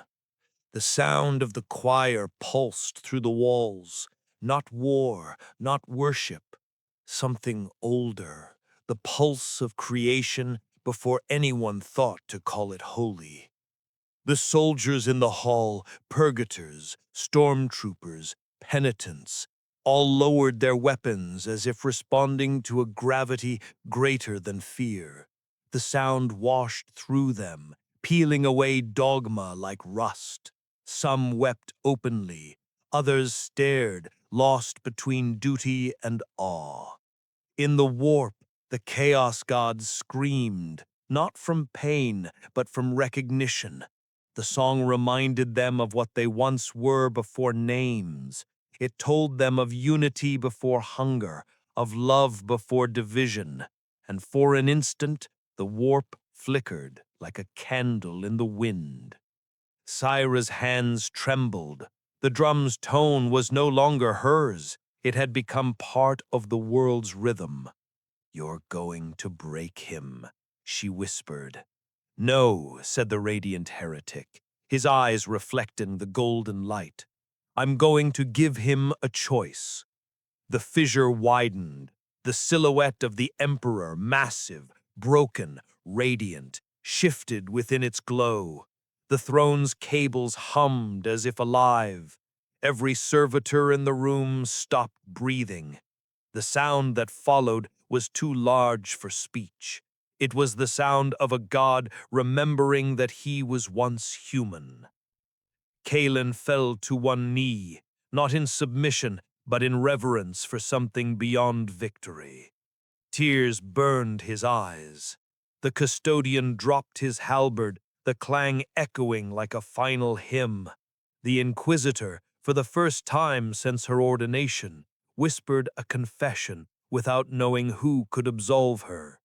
The sound of the choir pulsed through the walls. Not war, not worship. Something older. The pulse of creation before anyone thought to call it holy. The soldiers in the hall, purgators, stormtroopers, penitents, all lowered their weapons as if responding to a gravity greater than fear. The sound washed through them, peeling away dogma like rust. Some wept openly, others stared, lost between duty and awe. In the warp, the chaos gods screamed, not from pain, but from recognition. The song reminded them of what they once were before names, It told them of unity before hunger, of love before division, and for an instant the warp flickered like a candle in the wind. Syra's hands trembled. The drum's tone was no longer hers. It had become part of the world's rhythm. "You're going to break him," she whispered. "No," said the radiant heretic, his eyes reflecting the golden light. "I'm going to give him a choice." The fissure widened. The silhouette of the Emperor, massive, broken, radiant, shifted within its glow. The throne's cables hummed as if alive. Every servitor in the room stopped breathing. The sound that followed was too large for speech. It was the sound of a god remembering that he was once human. Kalen fell to one knee, not in submission, but in reverence for something beyond victory. Tears burned his eyes. The custodian dropped his halberd, the clang echoing like a final hymn. The inquisitor, for the first time since her ordination, whispered a confession without knowing who could absolve her.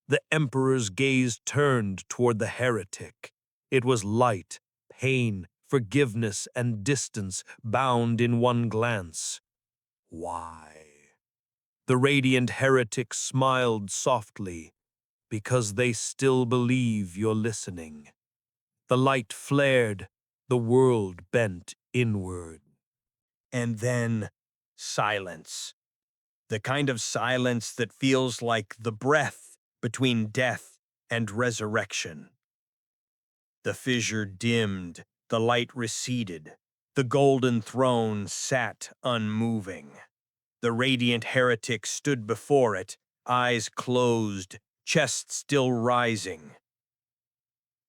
The emperor's gaze turned toward the heretic. It was light, pain, forgiveness, and distance bound in one glance. "Why?" The radiant heretic smiled softly. "Because they still believe you're listening." The light flared, the world bent inward. And then silence. The kind of silence that feels like the breath between death and resurrection. The fissure dimmed, the light receded. The golden throne sat unmoving. The radiant heretic stood before it, eyes closed, chest still rising.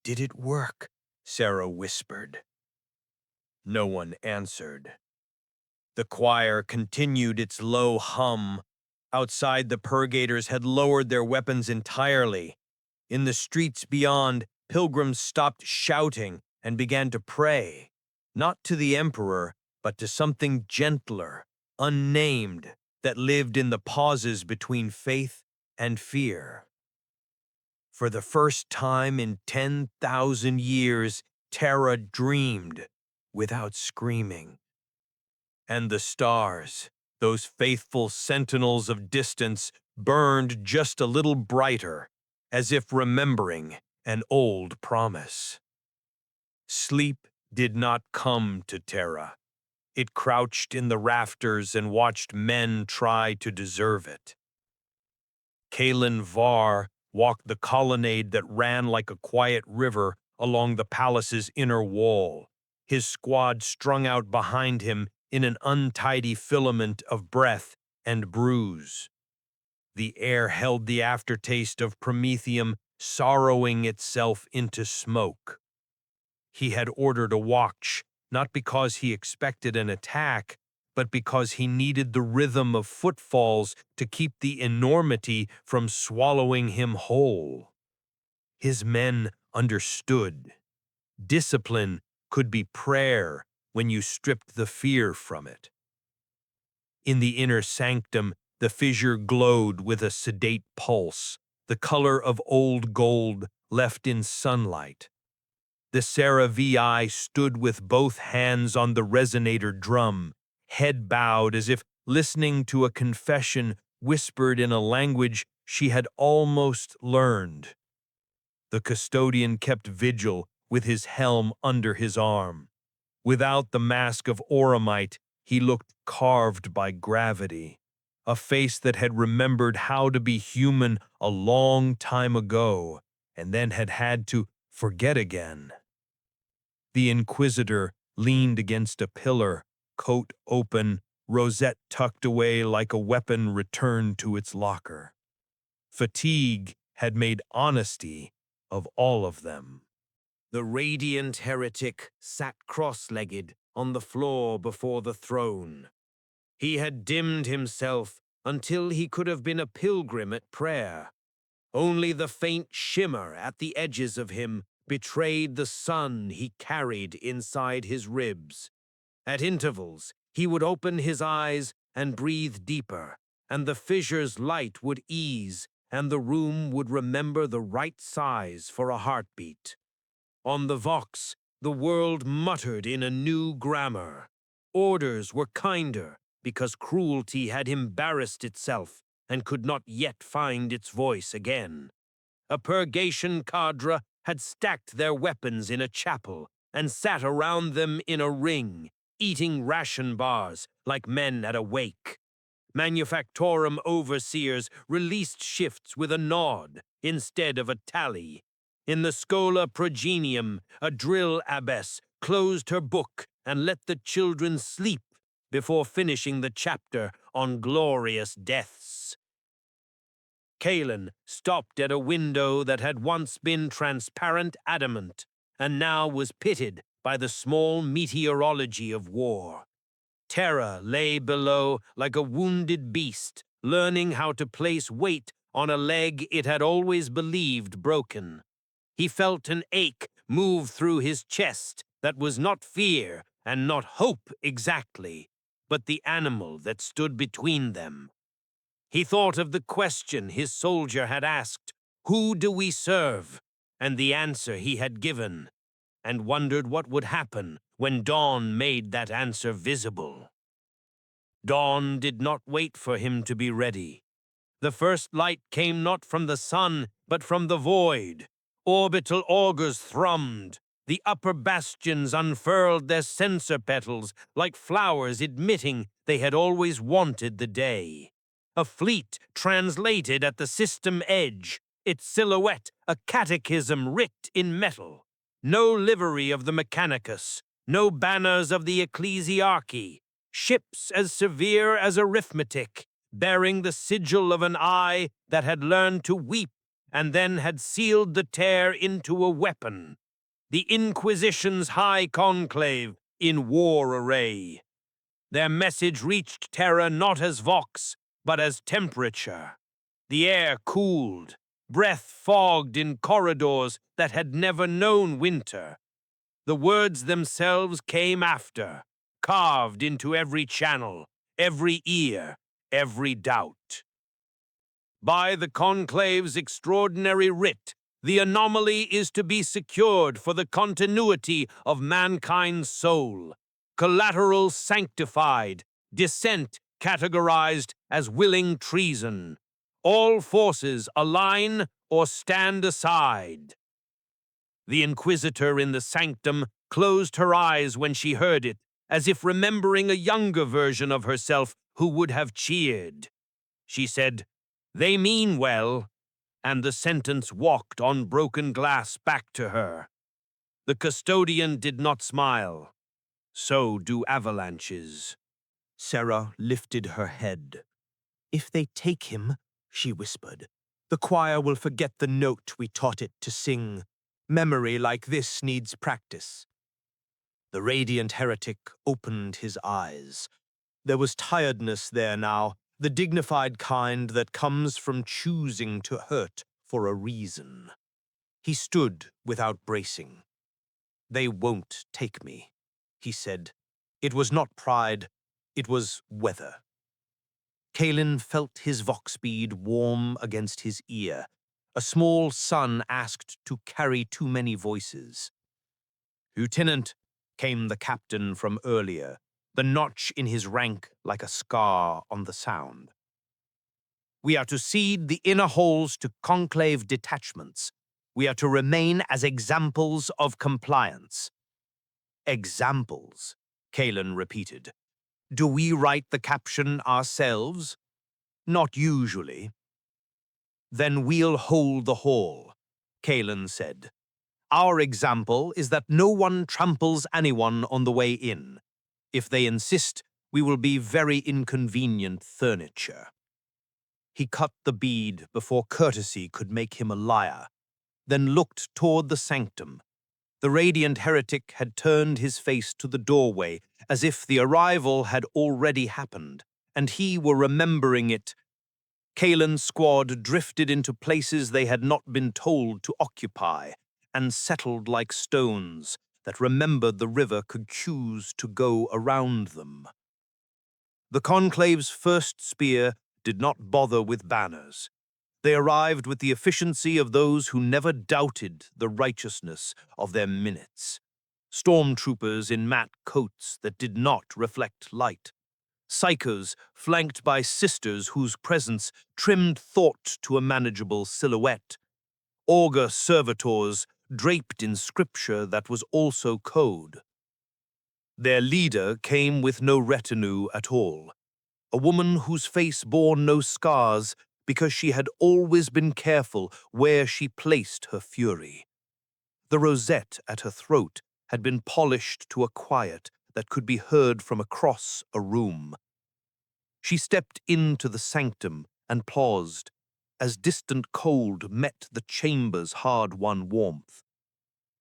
"Did it work?" Sarah whispered. No one answered. The choir continued its low hum. Outside, the purgators had lowered their weapons entirely. In the streets beyond, pilgrims stopped shouting and began to pray, not to the emperor, but to something gentler, unnamed, that lived in the pauses between faith and fear. For the first time in 10,000 years, Terra dreamed without screaming. And the stars, those faithful sentinels of distance, burned just a little brighter, as if remembering an old promise. Sleep did not come to Terra. It crouched in the rafters and watched men try to deserve it. Kalen Var walked the colonnade that ran like a quiet river along the palace's inner wall, his squad strung out behind him in an untidy filament of breath and bruise. The air held the aftertaste of promethium sorrowing itself into smoke. He had ordered a watch, not because he expected an attack, but because he needed the rhythm of footfalls to keep the enormity from swallowing him whole. His men understood. Discipline could be prayer when you stripped the fear from it. In the inner sanctum, the fissure glowed with a sedate pulse, the color of old gold left in sunlight. The Sarah VI stood with both hands on the resonator drum, head bowed as if listening to a confession whispered in a language she had almost learned. The custodian kept vigil with his helm under his arm. Without the mask of auramite, he looked carved by gravity, a face that had remembered how to be human a long time ago, and then had had to forget again. The inquisitor leaned against a pillar, coat open, rosette tucked away like a weapon returned to its locker. Fatigue had made honesty of all of them. The radiant heretic sat cross-legged on the floor before the throne. He had dimmed himself until he could have been a pilgrim at prayer. Only the faint shimmer at the edges of him betrayed the sun he carried inside his ribs. At intervals, He would open his eyes and breathe deeper, and the fissure's light would ease, and the room would remember the right size for a heartbeat. On the Vox, the world muttered in a new grammar. Orders were kinder, because cruelty had embarrassed itself and could not yet find its voice again. A purgation cadre had stacked their weapons in a chapel and sat around them in a ring, eating ration bars like men at a wake. Manufactorum overseers released shifts with a nod instead of a tally. In the Schola Progenium, a drill abbess closed her book and let the children sleep before finishing the chapter on glorious deaths. Kalen stopped at a window that had once been transparent adamant and now was pitted by the small meteorology of war. Terra lay below like a wounded beast, learning how to place weight on a leg it had always believed broken. He felt an ache move through his chest that was not fear and not hope exactly, but the animal that stood between them. He thought of the question his soldier had asked, "Who do we serve?" and the answer he had given, and wondered what would happen when dawn made that answer visible. Dawn did not wait for him to be ready. The first light came not from the sun, but from the void. Orbital augurs thrummed. The upper bastions unfurled their censer petals like flowers admitting they had always wanted the day. A fleet translated at the system edge, its silhouette a catechism writ in metal. No livery of the Mechanicus, no banners of the ecclesiarchy, ships as severe as arithmetic, bearing the sigil of an eye that had learned to weep and then had sealed the tear into a weapon. The Inquisition's high conclave in war array. Their message reached Terra not as vox, but as temperature. The air cooled, breath fogged in corridors that had never known winter. The words themselves came after, carved into every channel, every ear, every doubt. By the conclave's extraordinary writ, the anomaly is to be secured for the continuity of mankind's soul, collateral sanctified, dissent categorized as willing treason. All forces align or stand aside. The inquisitor in the sanctum closed her eyes when she heard it, as if remembering a younger version of herself who would have cheered. She said, "They mean well," and the sentence walked on broken glass back to her. The custodian did not smile. So do avalanches. Sarah lifted her head. "If they take him," she whispered, "the choir will forget the note we taught it to sing. Memory like this needs practice." The radiant heretic opened his eyes. There was tiredness there now, the dignified kind that comes from choosing to hurt for a reason. He stood without bracing. "They won't take me," he said. It was not pride, it was weather. Kalen felt his vox bead warm against his ear. A small son asked to carry too many voices. "Lieutenant," came the captain from earlier, the notch in his rank like a scar on the sound. "We are to cede the inner halls to conclave detachments. We are to remain as examples of compliance." "Examples," Kalen repeated. "Do we write the caption ourselves?" "Not usually." "Then we'll hold the hall," Kalen said. "Our example is that no one tramples anyone on the way in. If they insist, we will be very inconvenient furniture." He cut the bead before courtesy could make him a liar, then looked toward the sanctum. The radiant heretic had turned his face to the doorway, as if the arrival had already happened, and he were remembering it. Kalen's squad drifted into places they had not been told to occupy, and settled like stones that remembered the river could choose to go around them. The conclave's first spear did not bother with banners. They arrived with the efficiency of those who never doubted the righteousness of their minutes. Stormtroopers in matte coats that did not reflect light. Psychos flanked by sisters whose presence trimmed thought to a manageable silhouette. Augur servitors draped in scripture that was also code. Their leader came with no retinue at all, a woman whose face bore no scars because she had always been careful where she placed her fury. The rosette at her throat had been polished to a quiet that could be heard from across a room. She stepped into the sanctum and paused, as distant cold met the chamber's hard-won warmth.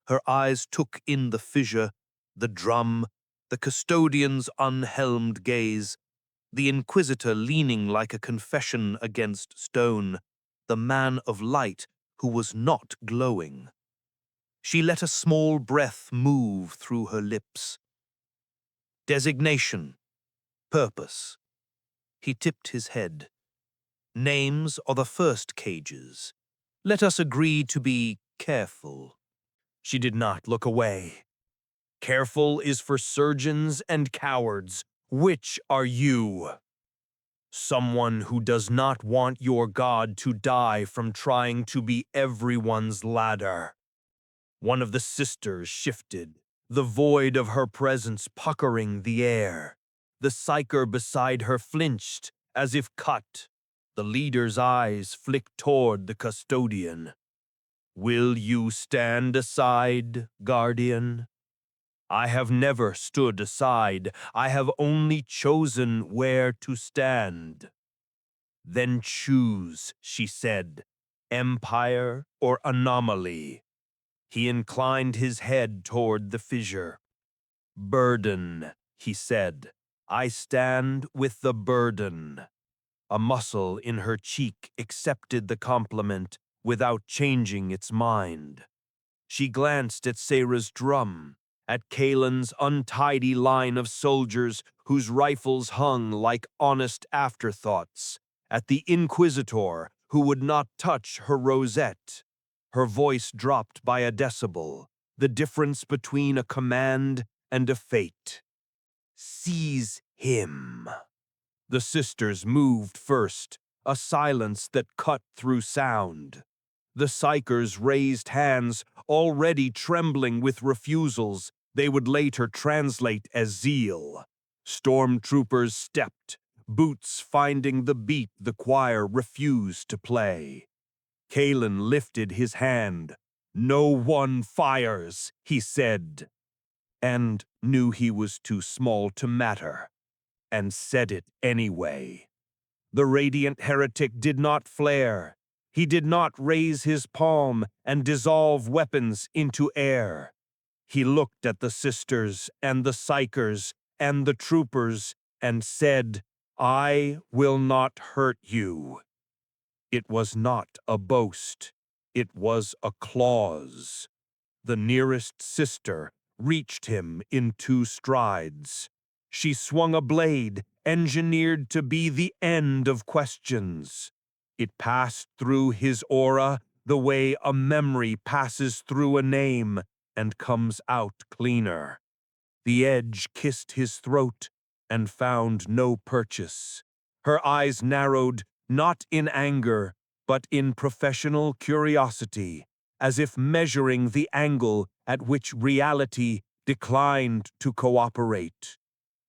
Her eyes took in the fissure, the drum, the custodian's unhelmed gaze, the inquisitor leaning like a confession against stone, the man of light who was not glowing. She let a small breath move through her lips. Designation. Purpose. He tipped his head. Names are the first cages. Let us agree to be careful. She did not look away. Careful is for surgeons and cowards. Which are you? Someone who does not want your god to die from trying to be everyone's ladder. One of the sisters shifted, the void of her presence puckering the air. The psyker beside her flinched, as if cut. The leader's eyes flicked toward the custodian. Will you stand aside, guardian? I have never stood aside. I have only chosen where to stand. Then choose, she said, empire or anomaly. He inclined his head toward the fissure. Burden, he said. I stand with the burden. A muscle in her cheek accepted the compliment without changing its mind. She glanced at Sarah's drum, at Kalen's untidy line of soldiers whose rifles hung like honest afterthoughts, at the Inquisitor who would not touch her rosette. Her voice dropped by a decibel, the difference between a command and a fate. Seize him. The sisters moved first, a silence that cut through sound. The psychers raised hands, already trembling with refusals they would later translate as zeal. Stormtroopers stepped, boots finding the beat the choir refused to play. Kalen lifted his hand. No one fires, he said, and knew he was too small to matter, and said it anyway. The radiant heretic did not flare. He did not raise his palm and dissolve weapons into air. He looked at the sisters and the psychers and the troopers and said, I will not hurt you. It was not a boast. It was a clause. The nearest sister reached him in 2 strides. She swung a blade, engineered to be the end of questions. It passed through his aura the way a memory passes through a name and comes out cleaner. The edge kissed his throat and found no purchase. Her eyes narrowed, not in anger, but in professional curiosity, as if measuring the angle at which reality declined to cooperate.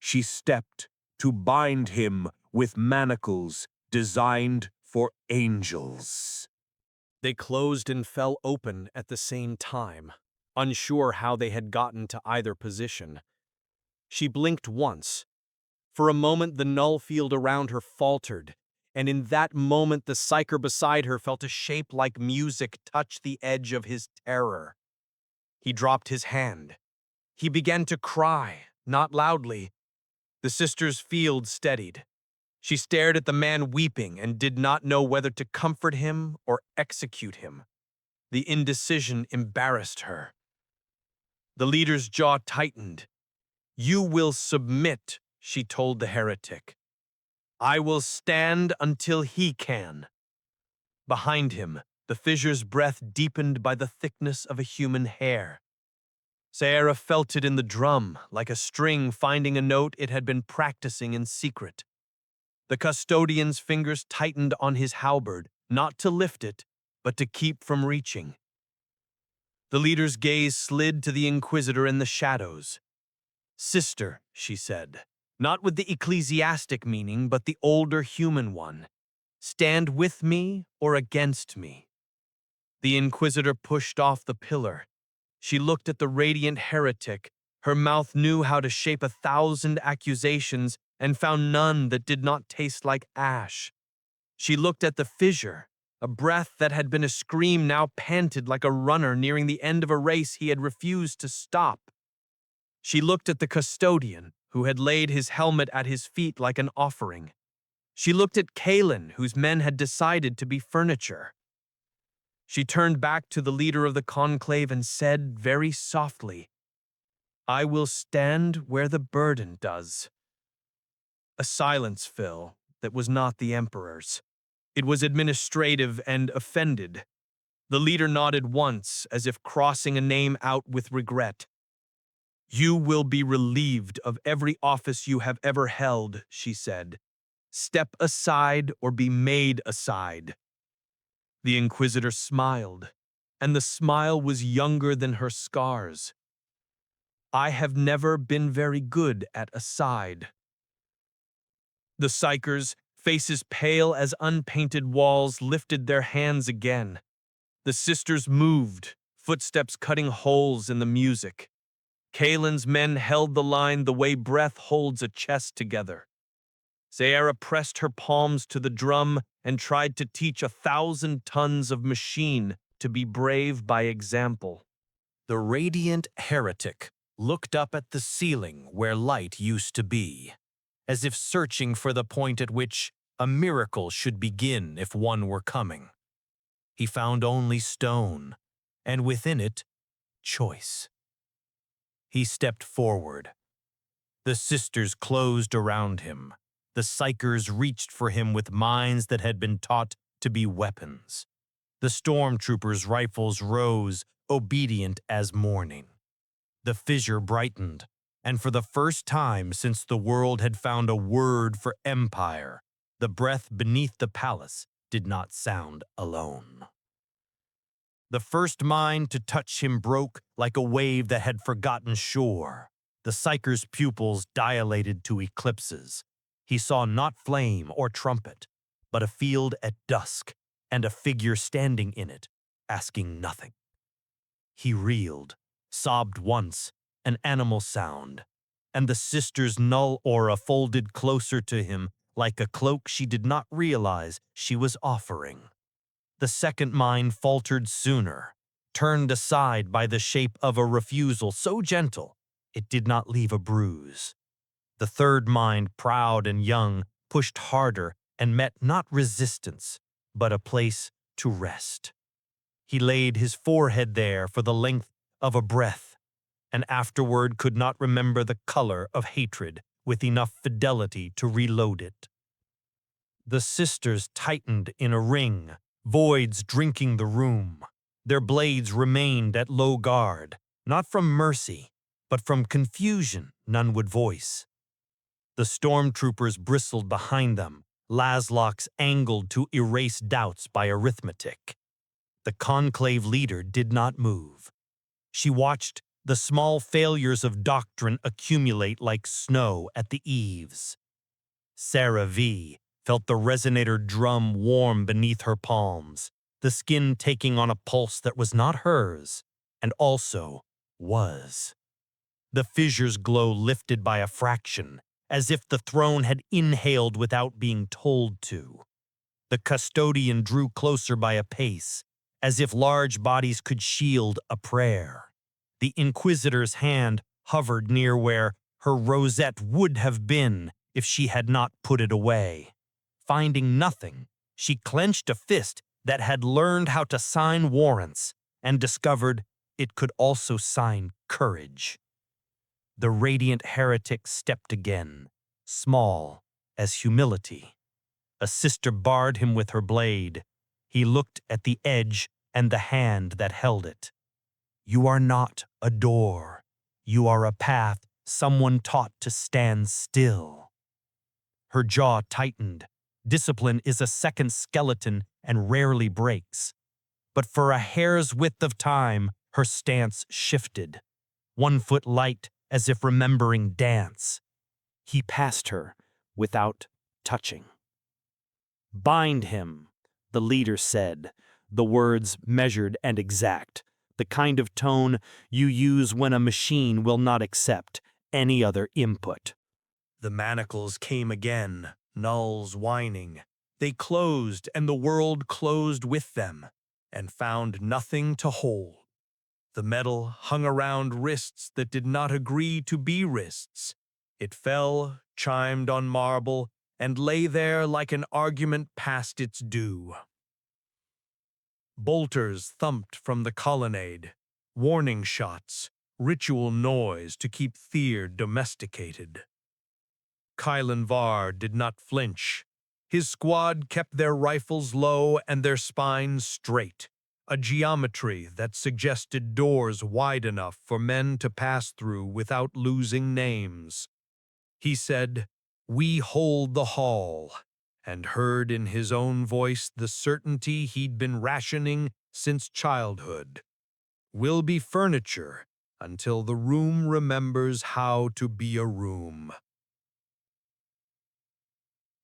She stepped to bind him with manacles designed for angels. They closed and fell open at the same time, unsure how they had gotten to either position. She blinked once. For a moment, the null field around her faltered, and in that moment the psyker beside her felt a shape like music touch the edge of his terror. He dropped his hand. He began to cry, not loudly. The sister's field steadied. She stared at the man weeping and did not know whether to comfort him or execute him. The indecision embarrassed her. The leader's jaw tightened. You will submit, she told the heretic. I will stand until he can. Behind him, the fissure's breath deepened by the thickness of a human hair. Sierra felt it in the drum, like a string finding a note it had been practicing in secret. The custodian's fingers tightened on his halberd, not to lift it, but to keep from reaching. The leader's gaze slid to the Inquisitor in the shadows. Sister, she said, not with the ecclesiastic meaning, but the older human one. Stand with me or against me? The Inquisitor pushed off the pillar. She looked at the radiant heretic. Her mouth knew how to shape 1,000 accusations and found none that did not taste like ash. She looked at the fissure. A breath that had been a scream now panted like a runner nearing the end of a race he had refused to stop. She looked at the custodian, who had laid his helmet at his feet like an offering. She looked at Kalen, whose men had decided to be furniture. She turned back to the leader of the conclave and said very softly, I will stand where the burden does. A silence fell that was not the Emperor's. It was administrative and offended. The leader nodded once, as if crossing a name out with regret. You will be relieved of every office you have ever held, she said. Step aside or be made aside. The Inquisitor smiled, and the smile was younger than her scars. I have never been very good at aside. The psychers, faces pale as unpainted walls, lifted their hands again. The sisters moved, footsteps cutting holes in the music. Kalen's men held the line the way breath holds a chest together. Sierra pressed her palms to the drum and tried to teach 1,000 tons of machine to be brave by example. The radiant heretic looked up at the ceiling where light used to be, as if searching for the point at which a miracle should begin if one were coming. He found only stone, and within it, choice. He stepped forward. The sisters closed around him. The psychers reached for him with minds that had been taught to be weapons. The stormtroopers' rifles rose, obedient as morning. The fissure brightened, and for the first time since the world had found a word for empire, the breath beneath the palace did not sound alone. The first mind to touch him broke like a wave that had forgotten shore. The psycher's pupils dilated to eclipses. He saw not flame or trumpet, but a field at dusk and a figure standing in it, asking nothing. He reeled, sobbed once, an animal sound, and the sister's null aura folded closer to him like a cloak she did not realize she was offering. The second mind faltered sooner, turned aside by the shape of a refusal so gentle it did not leave a bruise. The third mind, proud and young, pushed harder and met not resistance, but a place to rest. He laid his forehead there for the length of a breath, and afterward could not remember the color of hatred with enough fidelity to reload it. The sisters tightened in a ring, voids drinking the room. Their blades remained at low guard, not from mercy, but from confusion none would voice. The stormtroopers bristled behind them, laslocks angled to erase doubts by arithmetic. The conclave leader did not move. She watched the small failures of doctrine accumulate like snow at the eaves. Sarah V. felt the resonator drum warm beneath her palms, the skin taking on a pulse that was not hers, and also was. The fissure's glow lifted by a fraction, as if the throne had inhaled without being told to. The custodian drew closer by a pace, as if large bodies could shield a prayer. The Inquisitor's hand hovered near where her rosette would have been if she had not put it away. Finding nothing, she clenched a fist that had learned how to sign warrants and discovered it could also sign courage. The radiant heretic stepped again, small, as humility. A sister barred him with her blade. He looked at the edge and the hand that held it. You are not a door. You are a path someone taught to stand still. Her jaw tightened. Discipline is a second skeleton and rarely breaks. But for a hair's width of time, her stance shifted. 1 foot light as if remembering dance. He passed her without touching. Bind him, the leader said, the words measured and exact, the kind of tone you use when a machine will not accept any other input. The manacles came again, nulls whining. They closed, and the world closed with them, and found nothing to hold. The metal hung around wrists that did not agree to be wrists. It fell, chimed on marble, and lay there like an argument past its due. Bolters thumped from the colonnade, warning shots, ritual noise to keep Thir domesticated. Kylan Var did not flinch. His squad kept their rifles low and their spines straight, a geometry that suggested doors wide enough for men to pass through without losing names. He said, "We hold the hall," and heard in his own voice the certainty he'd been rationing since childhood. We'll be furniture until the room remembers how to be a room.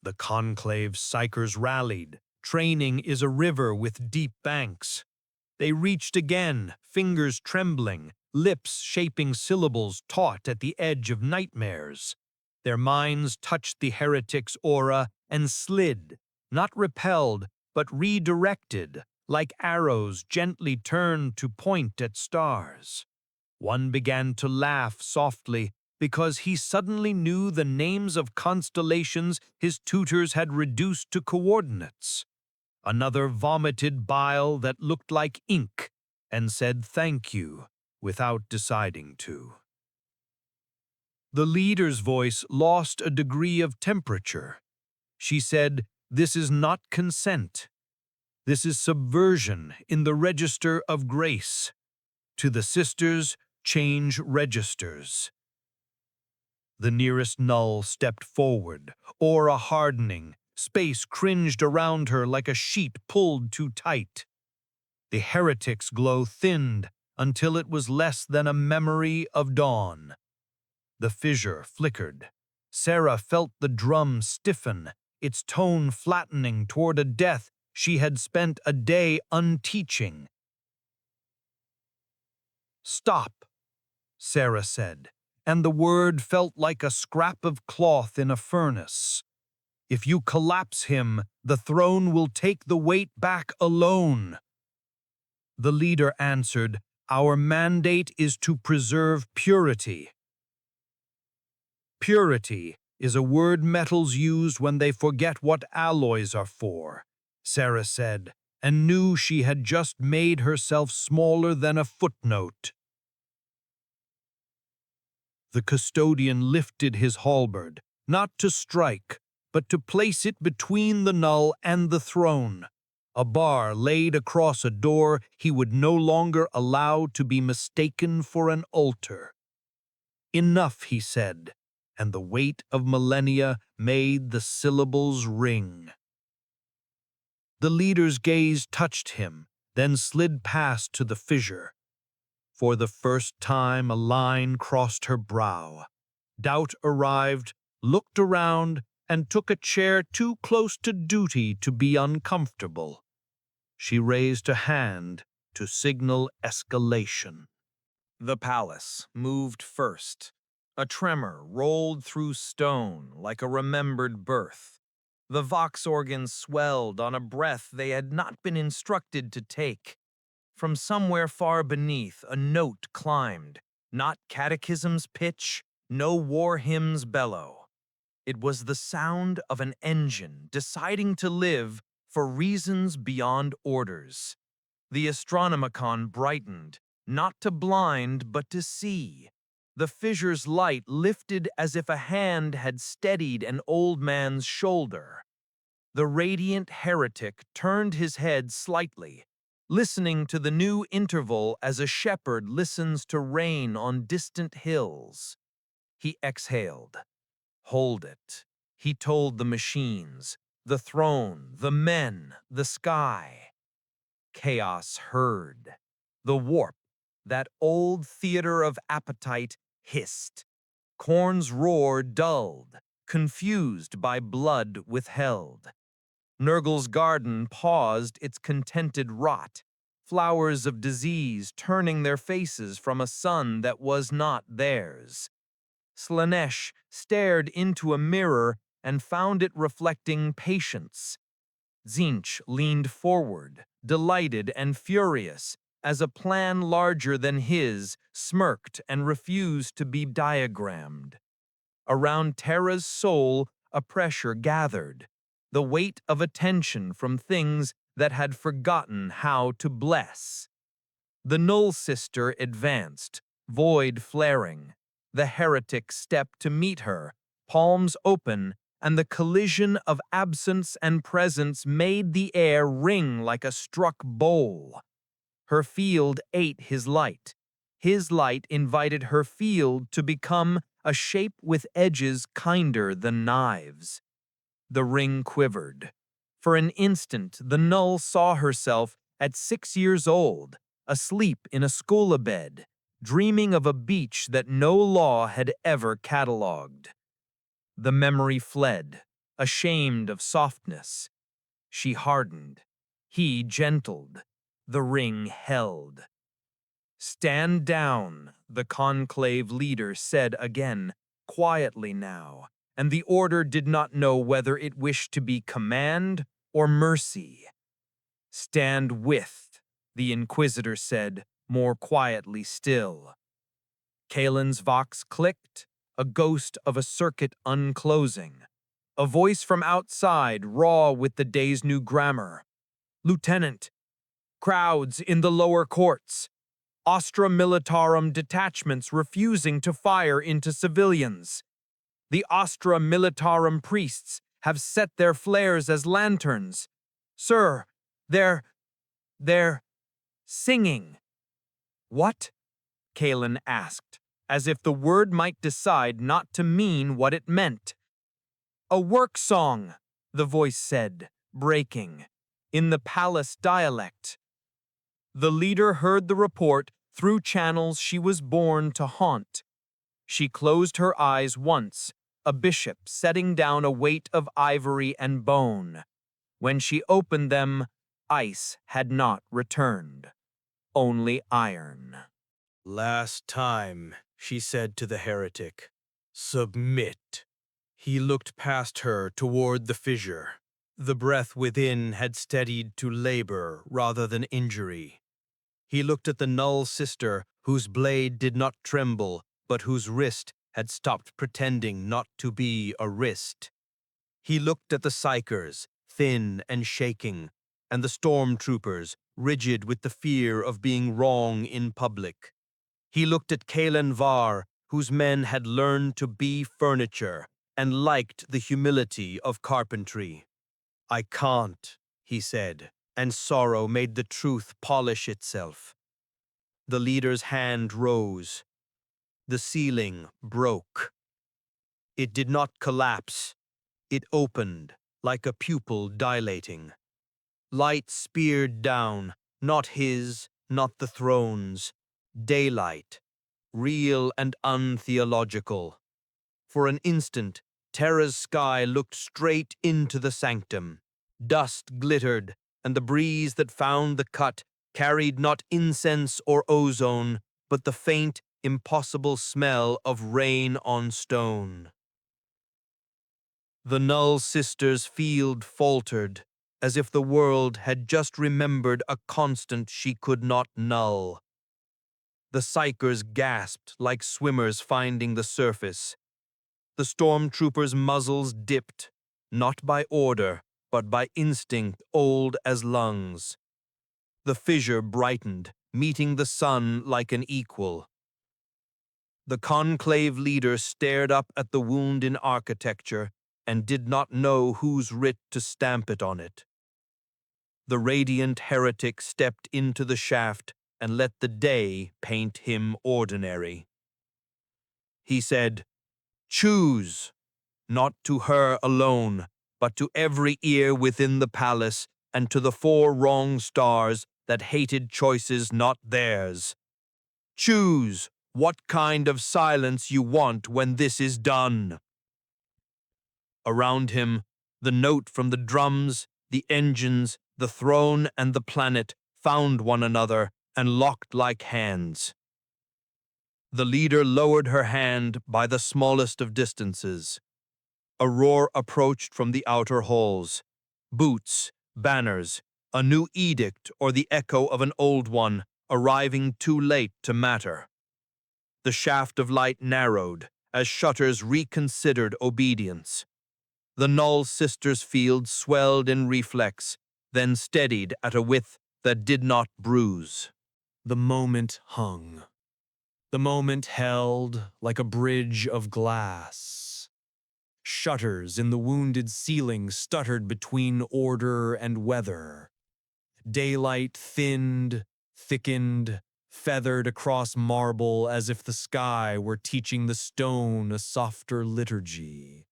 The conclave psychers rallied. Training is a river with deep banks. They reached again, fingers trembling, lips shaping syllables taught at the edge of nightmares. Their minds touched the heretic's aura and slid, not repelled, but redirected, like arrows gently turned to point at stars. One began to laugh softly because he suddenly knew the names of constellations his tutors had reduced to coordinates. Another vomited bile that looked like ink and said thank you without deciding to. The leader's voice lost a degree of temperature. She said, "This is not consent. This is subversion in the register of grace. To the sisters, change registers." The nearest null stepped forward, aura hardening. Space cringed around her like a sheet pulled too tight. The heretic's glow thinned until it was less than a memory of dawn. The fissure flickered. Sarah felt the drum stiffen, its tone flattening toward a death she had spent a day unteaching. "Stop," Sarah said, and the word felt like a scrap of cloth in a furnace. "If you collapse him, the throne will take the weight back alone." The leader answered, "Our mandate is to preserve purity." Purity is a word metals use when they forget what alloys are for, Sarah said, and knew she had just made herself smaller than a footnote. The custodian lifted his halberd, not to strike, but to place it between the null and the throne, a bar laid across a door he would no longer allow to be mistaken for an altar. "Enough," he said, and the weight of millennia made the syllables ring. The leader's gaze touched him, then slid past to the fissure. For the first time, a line crossed her brow. Doubt arrived, looked around, and took a chair too close to duty to be uncomfortable. She raised a hand to signal escalation. The palace moved first. A tremor rolled through stone like a remembered birth. The vox organs swelled on a breath they had not been instructed to take. From somewhere far beneath, a note climbed, not catechism's pitch, no war hymn's bellow. It was the sound of an engine deciding to live for reasons beyond orders. The Astronomicon brightened, not to blind but to see. The fissure's light lifted as if a hand had steadied an old man's shoulder. The radiant heretic turned his head slightly, listening to the new interval as a shepherd listens to rain on distant hills. He exhaled. Hold it, he told the machines, the throne, the men, the sky. Chaos heard. The warp, that old theater of appetite, hissed. Corn's roar dulled, confused by blood withheld. Nurgle's garden paused its contented rot, flowers of disease turning their faces from a sun that was not theirs. Slanesh stared into a mirror and found it reflecting patience. Zinch leaned forward, delighted and furious, as a plan larger than his smirked and refused to be diagrammed. Around Terra's soul, a pressure gathered, the weight of attention from things that had forgotten how to bless. The Null Sister advanced, void flaring. The heretic stepped to meet her, palms open, and the collision of absence and presence made the air ring like a struck bowl. Her field ate his light. His light invited her field to become a shape with edges kinder than knives. The ring quivered. For an instant, the Null saw herself at 6 years old, asleep in a schola bed, dreaming of a beach that no law had ever catalogued. The memory fled, ashamed of softness. She hardened. He gentled. The ring held. "Stand down," the conclave leader said again, quietly now, and the order did not know whether it wished to be command or mercy. "Stand with," the inquisitor said, more quietly still. Kalen's vox clicked, a ghost of a circuit unclosing. A voice from outside, raw with the day's new grammar. "Lieutenant, crowds in the lower courts. Astra Militarum detachments refusing to fire into civilians. The Astra Militarum priests have set their flares as lanterns. Sir, they're singing." "What?" Kalen asked, as if the word might decide not to mean what it meant. "A work song," the voice said, breaking, in the palace dialect. The leader heard the report through channels she was born to haunt. She closed her eyes once, a bishop setting down a weight of ivory and bone. When she opened them, ice had not returned, only iron. "Last time," she said to the heretic. "Submit." He looked past her toward the fissure. The breath within had steadied to labor rather than injury. He looked at the Null Sister, whose blade did not tremble, but whose wrist had stopped pretending not to be a wrist. He looked at the psychers, thin and shaking, and the stormtroopers, rigid with the fear of being wrong in public. He looked at Kalen Var, whose men had learned to be furniture and liked the humility of carpentry. "I can't," he said, and sorrow made the truth polish itself. The leader's hand rose. The ceiling broke. It did not collapse. It opened, like a pupil dilating. Light speared down, not his, not the throne's. Daylight, real and untheological. For an instant, Terra's sky looked straight into the sanctum. Dust glittered, and the breeze that found the cut carried not incense or ozone, but the faint, impossible smell of rain on stone. The Null Sister's field faltered, as if the world had just remembered a constant she could not null. The psychers gasped like swimmers finding the surface. The stormtroopers' muzzles dipped, not by order, but by instinct old as lungs. The fissure brightened, meeting the sun like an equal. The conclave leader stared up at the wound in architecture and did not know whose writ to stamp it on it. The radiant heretic stepped into the shaft and let the day paint him ordinary. He said, "Choose, not to her alone, but to every ear within the palace and to the 4 wrong stars that hated choices not theirs. Choose what kind of silence you want when this is done." Around him, the note from the drums, the engines, the throne, and the planet found one another and locked like hands. The leader lowered her hand by the smallest of distances. A roar approached from the outer halls. Boots, banners, a new edict or the echo of an old one, arriving too late to matter. The shaft of light narrowed as shutters reconsidered obedience. The Null Sisters' field swelled in reflex, then steadied at a width that did not bruise. The moment hung. The moment held like a bridge of glass. Shutters in the wounded ceiling stuttered between order and weather. Daylight thinned, thickened, feathered across marble as if the sky were teaching the stone a softer liturgy.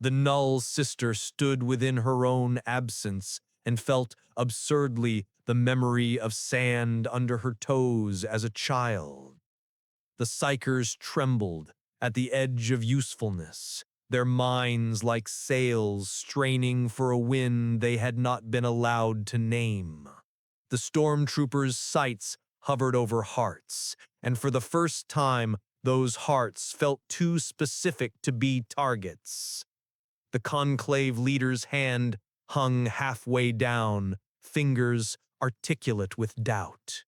The Null Sister stood within her own absence and felt absurdly the memory of sand under her toes as a child. The Psychers trembled at the edge of usefulness, their minds like sails straining for a wind they had not been allowed to name. The stormtroopers' sights hovered over hearts, and for the first time, those hearts felt too specific to be targets. The conclave leader's hand hung halfway down, fingers articulate with doubt.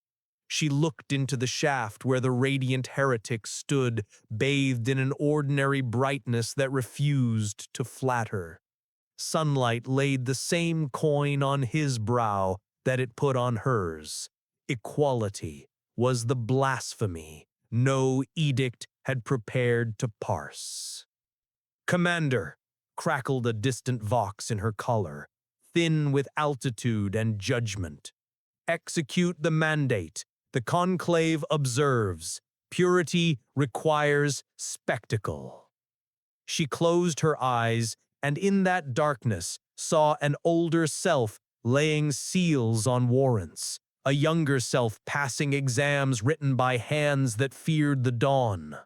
She looked into the shaft where the radiant heretic stood, bathed in an ordinary brightness that refused to flatter. Sunlight laid the same coin on his brow that it put on hers. Equality was the blasphemy no edict had prepared to parse. "Commander," crackled a distant vox in her collar, thin with altitude and judgment. "Execute the mandate. The conclave observes. Purity requires spectacle." She closed her eyes, and in that darkness saw an older self laying seals on warrants, a younger self passing exams written by hands that feared the dawn.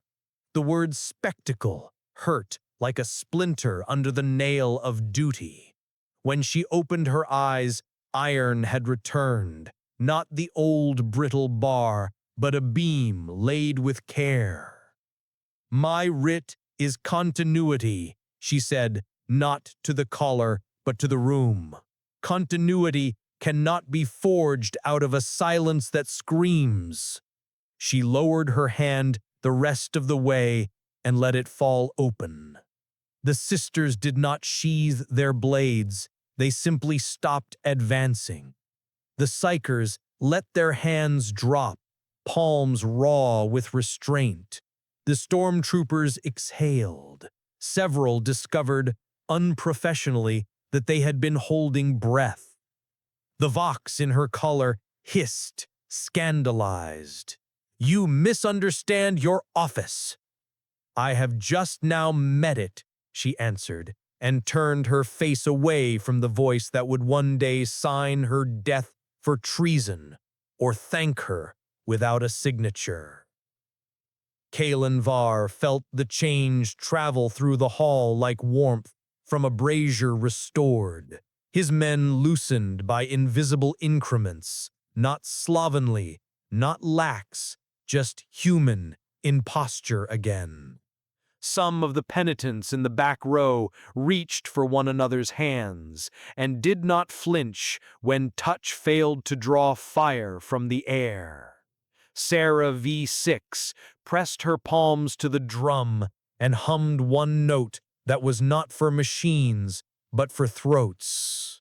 The word spectacle hurt like a splinter under the nail of duty. When she opened her eyes, iron had returned, not the old brittle bar, but a beam laid with care. "My writ is continuity," she said, not to the collar, but to the room. "Continuity cannot be forged out of a silence that screams." She lowered her hand the rest of the way and let it fall open. The sisters did not sheathe their blades, they simply stopped advancing. The Psychers let their hands drop, palms raw with restraint. The stormtroopers exhaled. Several discovered, unprofessionally, that they had been holding breath. The vox in her collar hissed, scandalized. "You misunderstand your office." "I have just now met it," she answered, and turned her face away from the voice that would one day sign her death for treason or thank her without a signature. Kalen Var felt the change travel through the hall like warmth from a brazier restored. His men loosened by invisible increments, not slovenly, not lax, just human in posture again. Some of the penitents in the back row reached for one another's hands and did not flinch when touch failed to draw fire from the air. Sarah V6 pressed her palms to the drum and hummed one note that was not for machines, but for throats.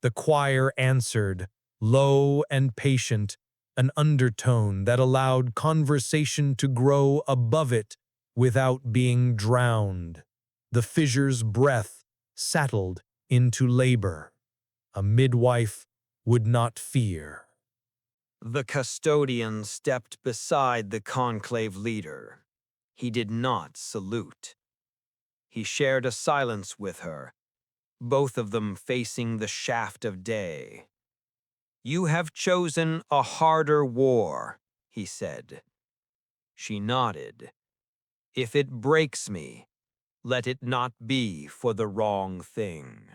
The choir answered, low and patient, an undertone that allowed conversation to grow above it without being drowned. The fissure's breath settled into labor. A midwife would not fear. The custodian stepped beside the conclave leader. He did not salute. He shared a silence with her, both of them facing the shaft of day. "You have chosen a harder war," he said. She nodded. "If it breaks me, let it not be for the wrong thing."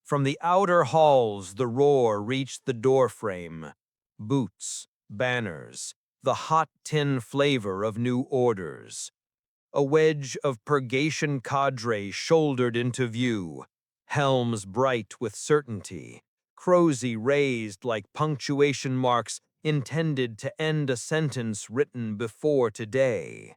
From the outer halls, the roar reached the doorframe. Boots, banners, the hot tin flavor of new orders. A wedge of purgation cadre shouldered into view, helms bright with certainty, crosy raised like punctuation marks intended to end a sentence written before today.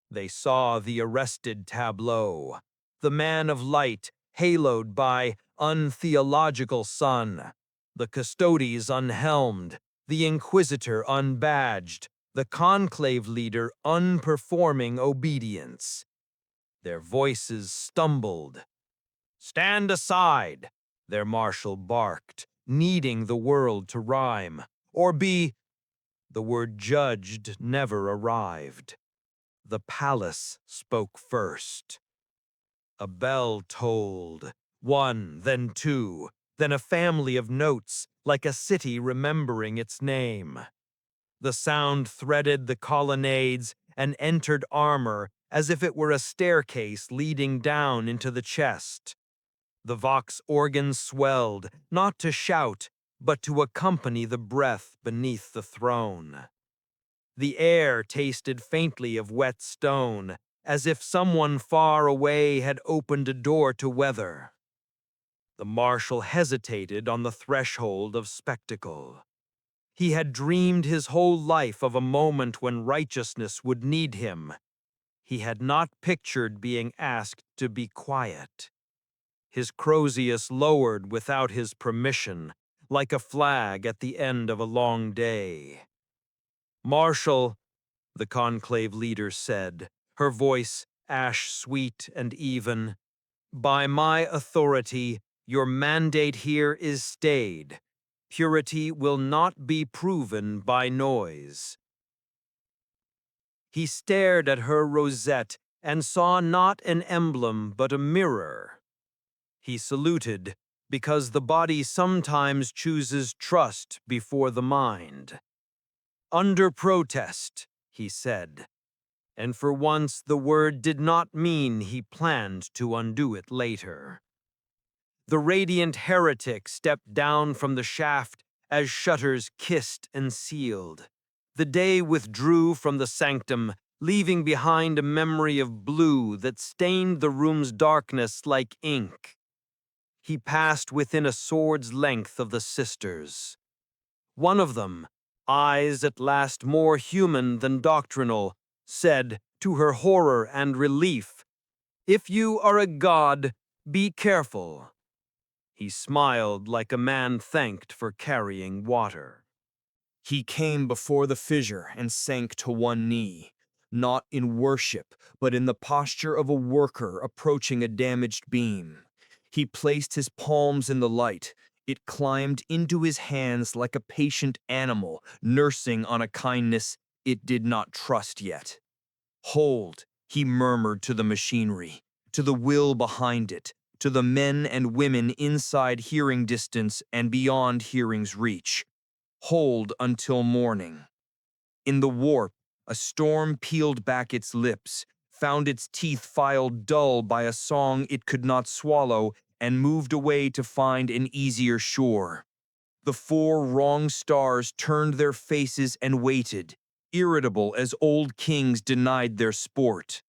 They saw the arrested tableau, the man of light haloed by untheological sun, the custodes unhelmed, the inquisitor unbadged, the conclave leader unperforming obedience. Their voices stumbled. "Stand aside," their marshal barked, needing the world to rhyme, or be. The word judged never arrived. The palace spoke first. A bell tolled, one, then two, then a family of notes, like a city remembering its name. The sound threaded the colonnades and entered armor as if it were a staircase leading down into the chest. The vox organ swelled, not to shout, but to accompany the breath beneath the throne. The air tasted faintly of wet stone, as if someone far away had opened a door to weather. The marshal hesitated on the threshold of spectacle. He had dreamed his whole life of a moment when righteousness would need him. He had not pictured being asked to be quiet. His Crozius lowered without his permission, like a flag at the end of a long day. "Marshal," the conclave leader said, her voice ash-sweet and even, "by my authority, your mandate here is stayed. Purity will not be proven by noise." He stared at her rosette and saw not an emblem but a mirror. He saluted, because the body sometimes chooses trust before the mind. "Under protest," he said, and for once the word did not mean he planned to undo it later. The radiant heretic stepped down from the shaft as shutters kissed and sealed. The day withdrew from the sanctum, leaving behind a memory of blue that stained the room's darkness like ink. He passed within a sword's length of the sisters. One of them, eyes at last more human than doctrinal, said, to her horror and relief, "If you are a god, be careful." He smiled like a man thanked for carrying water. He came before the fissure and sank to one knee, not in worship, but in the posture of a worker approaching a damaged beam. He placed his palms in the light. It climbed into his hands like a patient animal nursing on a kindness it did not trust yet. "Hold," he murmured to the machinery, to the will behind it, to the men and women inside hearing distance and beyond hearing's reach. "Hold until morning." In the warp, a storm peeled back its lips, found its teeth filed dull by a song it could not swallow, and moved away to find an easier shore. The four wrong stars turned their faces and waited, irritable as old kings denied their sport.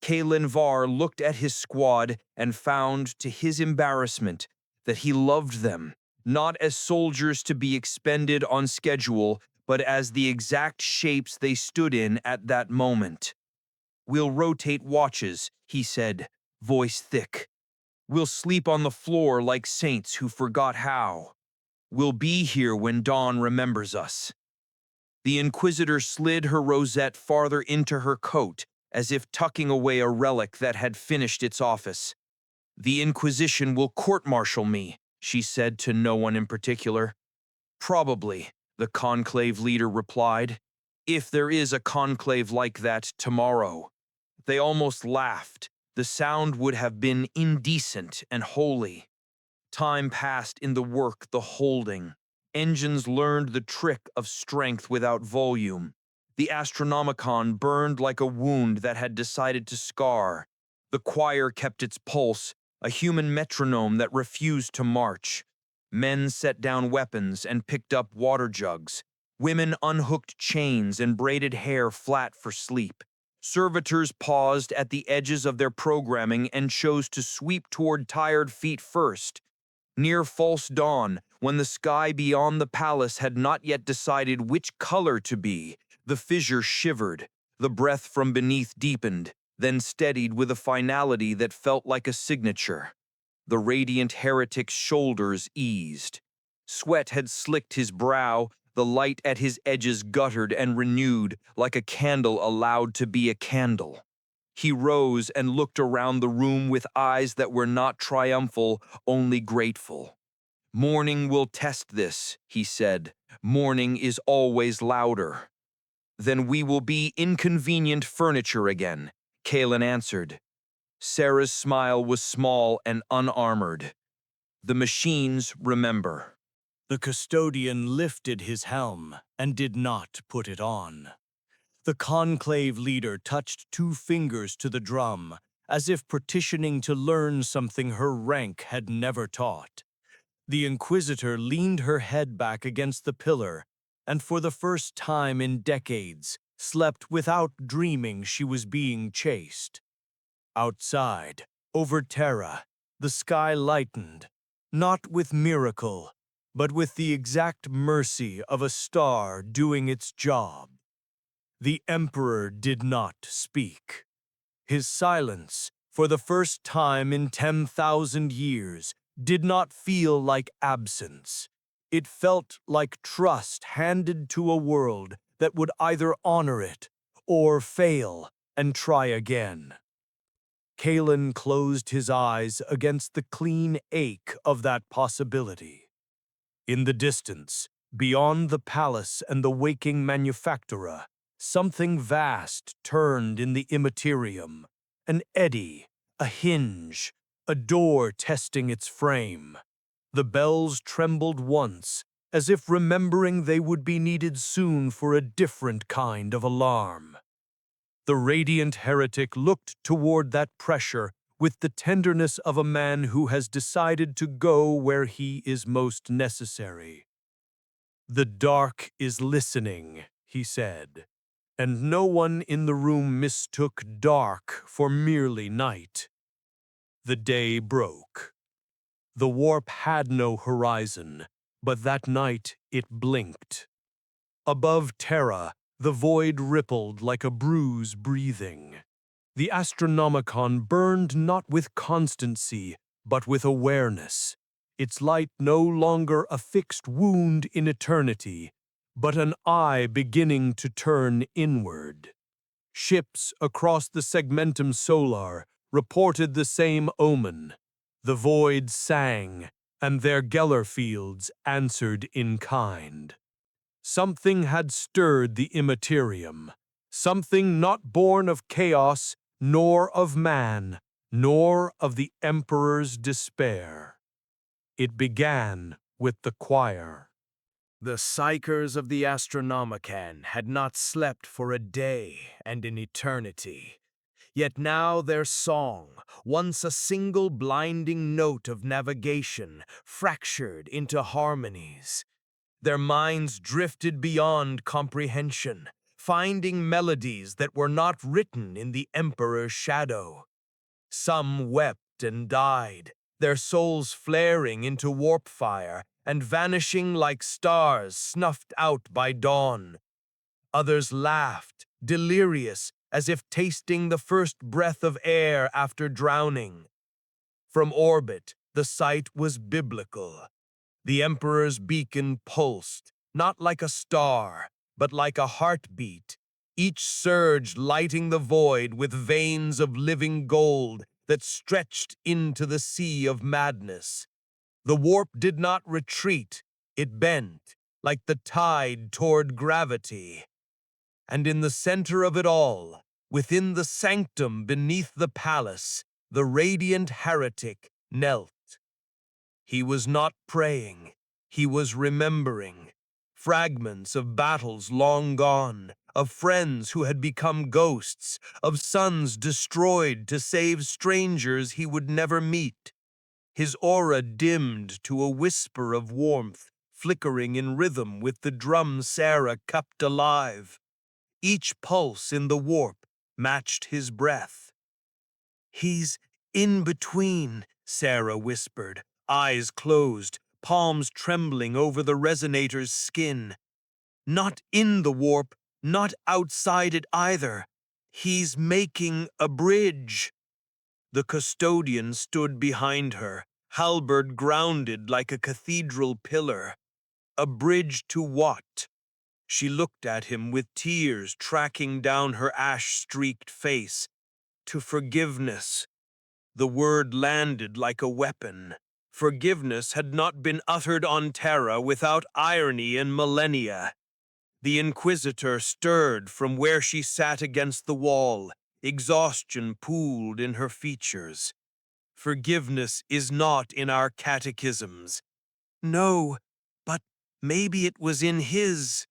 Kalen Var looked at his squad and found, to his embarrassment, that he loved them, not as soldiers to be expended on schedule, but as the exact shapes they stood in at that moment. "We'll rotate watches," he said, voice thick. "We'll sleep on the floor like saints who forgot how. We'll be here when dawn remembers us." The Inquisitor slid her rosette farther into her coat, as if tucking away a relic that had finished its office. "The Inquisition will court-martial me," she said to no one in particular. "Probably," the conclave leader replied. "If there is a conclave like that tomorrow." They almost laughed. The sound would have been indecent and holy. Time passed in the work, the holding. Engines learned the trick of strength without volume. The Astronomicon burned like a wound that had decided to scar. The choir kept its pulse, a human metronome that refused to march. Men set down weapons and picked up water jugs. Women unhooked chains and braided hair flat for sleep. Servitors paused at the edges of their programming and chose to sweep toward tired feet first. Near false dawn, when the sky beyond the palace had not yet decided which color to be, the fissure shivered, the breath from beneath deepened, then steadied with a finality that felt like a signature. The radiant heretic's shoulders eased. Sweat had slicked his brow, the light at his edges guttered and renewed, like a candle allowed to be a candle. He rose and looked around the room with eyes that were not triumphal, only grateful. "Morning will test this," he said. "Morning is always louder." "Then we will be inconvenient furniture again," Kalen answered. Sarah's smile was small and unarmored. "The machines remember." The custodian lifted his helm and did not put it on. The conclave leader touched 2 fingers to the drum, as if petitioning to learn something her rank had never taught. The Inquisitor leaned her head back against the pillar, and for the first time in decades, slept without dreaming she was being chased. Outside, over Terra, the sky lightened, not with miracle, but with the exact mercy of a star doing its job. The Emperor did not speak. His silence, for the first time in 10,000 years, did not feel like absence. It felt like trust handed to a world that would either honor it or fail and try again. Kalen closed his eyes against the clean ache of that possibility. In the distance, beyond the palace and the waking manufacturer, something vast turned in the Imperium, an eddy, a hinge, a door testing its frame. The bells trembled once, as if remembering they would be needed soon for a different kind of alarm. The radiant heretic looked toward that pressure with the tenderness of a man who has decided to go where he is most necessary. "The dark is listening," he said, and no one in the room mistook dark for merely night. The day broke. The warp had no horizon, but that night it blinked. Above Terra, the void rippled like a bruise breathing. The Astronomicon burned not with constancy, but with awareness, its light no longer a fixed wound in eternity, but an eye beginning to turn inward. Ships across the segmentum solar reported the same omen. The void sang, and their Geller fields answered in kind. Something had stirred the Imperium, something not born of chaos, nor of man, nor of the Emperor's despair. It began with the choir. The psychers of the Astronomicon had not slept for a day and an eternity. Yet now their song, once a single blinding note of navigation, fractured into harmonies. Their minds drifted beyond comprehension, finding melodies that were not written in the Emperor's shadow. Some wept and died, their souls flaring into warp fire and vanishing like stars snuffed out by dawn. Others laughed, delirious, as if tasting the first breath of air after drowning. From orbit, the sight was biblical. The Emperor's beacon pulsed, not like a star, but like a heartbeat, each surge lighting the void with veins of living gold that stretched into the sea of madness. The warp did not retreat, it bent, like the tide toward gravity. And in the center of it all, within the sanctum beneath the palace, the radiant heretic knelt. He was not praying, he was remembering. Fragments of battles long gone, of friends who had become ghosts, of sons destroyed to save strangers he would never meet. His aura dimmed to a whisper of warmth, flickering in rhythm with the drum Sarah kept alive. Each pulse in the warp matched his breath. "He's in between," Sarah whispered, eyes closed, palms trembling over the resonator's skin. "Not in the warp, not outside it either. He's making a bridge." The custodian stood behind her, halberd grounded like a cathedral pillar. A bridge to what? She looked at him with tears tracking down her ash-streaked face. To forgiveness. The word landed like a weapon. Forgiveness had not been uttered on Terra without irony in millennia. The Inquisitor stirred from where she sat against the wall, exhaustion pooled in her features. Forgiveness is not in our catechisms. No, but maybe it was in his.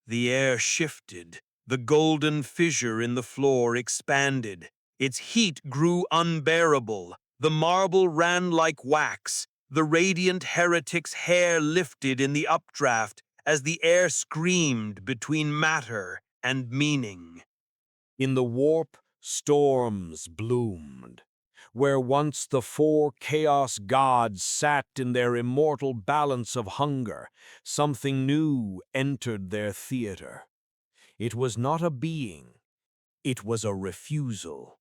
The air shifted. The golden fissure in the floor expanded. Its heat grew unbearable. The marble ran like wax. The radiant heretic's hair lifted in the updraft as the air screamed between matter and meaning. In the warp, storms bloomed. Where once the four chaos gods sat in their immortal balance of hunger, something new entered their theater. It was not a being, it was a refusal.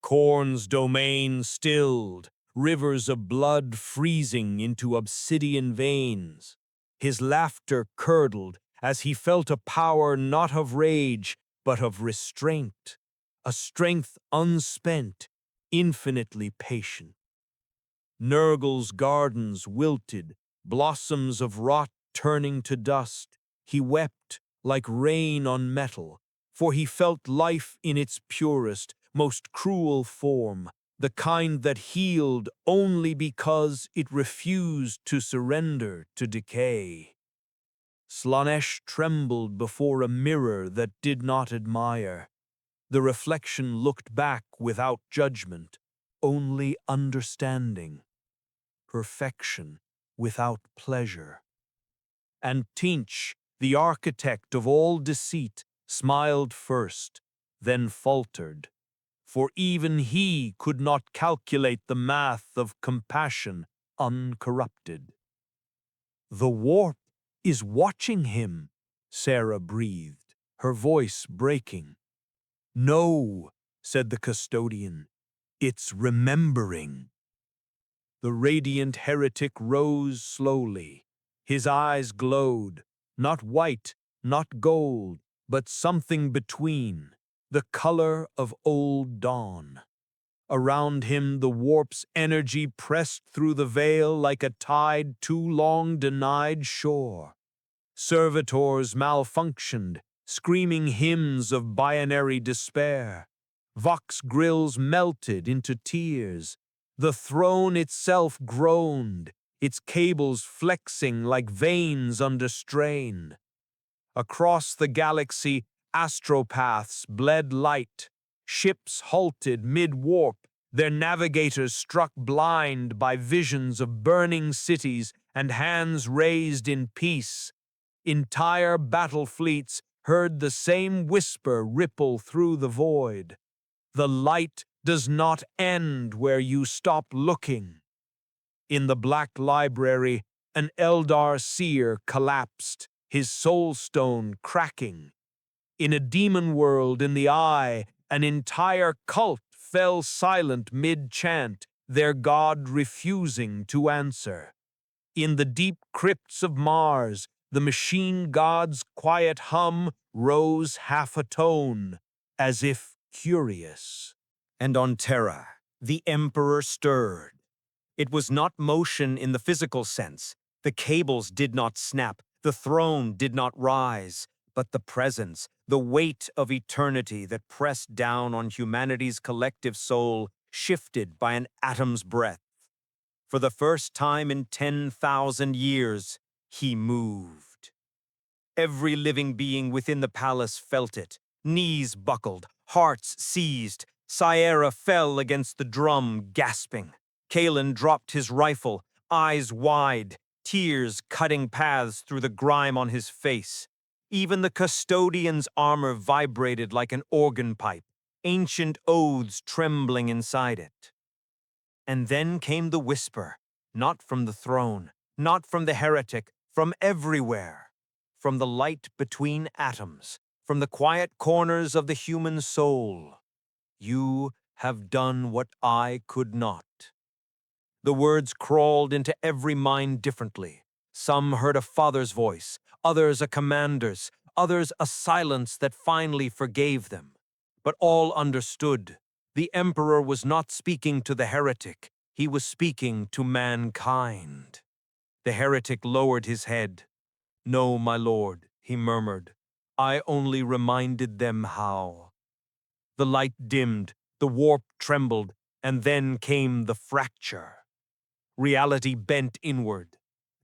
Korn's domain stilled, rivers of blood freezing into obsidian veins. His laughter curdled as he felt a power not of rage, but of restraint, a strength unspent, infinitely patient. Nurgle's gardens wilted, blossoms of rot turning to dust. He wept like rain on metal, for he felt life in its purest, most cruel form, the kind that healed only because it refused to surrender to decay. Slanesh trembled before a mirror that did not admire. The reflection looked back without judgment, only understanding. Perfection without pleasure. And Tinch, the architect of all deceit, smiled first, then faltered. For even he could not calculate the math of compassion uncorrupted. "The warp is watching him," Sarah breathed, her voice breaking. "No," said the custodian, "it's remembering." The radiant heretic rose slowly. His eyes glowed, not white, not gold, but something between, the color of old dawn. Around him the warp's energy pressed through the veil like a tide too long denied shore. Servitors malfunctioned, screaming hymns of binary despair. Vox grills melted into tears. The throne itself groaned, its cables flexing like veins under strain. Across the galaxy, astropaths bled light. Ships halted mid-warp, their navigators struck blind by visions of burning cities and hands raised in peace. Entire battle fleets heard the same whisper ripple through the void. The light does not end where you stop looking. In the Black Library, an Eldar seer collapsed, his soul stone cracking. In a demon world in the Eye, an entire cult fell silent mid-chant, their god refusing to answer. In the deep crypts of Mars, The machine god's quiet hum rose half a tone, as if curious. And on Terra, the Emperor stirred. It was not motion in the physical sense. The cables did not snap, the throne did not rise, but the presence, the weight of eternity that pressed down on humanity's collective soul shifted by an atom's breath. For the first time in 10,000 years, he moved. Every living being within the palace felt it. Knees buckled, hearts seized. Sierra fell against the drum, gasping. Kalen dropped his rifle, eyes wide, tears cutting paths through the grime on his face. Even the custodian's armor vibrated like an organ pipe, ancient oaths trembling inside it. And then came the whisper, not from the throne, not from the heretic, from everywhere. From the light between atoms, from the quiet corners of the human soul. You have done what I could not. The words crawled into every mind differently. Some heard a father's voice, others a commander's, others a silence that finally forgave them. But all understood. The emperor was not speaking to the heretic, he was speaking to mankind. The heretic lowered his head. "No, my lord," he murmured. "I only reminded them how." The light dimmed, the warp trembled, and then came the fracture. Reality bent inward.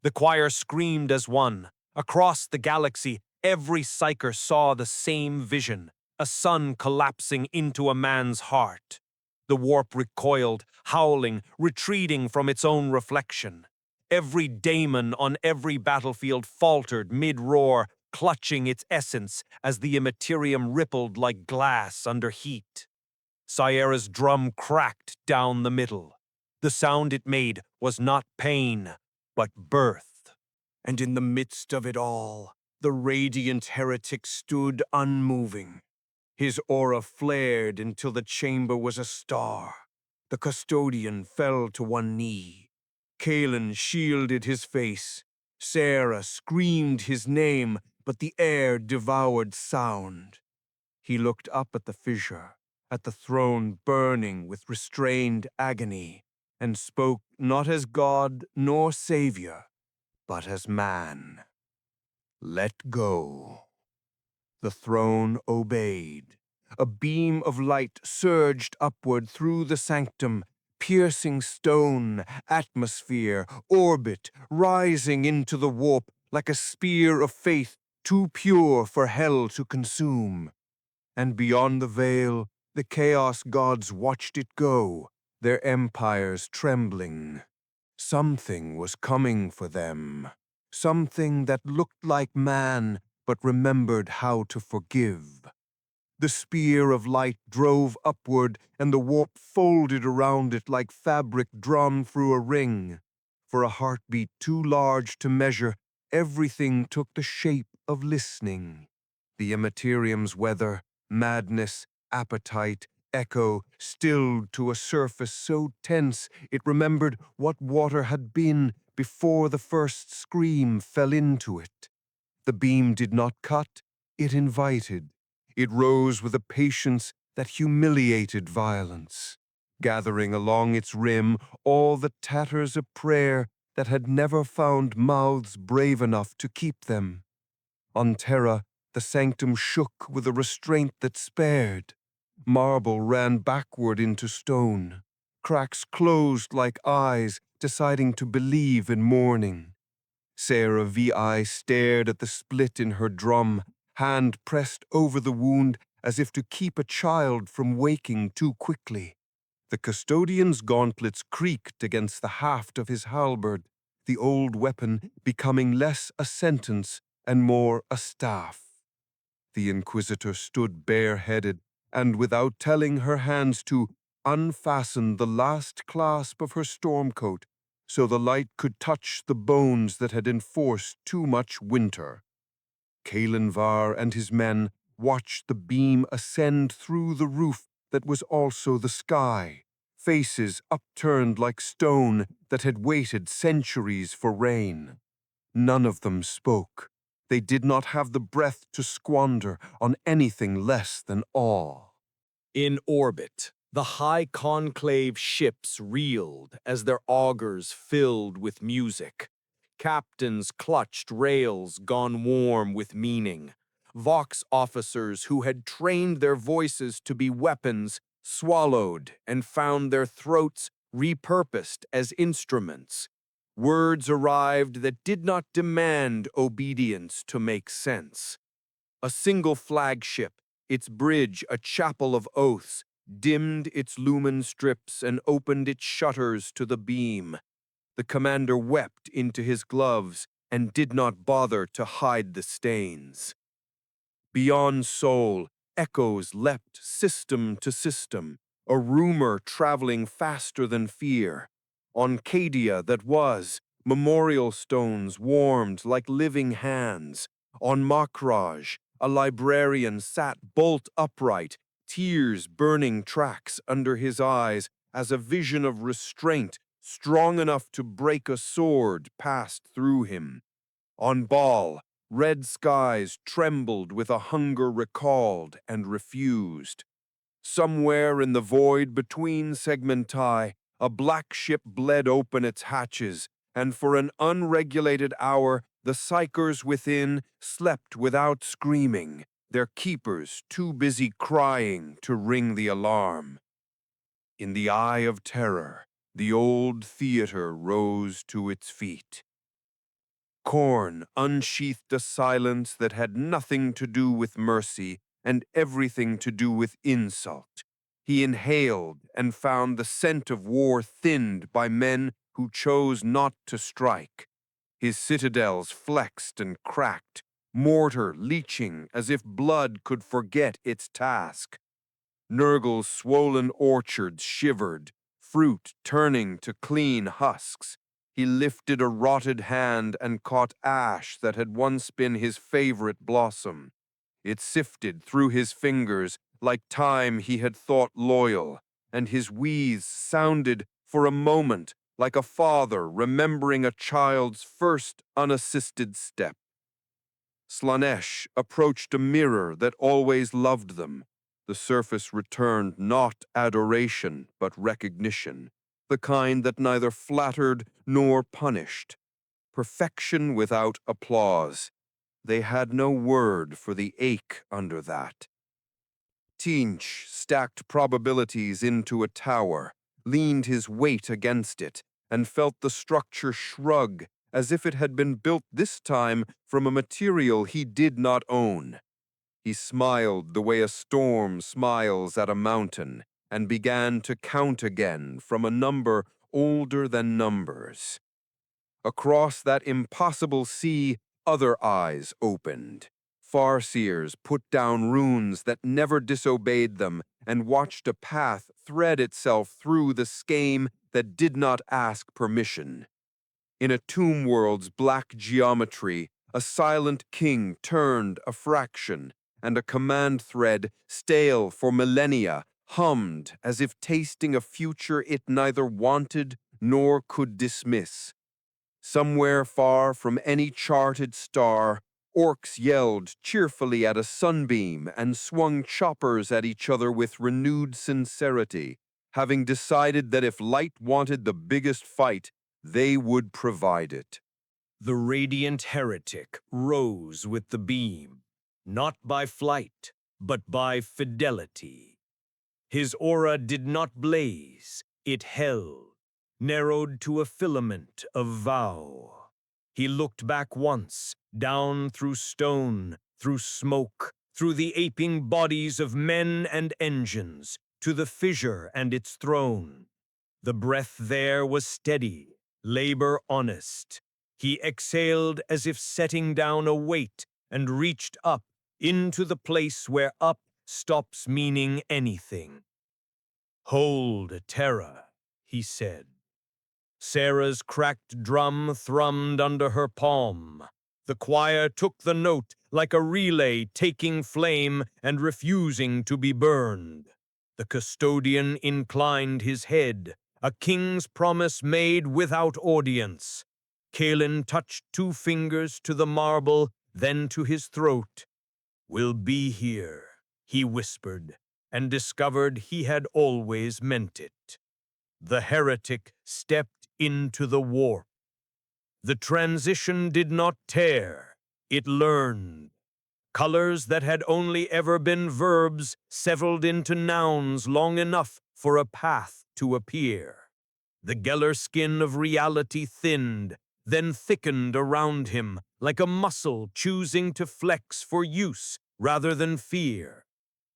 The choir screamed as one. Across the galaxy, every psyker saw the same vision, a sun collapsing into a man's heart. The warp recoiled, howling, retreating from its own reflection. Every daemon on every battlefield faltered mid-roar, clutching its essence as the Imperium rippled like glass under heat. Sierra's drum cracked down the middle. The sound it made was not pain, but birth. And in the midst of it all, the radiant heretic stood unmoving. His aura flared until the chamber was a star. The custodian fell to one knee. Kalen shielded his face. Sarah screamed his name, but the air devoured sound. He looked up at the fissure, at the throne burning with restrained agony, and spoke not as God nor Savior, but as man. "Let go." The throne obeyed. A beam of light surged upward through the sanctum, piercing stone, atmosphere, orbit, rising into the warp like a spear of faith too pure for hell to consume. And beyond the veil, the chaos gods watched it go, their empires trembling. Something was coming for them. Something that looked like man, but remembered how to forgive. The spear of light drove upward, and the warp folded around it like fabric drawn through a ring. For a heartbeat too large to measure, everything took the shape of listening. The Imperium's weather, madness, appetite, echo, stilled to a surface so tense it remembered what water had been before the first scream fell into it. The beam did not cut, it invited. It rose with a patience that humiliated violence, gathering along its rim all the tatters of prayer that had never found mouths brave enough to keep them. On Terra, the sanctum shook with a restraint that spared. Marble ran backward into stone. Cracks closed like eyes, deciding to believe in mourning. Sarah VI stared at the split in her drum, hand pressed over the wound as if to keep a child from waking too quickly. The custodian's gauntlets creaked against the haft of his halberd, the old weapon becoming less a sentence and more a staff. The Inquisitor stood bareheaded, and without telling her hands to unfasten the last clasp of her stormcoat, so the light could touch the bones that had enforced too much winter. Kalen Var and his men watched the beam ascend through the roof that was also the sky, faces upturned like stone that had waited centuries for rain. None of them spoke. They did not have the breath to squander on anything less than awe. In orbit, the high conclave ships reeled as their augurs filled with music. Captains clutched rails gone warm with meaning. Vox officers who had trained their voices to be weapons swallowed and found their throats repurposed as instruments. Words arrived that did not demand obedience to make sense. A single flagship, its bridge a chapel of oaths, dimmed its lumen strips and opened its shutters to the beam. The commander wept into his gloves and did not bother to hide the stains. Beyond Seoul, echoes leapt system to system, a rumor traveling faster than fear. On Cadia that was, memorial stones warmed like living hands. On Makraj, a librarian sat bolt upright, tears burning tracks under his eyes as a vision of restraint strong enough to break a sword passed through him. On Baal, red skies trembled with a hunger recalled and refused. Somewhere in the void between segmenti, a black ship bled open its hatches, and for an unregulated hour the psychers within slept without screaming, their keepers too busy crying to ring the alarm. In the eye of terror, the old theater rose to its feet. Korn unsheathed a silence that had nothing to do with mercy and everything to do with insult. He inhaled and found the scent of war thinned by men who chose not to strike. His citadels flexed and cracked, mortar leaching as if blood could forget its task. Nurgle's swollen orchards shivered, fruit turning to clean husks. He lifted a rotted hand and caught ash that had once been his favorite blossom. It sifted through his fingers like time he had thought loyal, and his wheeze sounded for a moment like a father remembering a child's first unassisted step. Slanesh approached a mirror that always loved them. The surface returned not adoration, but recognition, the kind that neither flattered nor punished. Perfection without applause. They had no word for the ache under that. Tinch stacked probabilities into a tower, leaned his weight against it, and felt the structure shrug as if it had been built this time from a material he did not own. He smiled the way a storm smiles at a mountain, and began to count again from a number older than numbers. Across that impossible sea, other eyes opened. Farseers put down runes that never disobeyed them and watched a path thread itself through the skein that did not ask permission. In a tomb world's black geometry, a silent king turned a fraction, and a command thread, stale for millennia, hummed as if tasting a future it neither wanted nor could dismiss. Somewhere far from any charted star, orcs yelled cheerfully at a sunbeam and swung choppers at each other with renewed sincerity, having decided that if light wanted the biggest fight, they would provide it. The radiant heretic rose with the beam, not by flight, but by fidelity. His aura did not blaze, it held, narrowed to a filament of vow. He looked back once, down through stone, through smoke, through the aping bodies of men and engines, to the fissure and its throne. The breath there was steady, labor honest. He exhaled as if setting down a weight and reached up into the place where up stops meaning anything. "Hold, Terra," he said. Sarah's cracked drum thrummed under her palm. The choir took the note like a relay taking flame and refusing to be burned. The custodian inclined his head, a king's promise made without audience. Kalin touched two fingers to the marble, Then to his throat, "We'll be here," he whispered, and discovered he had always meant it. The heretic stepped into the warp. The transition did not tear, it learned. Colors that had only ever been verbs settled into nouns long enough for a path to appear. The Geller skin of reality thinned, then thickened around him like a muscle choosing to flex for use rather than fear.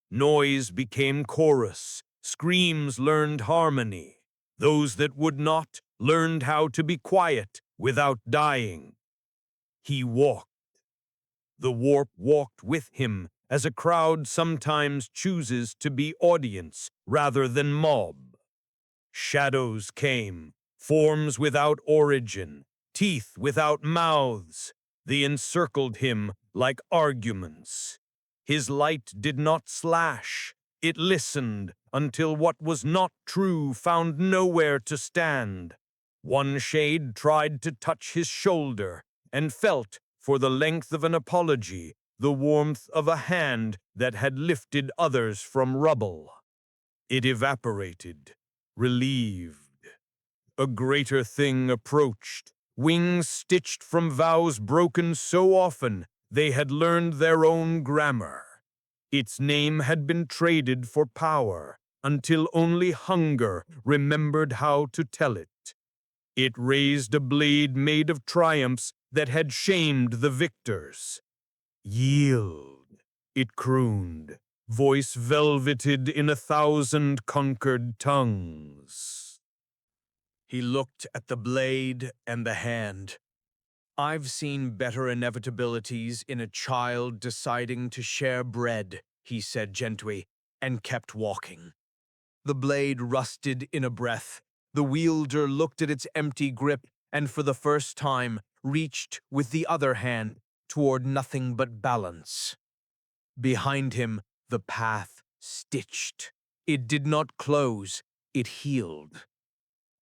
Noise became chorus, screams learned harmony. Those that would not learned how to be quiet without dying. He walked. The warp walked with him, as a crowd sometimes chooses to be audience rather than mob. Shadows came, forms without origin, teeth without mouths. They encircled him like arguments. His light did not slash. It listened until what was not true found nowhere to stand. One shade tried to touch his shoulder and felt, for the length of an apology, the warmth of a hand that had lifted others from rubble. It evaporated, relieved. A greater thing approached, wings stitched from vows broken so often they had learned their own grammar. Its name had been traded for power until only hunger remembered how to tell it. It raised a blade made of triumphs that had shamed the victors. "Yield," it crooned, voice velveted in 1,000 conquered tongues. He looked at the blade and the hand. "I've seen better inevitabilities in a child deciding to share bread," he said gently, and kept walking. The blade rusted in a breath. The wielder looked at its empty grip and for the first time reached with the other hand toward nothing but balance. Behind him, the path stitched. It did not close, it healed.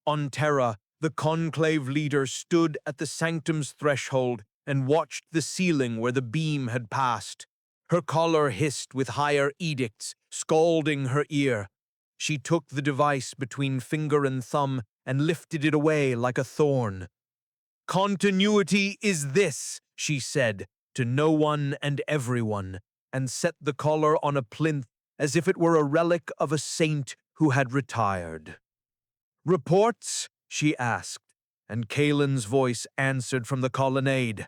On Terra, the conclave leader stood at the sanctum's threshold and watched the ceiling where the beam had passed. Her collar hissed with higher edicts, scalding her ear. She took the device between finger and thumb and lifted it away like a thorn. "Continuity is this," she said, to no one and everyone, and set the collar on a plinth as if it were a relic of a saint who had retired. "Reports?" she asked, and Kalen's voice answered from the colonnade.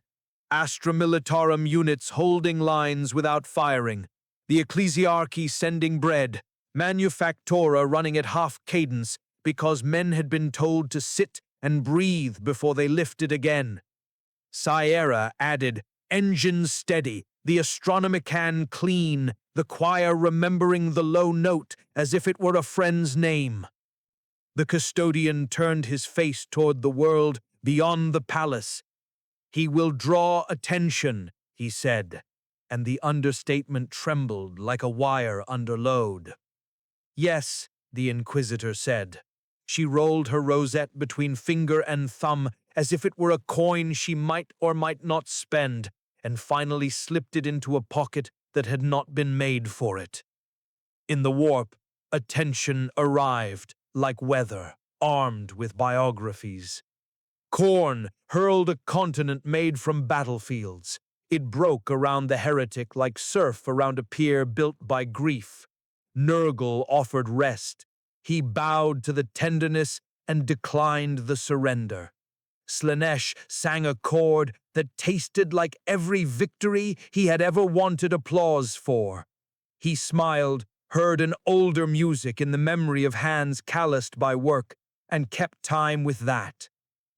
"Astra Militarum units holding lines without firing, the Ecclesiarchy sending bread, Manufactura running at half cadence because men had been told to sit and breathe before they lifted again." Sierra added, "Engines steady, the Astronomican clean, the choir remembering the low note as if it were a friend's name." The custodian turned his face toward the world beyond the palace. "He will draw attention," he said, and the understatement trembled like a wire under load. "Yes," the Inquisitor said. She rolled her rosette between finger and thumb as if it were a coin she might or might not spend, and finally slipped it into a pocket that had not been made for it. In the warp, attention arrived, like weather, armed with biographies. Corn hurled a continent made from battlefields. It broke around the heretic like surf around a pier built by grief. Nurgle offered rest. He bowed to the tenderness and declined the surrender. Slanesh sang a chord that tasted like every victory he had ever wanted applause for. He smiled, heard an older music in the memory of hands calloused by work, and kept time with that.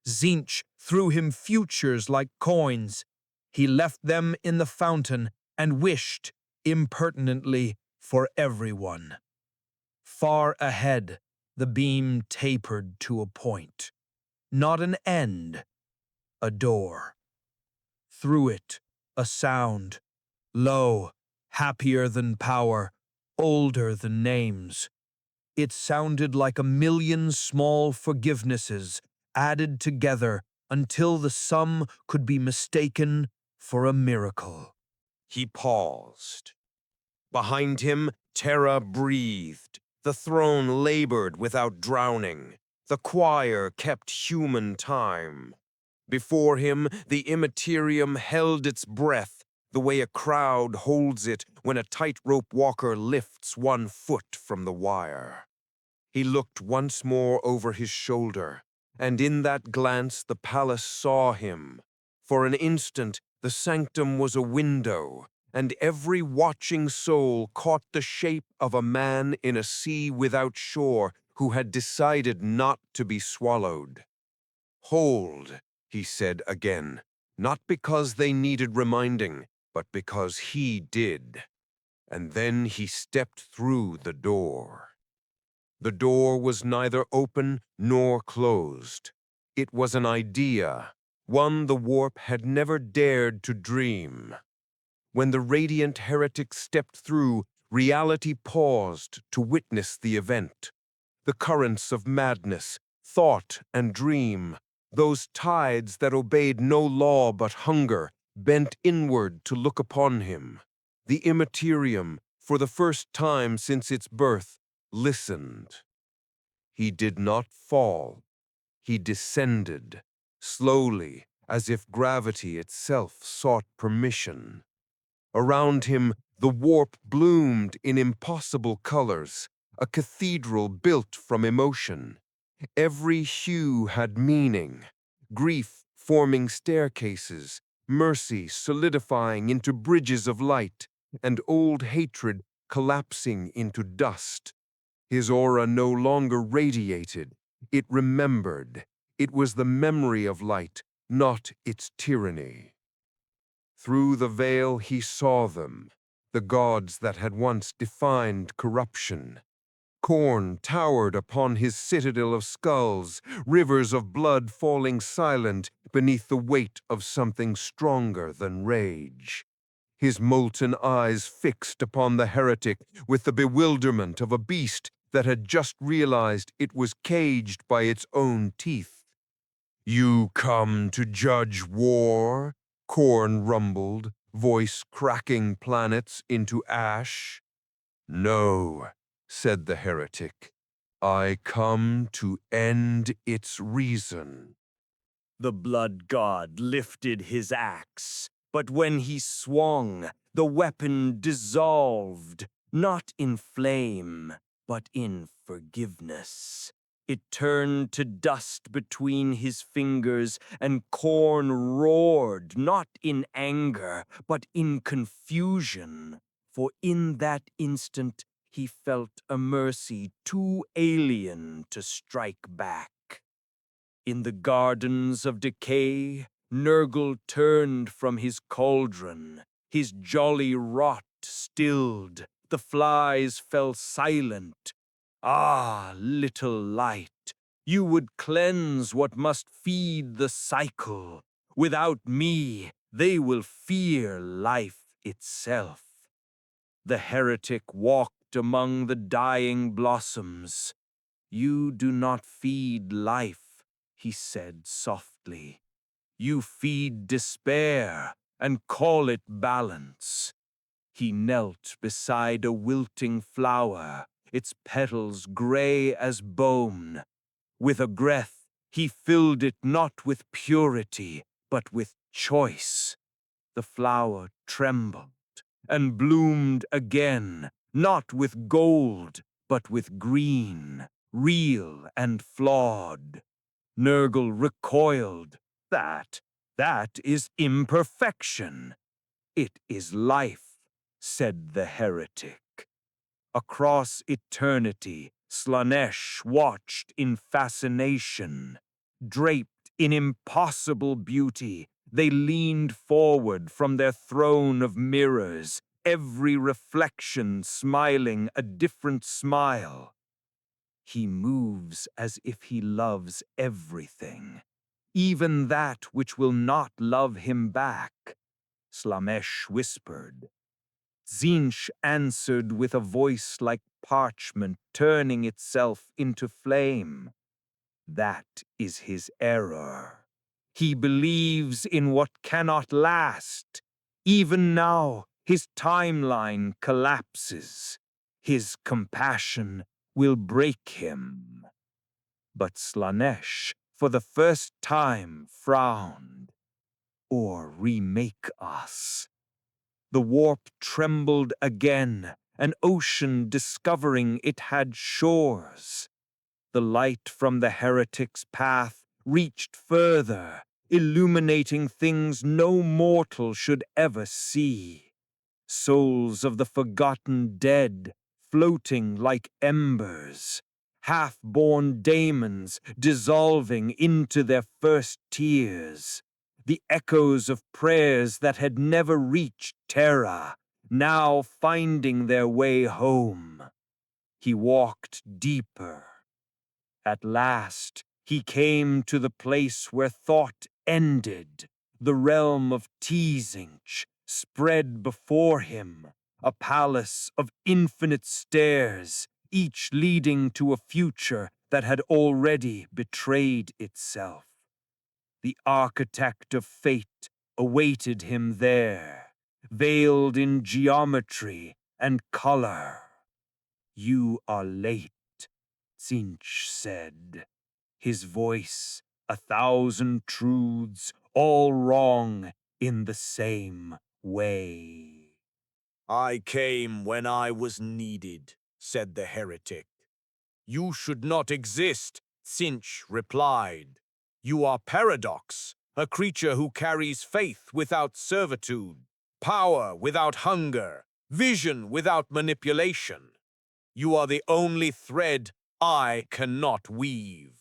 Zinch threw him futures like coins. He left them in the fountain and wished, impertinently, for everyone. Far ahead, the beam tapered to a point. Not an end, a door. Through it, a sound. Low, happier than power, older than names. It sounded like a million small forgivenesses added together until the sum could be mistaken for a miracle. He paused. Behind him, Terra breathed. The throne labored without drowning. The choir kept human time. Before him, the Imperium held its breath, the way a crowd holds it when a tightrope walker lifts one foot from the wire. He looked once more over his shoulder, and in that glance the palace saw him. For an instant, the sanctum was a window, and every watching soul caught the shape of a man in a sea without shore who had decided not to be swallowed. "Hold," he said again, not because they needed reminding, but because he did. And then he stepped through the door. The door was neither open nor closed. It was an idea, one the warp had never dared to dream. When the radiant heretic stepped through, reality paused to witness the event. The currents of madness, thought and dream, those tides that obeyed no law but hunger, bent inward to look upon him. The Imperium, for the first time since its birth, listened. He did not fall. He descended, slowly, as if gravity itself sought permission. Around him, the warp bloomed in impossible colors, a cathedral built from emotion. Every hue had meaning, grief forming staircases, mercy solidifying into bridges of light, and old hatred collapsing into dust. His aura no longer radiated, it remembered. It was the memory of light, not its tyranny. Through the veil he saw them, the gods that had once defined corruption. Khorne towered upon his citadel of skulls, rivers of blood falling silent beneath the weight of something stronger than rage. His molten eyes fixed upon the heretic with the bewilderment of a beast that had just realized it was caged by its own teeth. "You come to judge war?" Khorne rumbled, voice cracking planets into ash. "No," said the heretic. "I come to end its reason." The blood god lifted his axe, but when he swung, the weapon dissolved, not in flame, but in forgiveness. It turned to dust between his fingers, and Khorne roared, not in anger, but in confusion. For in that instant, he felt a mercy too alien to strike back. In the gardens of decay, Nurgle turned from his cauldron. His jolly rot stilled. The flies fell silent. Ah, little light, you would cleanse what must feed the cycle. Without me, they will fear life itself. The heretic walked among the dying blossoms. "You do not feed life," he said softly. "You feed despair and call it balance." He knelt beside a wilting flower, its petals gray as bone. With a breath, he filled it not with purity, but with choice. The flower trembled and bloomed again, not with gold, but with green, real and flawed. Nurgle recoiled. That is imperfection." "It is life," said the heretic. Across eternity, Slaanesh watched in fascination. Draped in impossible beauty, they leaned forward from their throne of mirrors, every reflection smiling a different smile. "He moves as if he loves everything, even that which will not love him back," Slaanesh whispered. Tzeentch answered with a voice like parchment turning itself into flame. "That is his error. He believes in what cannot last. Even now, his timeline collapses. His compassion will break him. But Slanesh, for the first time, frowned. Or remake us. The warp trembled again, an ocean discovering it had shores. The light from the heretic's path reached further, illuminating things no mortal should ever see. Souls of the forgotten dead, floating like embers. Half-born daemons dissolving into their first tears. The echoes of prayers that had never reached Terra, now finding their way home. He walked deeper. At last, he came to the place where thought ended. The realm of Teasinch spread before him, a palace of infinite stairs, each leading to a future that had already betrayed itself. The architect of fate awaited him there, veiled in geometry and color. "You are late," Tzinch said, his voice 1,000 truths, all wrong in the same way. "I came when I was needed," said the heretic. "You should not exist," Tzinch replied. "You are paradox, a creature who carries faith without servitude, power without hunger, vision without manipulation. You are the only thread I cannot weave."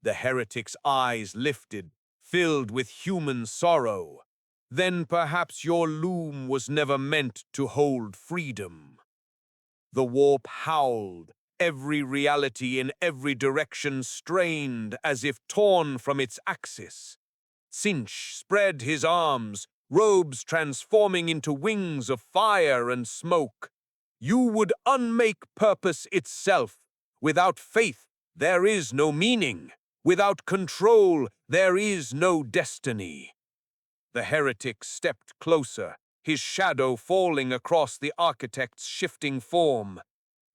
The heretic's eyes lifted, filled with human sorrow. "Then perhaps your loom was never meant to hold freedom." The warp howled, every reality in every direction strained as if torn from its axis. Tzinch spread his arms, robes transforming into wings of fire and smoke. "You would unmake purpose itself. Without faith, there is no meaning. Without control, there is no destiny." The heretic stepped closer, his shadow falling across the architect's shifting form.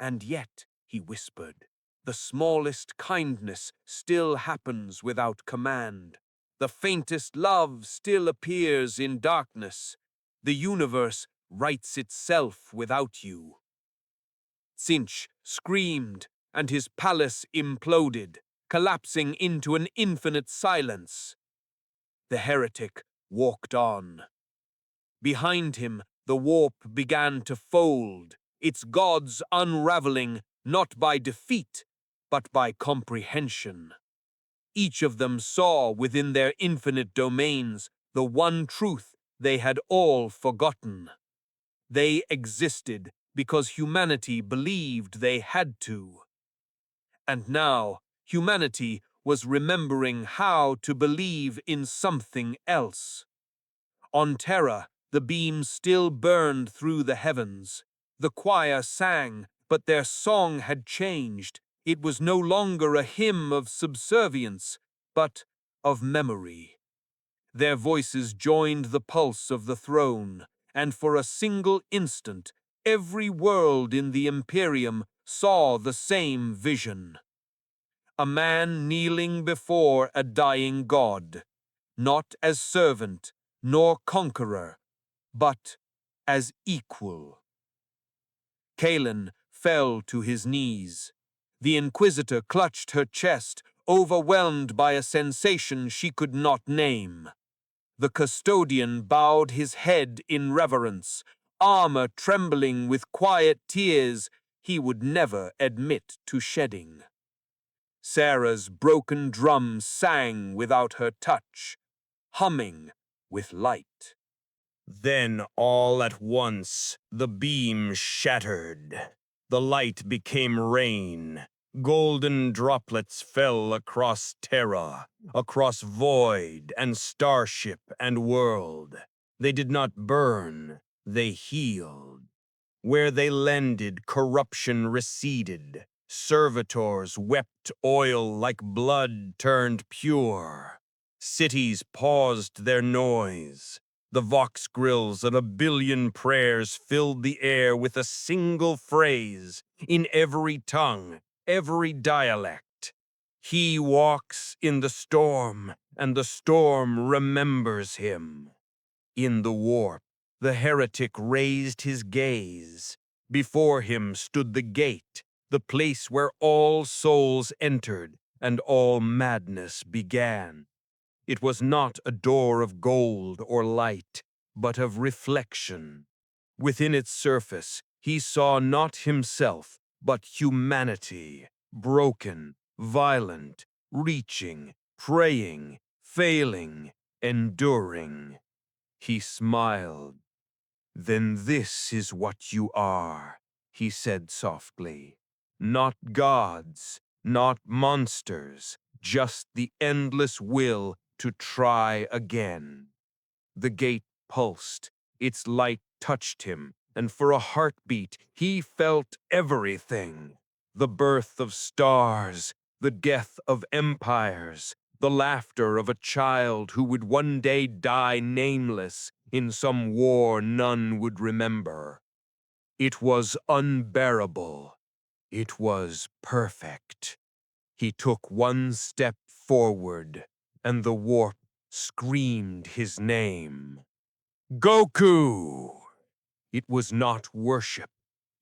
"And yet," he whispered, "the smallest kindness still happens without command. The faintest love still appears in darkness. The universe writes itself without you." Tzinch screamed, and his palace imploded, collapsing into an infinite silence. The heretic walked on. Behind him, the warp began to fold, its gods unraveling not by defeat, but by comprehension. Each of them saw within their infinite domains the one truth they had all forgotten. They existed because humanity believed they had to. And now, humanity was remembering how to believe in something else. On Terra, the beams still burned through the heavens. The choir sang, but their song had changed. It was no longer a hymn of subservience, but of memory. Their voices joined the pulse of the throne, and for a single instant, every world in the Imperium saw the same vision. A man kneeling before a dying god, not as servant nor conqueror, but as equal. Kalen fell to his knees. The Inquisitor clutched her chest, overwhelmed by a sensation she could not name. The custodian bowed his head in reverence, armor trembling with quiet tears he would never admit to shedding. Sarah's broken drum sang without her touch, humming with light. Then all at once the beam shattered. The light became rain. Golden droplets fell across Terra, across void and starship and world. They did not burn, they healed. Where they landed, corruption receded. Servitors wept oil like blood turned pure. Cities paused their noise. The vox grills and a billion prayers filled the air with a single phrase in every tongue, every dialect. He walks in the storm, and the storm remembers him. In the warp, the heretic raised his gaze. Before him stood the gate, the place where all souls entered and all madness began. It was not a door of gold or light, but of reflection. Within its surface, he saw not himself, but humanity, broken, violent, reaching, praying, failing, enduring. He smiled. "Then this is what you are," he said softly. "Not gods, not monsters, just the endless will to try again." The gate pulsed, its light touched him, and for a heartbeat he felt everything. The birth of stars, the death of empires, the laughter of a child who would one day die nameless in some war none would remember. It was unbearable. It was perfect. He took one step forward, and the warp screamed his name. Goku! It was not worship,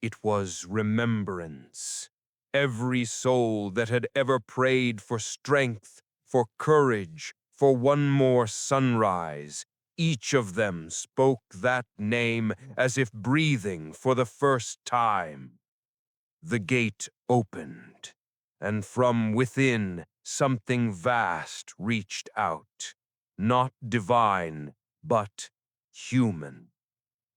it was remembrance. Every soul that had ever prayed for strength, for courage, for one more sunrise, each of them spoke that name as if breathing for the first time. The gate opened, and from within something vast reached out, not divine, but human.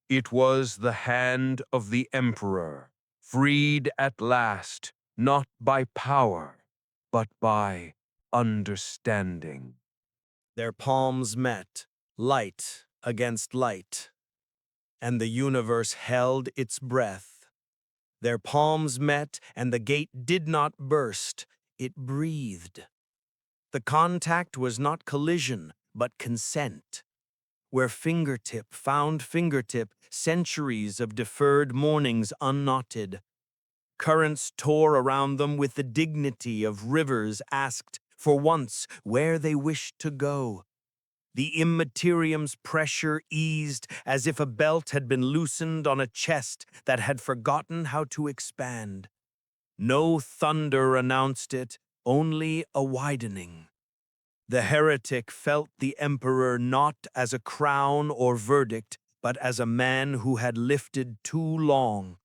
It was the hand of the Emperor, freed at last, not by power, but by understanding. Their palms met, light against light, and the universe held its breath. Their palms met, and the gate did not burst, it breathed. The contact was not collision, but consent. Where fingertip found fingertip, centuries of deferred mornings unknotted. Currents tore around them with the dignity of rivers asked, for once, where they wished to go. The Immaterium's pressure eased as if a belt had been loosened on a chest that had forgotten how to expand. No thunder announced it, only a widening. The heretic felt the emperor not as a crown or verdict, but as a man who had lifted too long.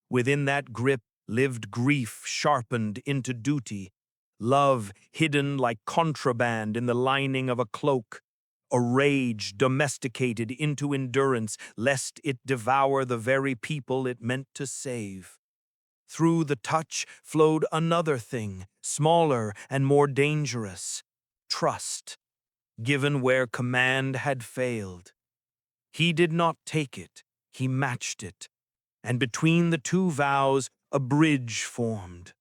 Within that grip lived grief sharpened into duty, love hidden like contraband in the lining of a cloak, a rage domesticated into endurance lest it devour the very people it meant to save. Through the touch flowed another thing, smaller and more dangerous, trust, given where command had failed. He did not take it, he matched it, and between the two vows a bridge formed.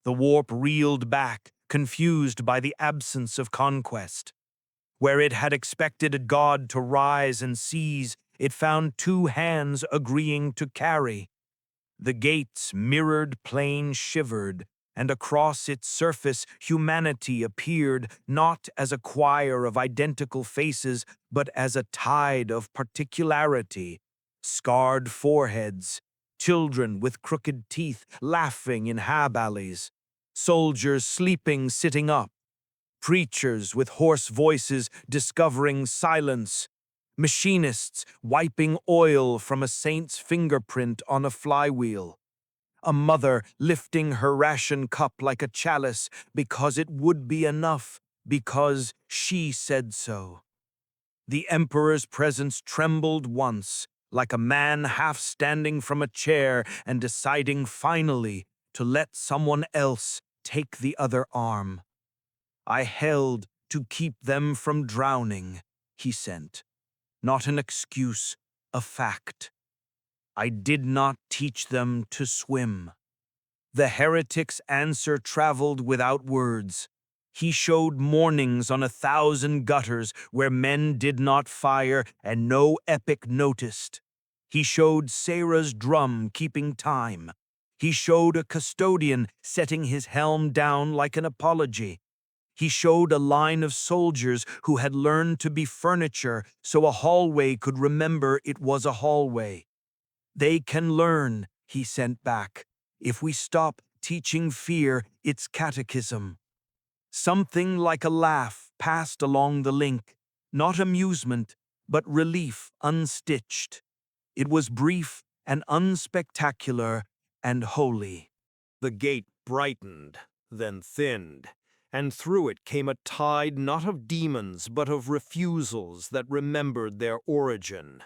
The warp reeled back, confused by the absence of conquest. Where it had expected a god to rise and seize, it found two hands agreeing to carry. The gate's mirrored plane shivered, and across its surface humanity appeared not as a choir of identical faces, but as a tide of particularity. Scarred foreheads, children with crooked teeth laughing in hab-alleys, soldiers sleeping sitting up, preachers with hoarse voices discovering silence, machinists wiping oil from a saint's fingerprint on a flywheel, a mother lifting her ration cup like a chalice because it would be enough, because she said so. The emperor's presence trembled once, like a man half standing from a chair and deciding finally to let someone else take the other arm. I held to keep them from drowning, he sent. Not an excuse, a fact. I did not teach them to swim. The heretic's answer traveled without words. He showed mornings on 1,000 gutters where men did not fire and no epic noticed. He showed Sarah's drum keeping time. He showed a custodian setting his helm down like an apology. He showed a line of soldiers who had learned to be furniture so a hallway could remember it was a hallway. They can learn, he sent back, if we stop teaching fear its catechism. Something like a laugh passed along the link, not amusement, but relief unstitched. It was brief and unspectacular and holy. The gate brightened, then thinned, and through it came a tide not of demons but of refusals that remembered their origin.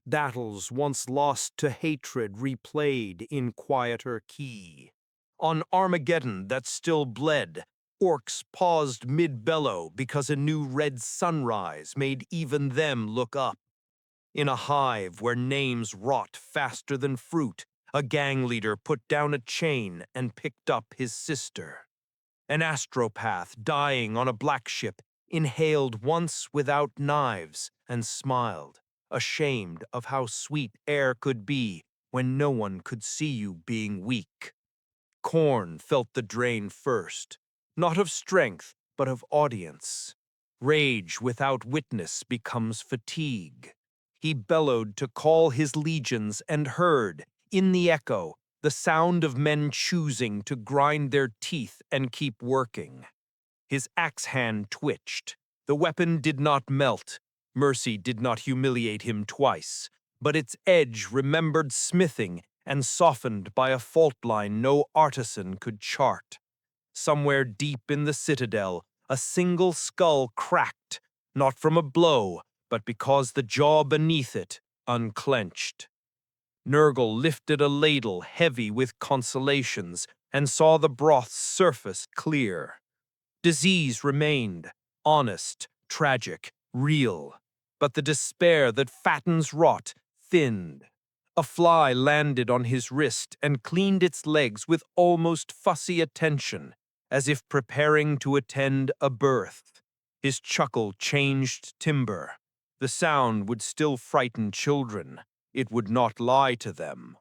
Battles once lost to hatred replayed in quieter key. On Armageddon that still bled, orcs paused mid-bellow because a new red sunrise made even them look up. In a hive where names rot faster than fruit, a gang leader put down a chain and picked up his sister. An astropath dying on a black ship inhaled once without knives and smiled, ashamed of how sweet air could be when no one could see you being weak. Korn felt the drain first, not of strength, but of audience. Rage without witness becomes fatigue. He bellowed to call his legions and heard, in the echo, the sound of men choosing to grind their teeth and keep working. His axe hand twitched. The weapon did not melt. Mercy did not humiliate him twice, but its edge remembered smithing and softened by a fault line no artisan could chart. Somewhere deep in the citadel, a single skull cracked, not from a blow, but because the jaw beneath it unclenched. Nurgle lifted a ladle heavy with consolations and saw the broth's surface clear. Disease remained, honest, tragic, real, but the despair that fattens rot thinned. A fly landed on his wrist and cleaned its legs with almost fussy attention, as if preparing to attend a birth. His chuckle changed timbre. The sound would still frighten children. It would not lie to them.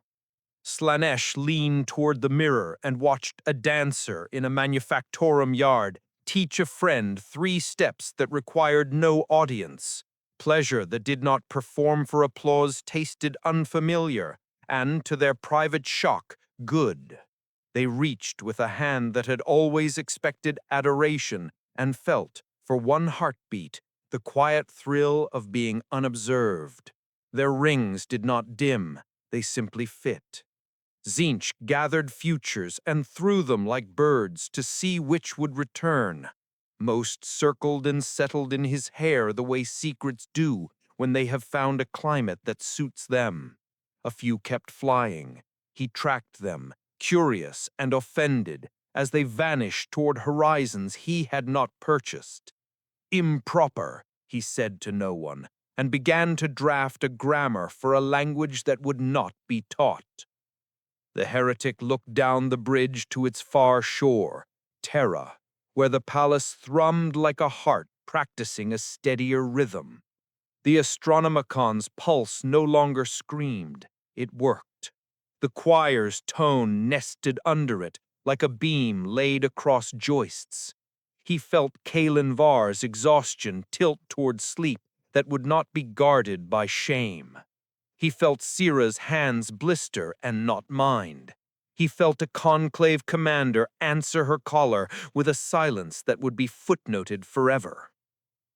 Slanesh leaned toward the mirror and watched a dancer in a manufactorum yard teach a friend 3 steps that required no audience. Pleasure that did not perform for applause tasted unfamiliar, and, to their private shock, good. They reached with a hand that had always expected adoration and felt, for one heartbeat, the quiet thrill of being unobserved. Their rings did not dim, they simply fit. Zinch gathered futures and threw them like birds to see which would return. Most circled and settled in his hair the way secrets do when they have found a climate that suits them. A few kept flying. He tracked them, curious and offended, as they vanished toward horizons he had not purchased. Improper, he said to no one, and began to draft a grammar for a language that would not be taught. The heretic looked down the bridge to its far shore, Terra, where the palace thrummed like a heart practicing a steadier rhythm. The Astronomicon's pulse no longer screamed, it worked. The choir's tone nested under it like a beam laid across joists. He felt Kalen Var's exhaustion tilt toward sleep that would not be guarded by shame. He felt Sira's hands blister and not mind. He felt a conclave commander answer her caller with a silence that would be footnoted forever.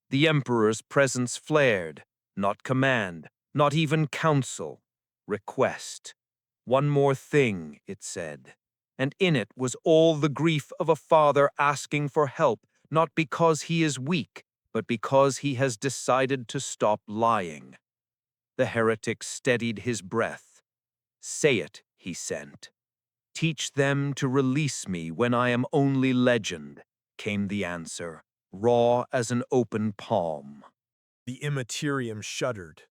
The Emperor's presence flared, not command, not even counsel, request. One more thing, it said, and in it was all the grief of a father asking for help, not because he is weak, but because he has decided to stop lying. The heretic steadied his breath. Say it, he sent. Teach them to release me when I am only legend, came the answer, raw as an open palm. The Imperium shuddered.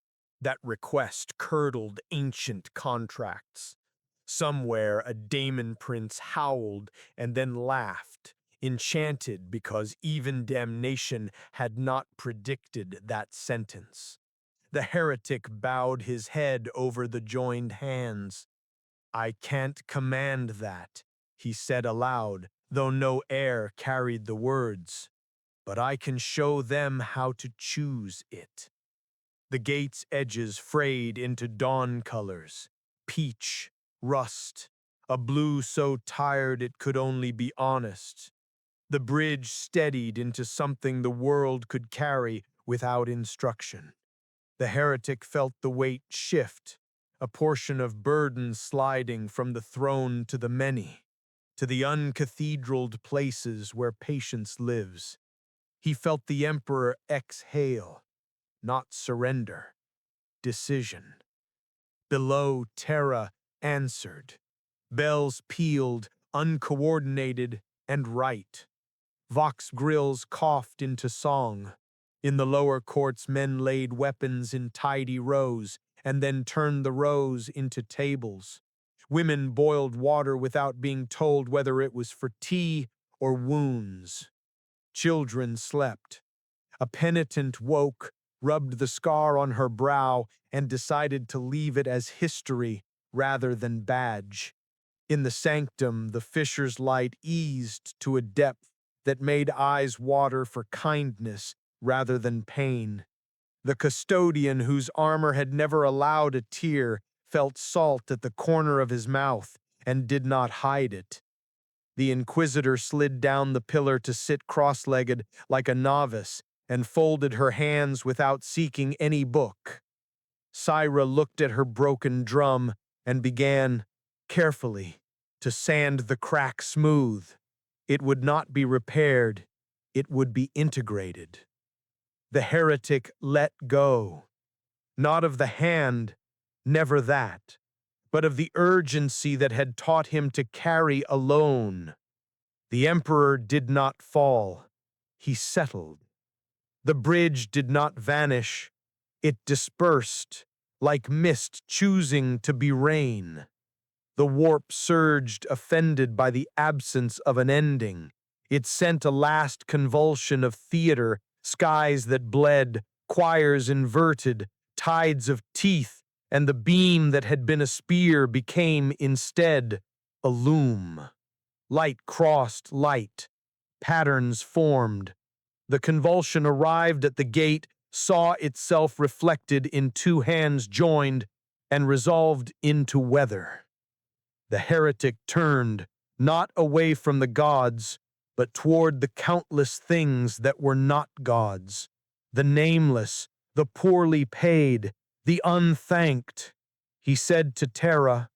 That request curdled ancient contracts. Somewhere a daemon prince howled and then laughed, enchanted because even damnation had not predicted that sentence. The heretic bowed his head over the joined hands. "I can't command that," he said aloud, though no air carried the words. "But I can show them how to choose it." The gate's edges frayed into dawn colors, peach, rust, a blue so tired it could only be honest. The bridge steadied into something the world could carry without instruction. The heretic felt the weight shift, a portion of burden sliding from the throne to the many, to the uncathedraled places where patience lives. He felt the emperor exhale, not surrender, decision. Below, Terra answered. Bells pealed, uncoordinated and right. Vox grills coughed into song. In the lower courts, men laid weapons in tidy rows and then turned the rows into tables. Women boiled water without being told whether it was for tea or wounds. Children slept. A penitent woke, rubbed the scar on her brow, and decided to leave it as history rather than badge. In the sanctum, the fisher's light eased to a depth that made eyes water for kindness rather than pain. The custodian, whose armor had never allowed a tear, felt salt at the corner of his mouth and did not hide it. The inquisitor slid down the pillar to sit cross-legged like a novice and folded her hands without seeking any book. Syra looked at her broken drum and began, carefully, to sand the crack smooth. It would not be repaired, it would be integrated. The heretic let go, not of the hand, never that, but of the urgency that had taught him to carry alone. The emperor did not fall, he settled. The bridge did not vanish, it dispersed, like mist choosing to be rain. The warp surged, offended by the absence of an ending. It sent a last convulsion of theater, skies that bled, choirs inverted, tides of teeth, and the beam that had been a spear became, instead, a loom. Light crossed light, patterns formed. The convulsion arrived at the gate, saw itself reflected in two hands joined, and resolved into weather. The heretic turned, not away from the gods, but toward the countless things that were not gods, the nameless, the poorly paid, the unthanked. He said to Terra,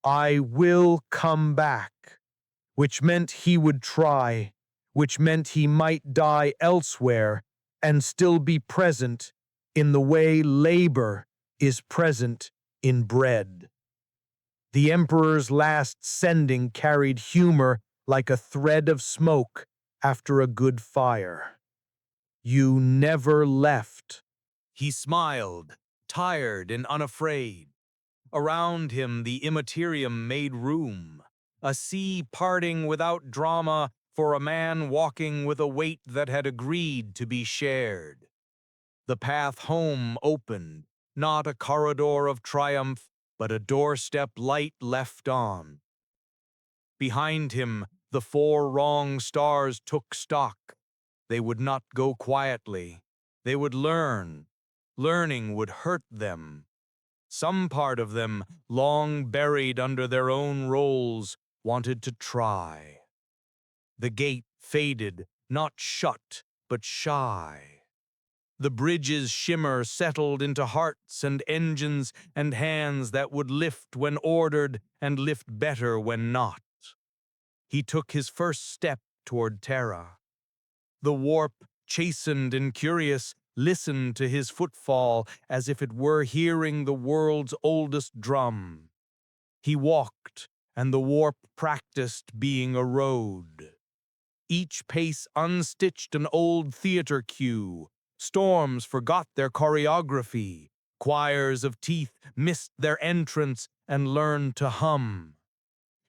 "I will come back," which meant he would try, which meant he might die elsewhere and still be present in the way labor is present in bread. The emperor's last sending carried humor like a thread of smoke after a good fire. "You never left." He smiled, tired and unafraid. Around him, the Imperium made room, a sea parting without drama for a man walking with a weight that had agreed to be shared. The path home opened, not a corridor of triumph, but a doorstep light left on. Behind him, the four wrong stars took stock. They would not go quietly. They would learn. Learning would hurt them. Some part of them, long buried under their own roles, wanted to try. The gate faded, not shut, but shy. The bridge's shimmer settled into hearts and engines and hands that would lift when ordered and lift better when not. He took his first step toward Terra. The warp, chastened and curious, listened to his footfall as if it were hearing the world's oldest drum. He walked, and the warp practiced being a road. Each pace unstitched an old theater cue. Storms forgot their choreography. Choirs of teeth missed their entrance and learned to hum.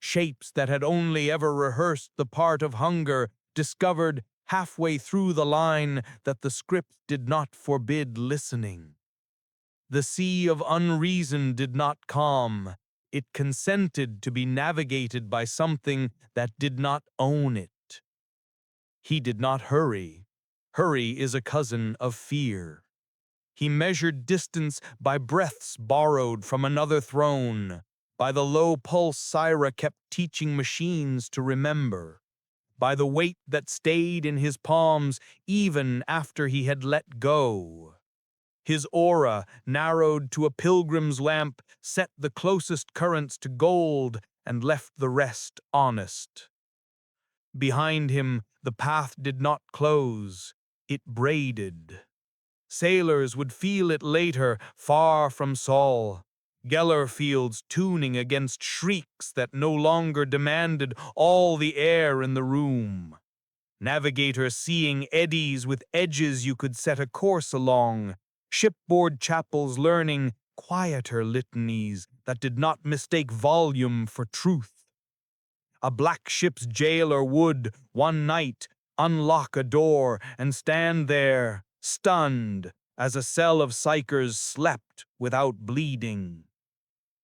Shapes that had only ever rehearsed the part of hunger discovered halfway through the line that the script did not forbid listening. The sea of unreason did not calm. It consented to be navigated by something that did not own it. He did not hurry. Hurry is a cousin of fear. He measured distance by breaths borrowed from another throne, by the low pulse Syra kept teaching machines to remember, by the weight that stayed in his palms even after he had let go. His aura, narrowed to a pilgrim's lamp, set the closest currents to gold and left the rest honest. Behind him, the path did not close, it braided. Sailors would feel it later, far from Saul. Geller fields tuning against shrieks that no longer demanded all the air in the room. Navigators seeing eddies with edges you could set a course along. Shipboard chapels learning quieter litanies that did not mistake volume for truth. A black ship's jailer would, one night, unlock a door and stand there, stunned, as a cell of psychers slept without bleeding.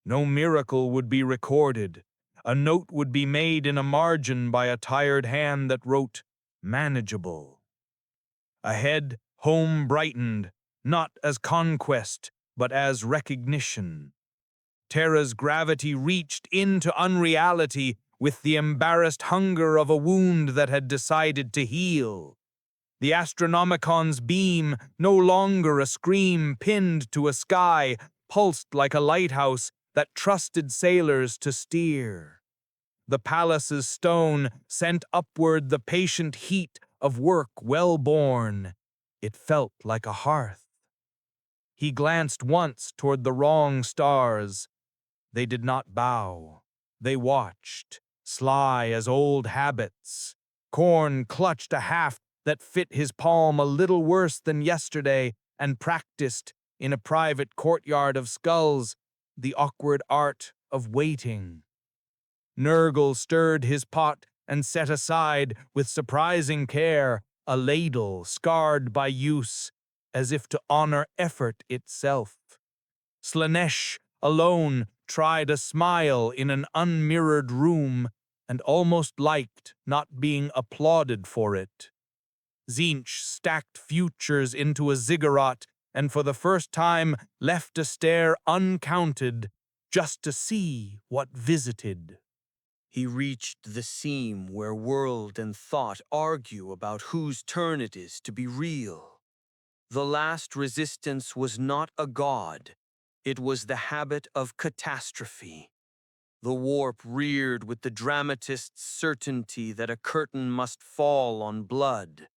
No miracle would be recorded. A note would be made in a margin by a tired hand that wrote, "Manageable." Ahead, home brightened, not as conquest, but as recognition. Terra's gravity reached into unreality with the embarrassed hunger of a wound that had decided to heal. The Astronomicon's beam, no longer a scream pinned to a sky, pulsed like a lighthouse that trusted sailors to steer. The palace's stone sent upward the patient heat of work well born. It felt like a hearth. He glanced once toward the wrong stars. They did not bow. They watched, sly as old habits. Corn clutched a haft that fit his palm a little worse than yesterday and practiced, in a private courtyard of skulls, the awkward art of waiting. Nurgle stirred his pot and set aside, with surprising care, a ladle scarred by use, as if to honor effort itself. Slanesh, alone, tried a smile in an unmirrored room and almost liked not being applauded for it. Zinch stacked futures into a ziggurat and for the first time left a stare uncounted just to see what visited. He reached the seam where world and thought argue about whose turn it is to be real. The last resistance was not a god. It was the habit of catastrophe. The warp reared with the dramatist's certainty that a curtain must fall on blood.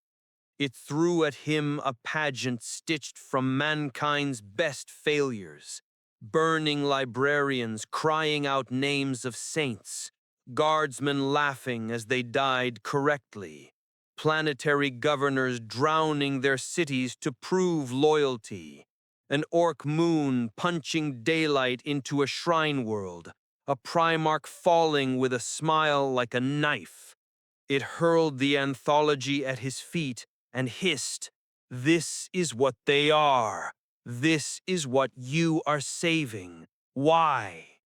It threw at him a pageant stitched from mankind's best failures. Burning librarians crying out names of saints, guardsmen laughing as they died correctly, planetary governors drowning their cities to prove loyalty, an orc moon punching daylight into a shrine world, a Primarch falling with a smile like a knife. It hurled the anthology at his feet and hissed, "This is what they are. This is what you are saving. Why?"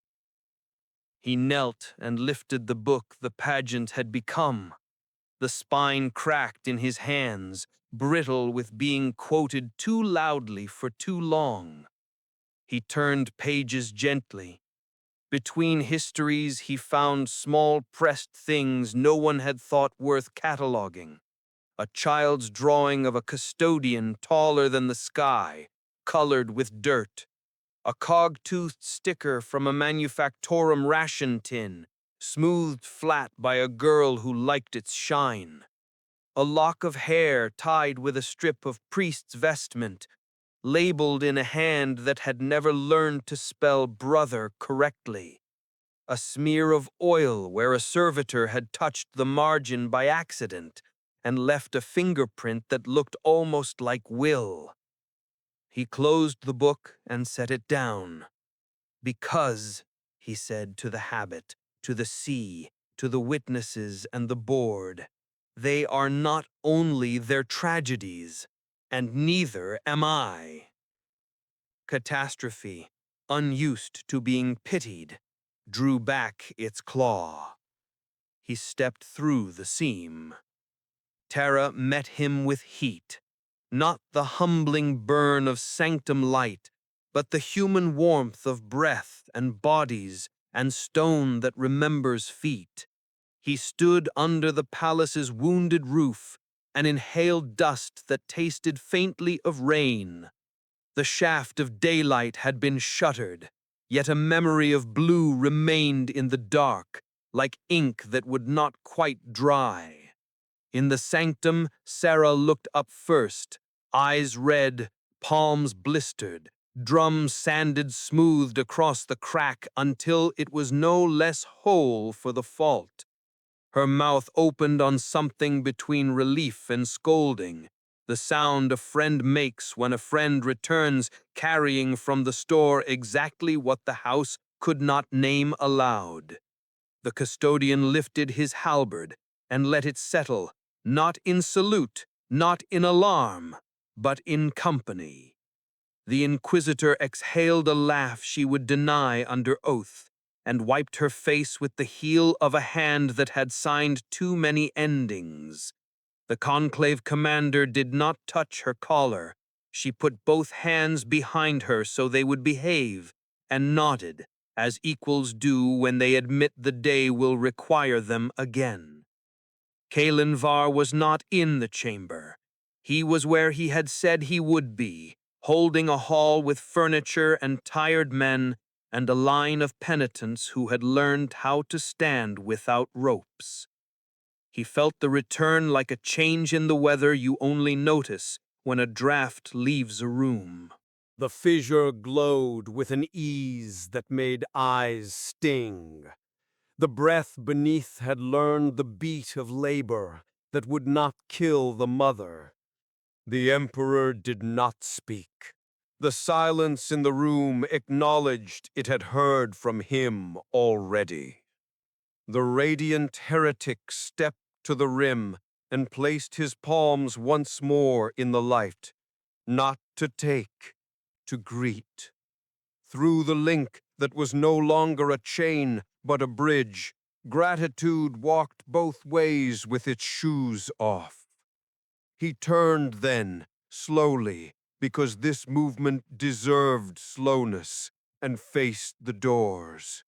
He knelt and lifted the book the pageant had become. The spine cracked in his hands, brittle with being quoted too loudly for too long. He turned pages gently. Between histories, he found small pressed things no one had thought worth cataloging. A child's drawing of a custodian taller than the sky, colored with dirt. A cog-toothed sticker from a manufactorum ration tin, smoothed flat by a girl who liked its shine. A lock of hair tied with a strip of priest's vestment, labeled in a hand that had never learned to spell brother correctly. A smear of oil where a servitor had touched the margin by accident and left a fingerprint that looked almost like will. He closed the book and set it down. "Because," he said to the habit, to the sea, to the witnesses and the board, They are not only their tragedies, and neither am I. Catastrophe, unused to being pitied, drew back its claw. He stepped through the seam. Terra met him with heat, not the humbling burn of sanctum light, but the human warmth of breath and bodies and stone that remembers feet. He stood under the palace's wounded roof and inhaled dust that tasted faintly of rain. The shaft of daylight had been shuttered, yet a memory of blue remained in the dark, like ink that would not quite dry. In the sanctum, Sarah looked up first, eyes red, palms blistered, drum sanded smoothed across the crack until it was no less whole for the fault. Her mouth opened on something between relief and scolding, the sound a friend makes when a friend returns carrying from the store exactly what the house could not name aloud. The custodian lifted his halberd and let it settle, not in salute, not in alarm, but in company. The inquisitor exhaled a laugh she would deny under oath, and wiped her face with the heel of a hand that had signed too many endings. The conclave commander did not touch her collar. She put both hands behind her so they would behave, and nodded, as equals do when they admit the day will require them again. Kalinvar was not in the chamber. He was where he had said he would be, holding a hall with furniture and tired men and a line of penitents who had learned how to stand without ropes. He felt the return like a change in the weather you only notice when a draft leaves a room. The fissure glowed with an ease that made eyes sting. The breath beneath had learned the beat of labor that would not kill the mother. The emperor did not speak. The silence in the room acknowledged it had heard from him already. The radiant heretic stepped to the rim and placed his palms once more in the light, not to take, to greet. Through the link that was no longer a chain but a bridge, gratitude walked both ways with its shoes off. He turned then, slowly, because this movement deserved slowness, and faced the doors.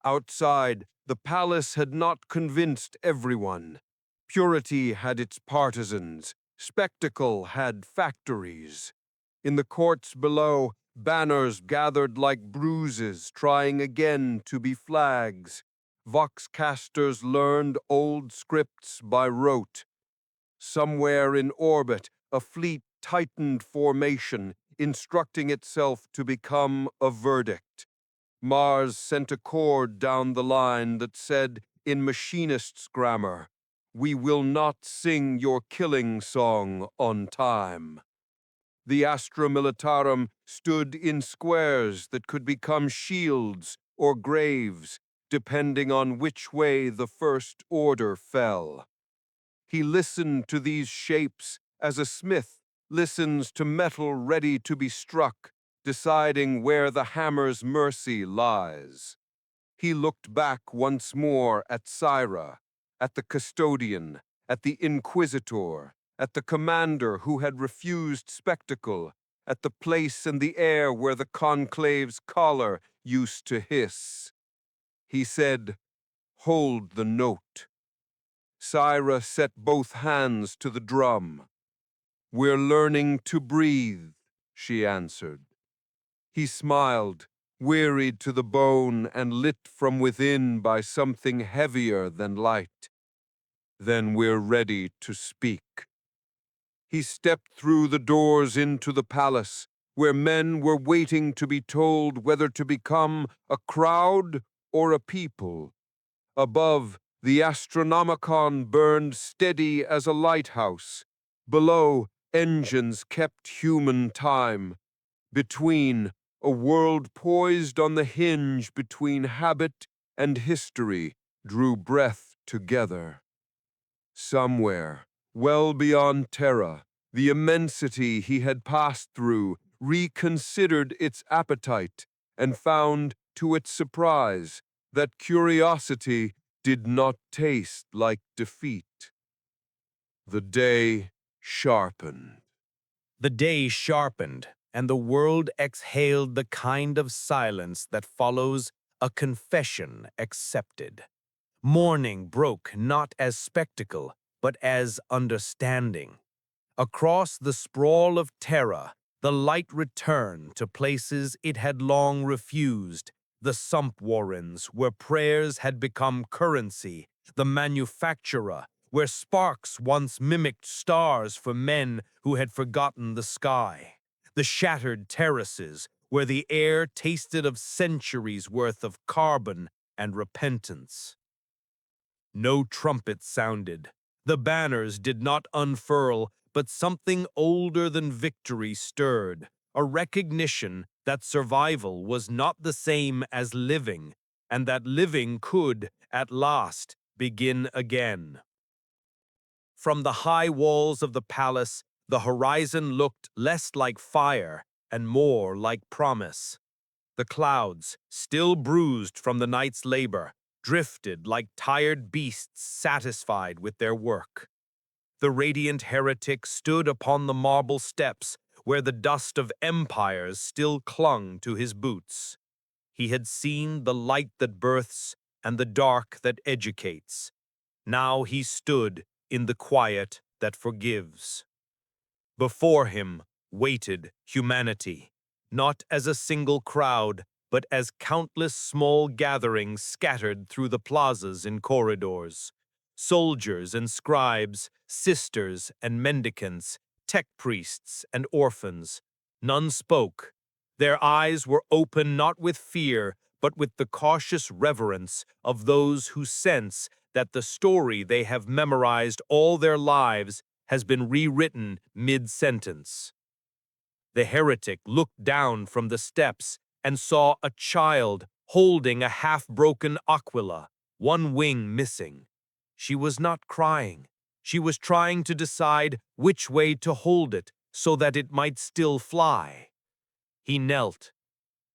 Outside, the palace had not convinced everyone. Purity had its partisans, spectacle had factories. In the courts below, banners gathered like bruises, trying again to be flags. Voxcasters learned old scripts by rote. Somewhere in orbit, a fleet tightened formation, instructing itself to become a verdict. Mars sent a chord down the line that said, in machinist's grammar, "We will not sing your killing song on time." The Astra Militarum stood in squares that could become shields or graves, depending on which way the First Order fell. He listened to these shapes as a smith listens to metal ready to be struck, deciding where the hammer's mercy lies. He looked back once more at Syra, at the custodian, at the inquisitor, at the commander who had refused spectacle, at the place and the air where the conclave's collar used to hiss. He said, "Hold the note." Syra set both hands to the drum. "We're learning to breathe," she answered. He smiled, wearied to the bone and lit from within by something heavier than light. "Then we're ready to speak." He stepped through the doors into the palace, where men were waiting to be told whether to become a crowd or a people. Above, the Astronomicon burned steady as a lighthouse. Below, engines kept human time. Between, a world poised on the hinge between habit and history drew breath together. Somewhere, well beyond Terra, the immensity he had passed through reconsidered its appetite and found, to its surprise, that curiosity did not taste like defeat. The day sharpened. The day sharpened, and the world exhaled the kind of silence that follows a confession accepted. Morning broke not as spectacle, but as understanding. Across the sprawl of terror, the light returned to places it had long refused, the sump warrens where prayers had become currency, the manufacturer where sparks once mimicked stars for men who had forgotten the sky, the shattered terraces where the air tasted of centuries' worth of carbon and repentance. No trumpet sounded. The banners did not unfurl, but something older than victory stirred, a recognition that survival was not the same as living, and that living could, at last, begin again. From the high walls of the palace, the horizon looked less like fire and more like promise. The clouds, still bruised from the night's labor, drifted like tired beasts satisfied with their work. The radiant heretic stood upon the marble steps where the dust of empires still clung to his boots. He had seen the light that births and the dark that educates. Now he stood in the quiet that forgives. Before him waited humanity, not as a single crowd, but as countless small gatherings scattered through the plazas and corridors. Soldiers and scribes, sisters and mendicants, tech priests and orphans. None spoke. Their eyes were open not with fear, but with the cautious reverence of those who sense that the story they have memorized all their lives has been rewritten mid-sentence. The heretic looked down from the steps and saw a child holding a half-broken aquila, one wing missing. She was not crying. She was trying to decide which way to hold it so that it might still fly. He knelt.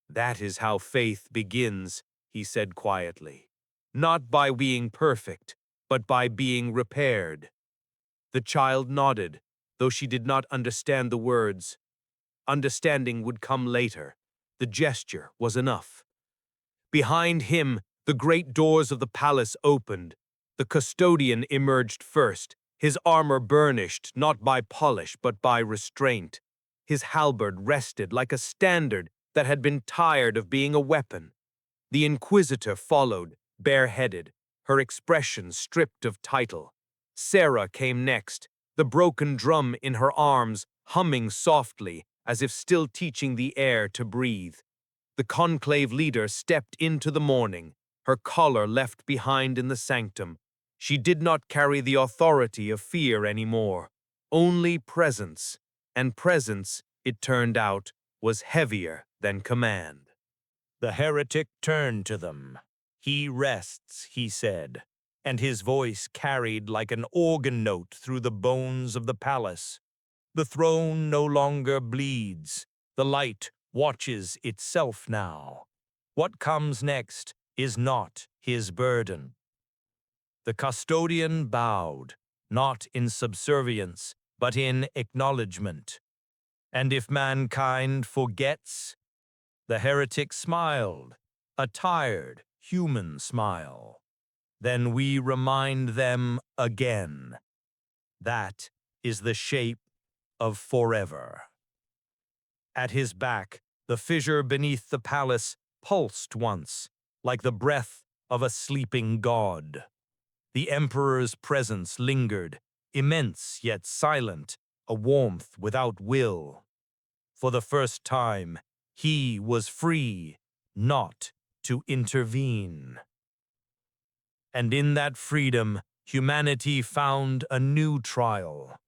"That is how faith begins," he said quietly. "Not by being perfect, but by being repaired." The child nodded, though she did not understand the words. Understanding would come later. The gesture was enough. Behind him, the great doors of the palace opened. The custodian emerged first, his armor burnished not by polish but by restraint. His halberd rested like a standard that had been tired of being a weapon. The inquisitor followed, bareheaded, her expression stripped of title. Sarah came next, the broken drum in her arms, humming softly, as if still teaching the air to breathe. The conclave leader stepped into the morning, her collar left behind in the sanctum. She did not carry the authority of fear anymore, only presence, and presence, it turned out, was heavier than command. The heretic turned to them. "He rests," he said, and his voice carried like an organ note through the bones of the palace. "The throne no longer bleeds. The light watches itself now. What comes next is not his burden." The custodian bowed, not in subservience, but in acknowledgement. "And if mankind forgets?" The heretic smiled, a tired, human smile. "Then we remind them again. That is the shape of forever." At his back, the fissure beneath the palace pulsed once, like the breath of a sleeping god. The emperor's presence lingered, immense yet silent, a warmth without will. For the first time, he was free, not to intervene. And in that freedom, humanity found a new trial,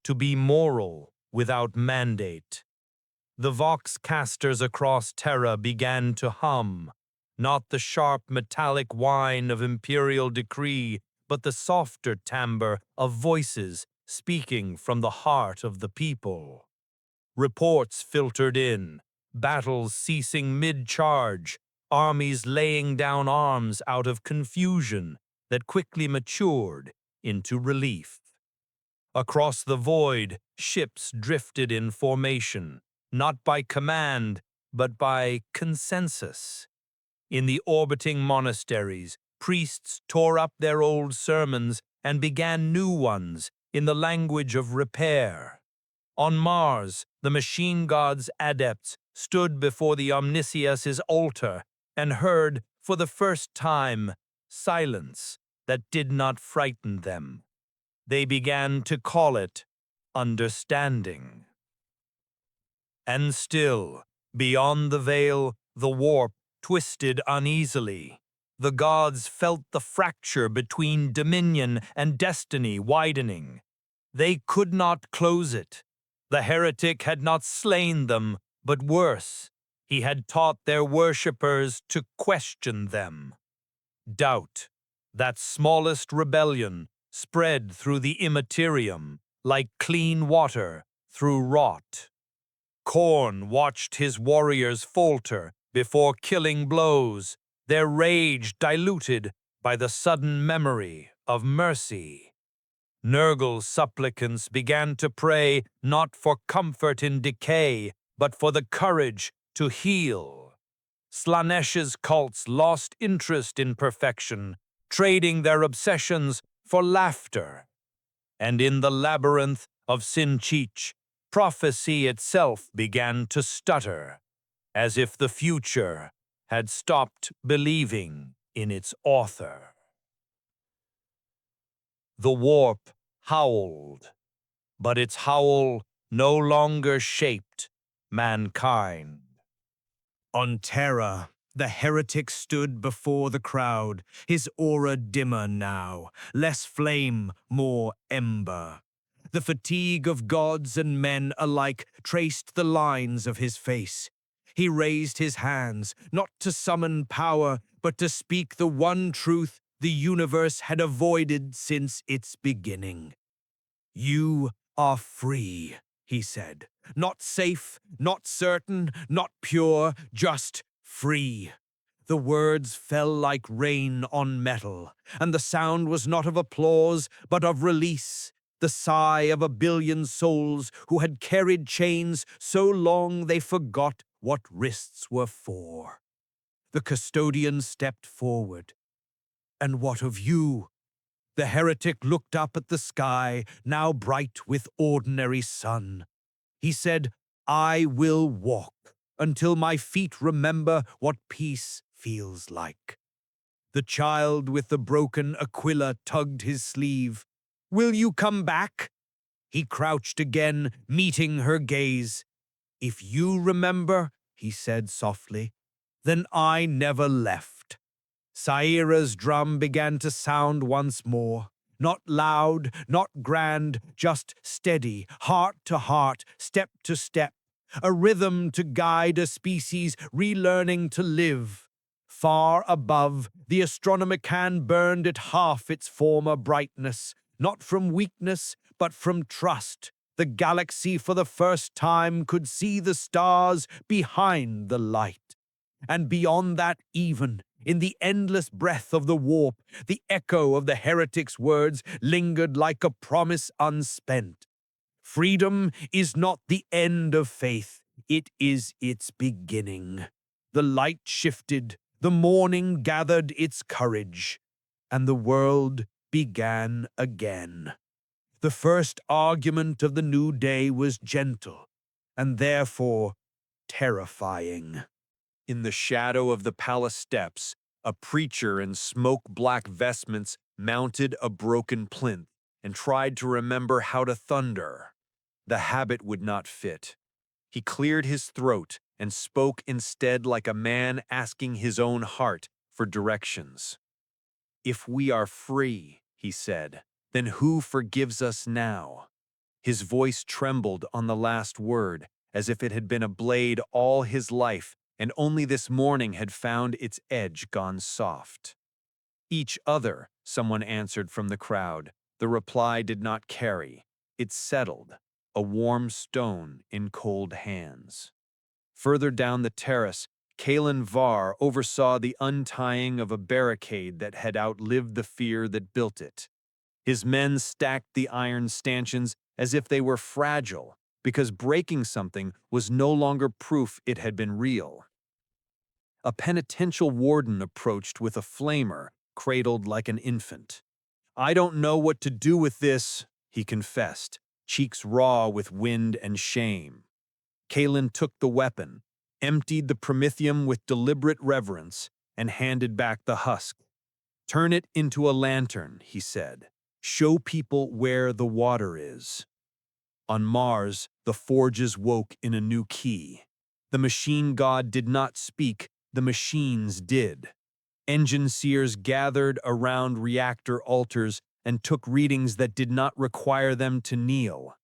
to be moral without mandate. The vox casters across Terra began to hum, not the sharp metallic whine of imperial decree, but the softer timbre of voices speaking from the heart of the people. Reports filtered in, battles ceasing mid-charge, armies laying down arms out of confusion that quickly matured into relief. Across the void, ships drifted in formation, not by command, but by consensus. In the orbiting monasteries, priests tore up their old sermons and began new ones in the language of repair. On Mars, the machine god's adepts stood before the Omniscius's altar and heard, for the first time, silence that did not frighten them. They began to call it understanding. And still, beyond the veil, the warp twisted uneasily. The gods felt the fracture between dominion and destiny widening. They could not close it. The heretic had not slain them, but worse, he had taught their worshippers to question them. Doubt, that smallest rebellion, spread through the Imperium like clean water through rot. Khorne watched his warriors falter before killing blows, their rage diluted by the sudden memory of mercy. Nurgle's supplicants began to pray not for comfort in decay, but for the courage to heal. Slanesh's cults lost interest in perfection, trading their obsessions for laughter. And in the labyrinth of Sinchich, prophecy itself began to stutter, as if the future had stopped believing in its author. The warp howled, but its howl no longer shaped mankind. On Terra, the heretic stood before the crowd, his aura dimmer now, less flame, more ember. The fatigue of gods and men alike traced the lines of his face. He raised his hands, not to summon power, but to speak the one truth the universe had avoided since its beginning. You are free, he said. Not safe, not certain, not pure, just free. The words fell like rain on metal, and the sound was not of applause, but of release, the sigh of a billion souls who had carried chains so long they forgot what wrists were for. The custodian stepped forward. And what of you? The heretic looked up at the sky, now bright with ordinary sun. He said, I will walk until my feet remember what peace feels like. The child with the broken Aquila tugged his sleeve. Will you come back? He crouched again, meeting her gaze. If you remember, he said softly, then I never left. Saira's drum began to sound once more. Not loud, not grand, just steady, heart to heart, step to step. A rhythm to guide a species relearning to live. Far above, the Astronomican burned at half its former brightness, not from weakness, but from trust. The galaxy for the first time could see the stars behind the light. And beyond that even, in the endless breath of the warp, the echo of the heretic's words lingered like a promise unspent. Freedom is not the end of faith, it is its beginning. The light shifted, the morning gathered its courage, and the world began again. The first argument of the new day was gentle, and therefore terrifying. In the shadow of the palace steps, a preacher in smoke-black vestments mounted a broken plinth and tried to remember how to thunder. The habit would not fit. He cleared his throat and spoke instead like a man asking his own heart for directions. If we are free, he said, then who forgives us now? His voice trembled on the last word, as if it had been a blade all his life and only this morning had found its edge gone soft. Each other, someone answered from the crowd. The reply did not carry. It settled, a warm stone in cold hands. Further down the terrace, Kalen Var oversaw the untying of a barricade that had outlived the fear that built it. His men stacked the iron stanchions as if they were fragile, because breaking something was no longer proof it had been real. A penitential warden approached with a flamer, cradled like an infant. "I don't know what to do with this," he confessed, cheeks raw with wind and shame. Kalen took the weapon, emptied the promethium with deliberate reverence, and handed back the husk. "Turn it into a lantern," he said. "Show people where the water is." On Mars, the forges woke in a new key. The machine god did not speak, the machines did. Engine seers gathered around reactor altars and took readings that did not require them to kneel.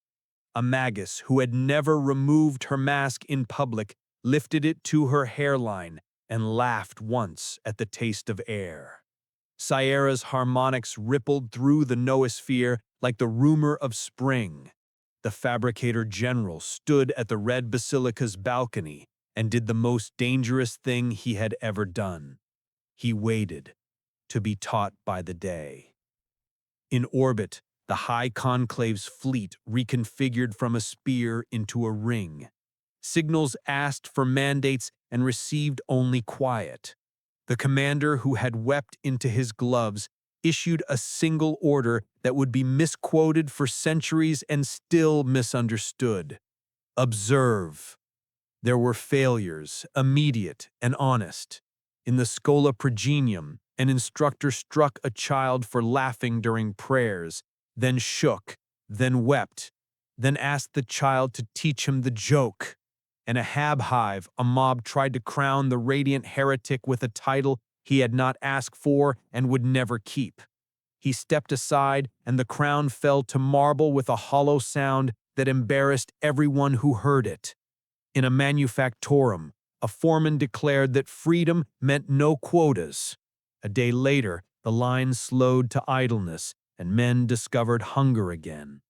A magus who had never removed her mask in public lifted it to her hairline and laughed once at the taste of air. Sierra's harmonics rippled through the noosphere like the rumor of spring. The fabricator general stood at the Red Basilica's balcony and did the most dangerous thing he had ever done. He waited to be taught by the day. In orbit, the High Conclave's fleet reconfigured from a spear into a ring. Signals asked for mandates and received only quiet. The commander who had wept into his gloves issued a single order that would be misquoted for centuries and still misunderstood. Observe. There were failures, immediate and honest. In the Schola Progenium, an instructor struck a child for laughing during prayers, then shook, then wept, then asked the child to teach him the joke. In a hive, a mob tried to crown the radiant heretic with a title he had not asked for and would never keep. He stepped aside, and the crown fell to marble with a hollow sound that embarrassed everyone who heard it. In a manufactorum, a foreman declared that freedom meant no quotas. A day later, the line slowed to idleness, and men discovered hunger again.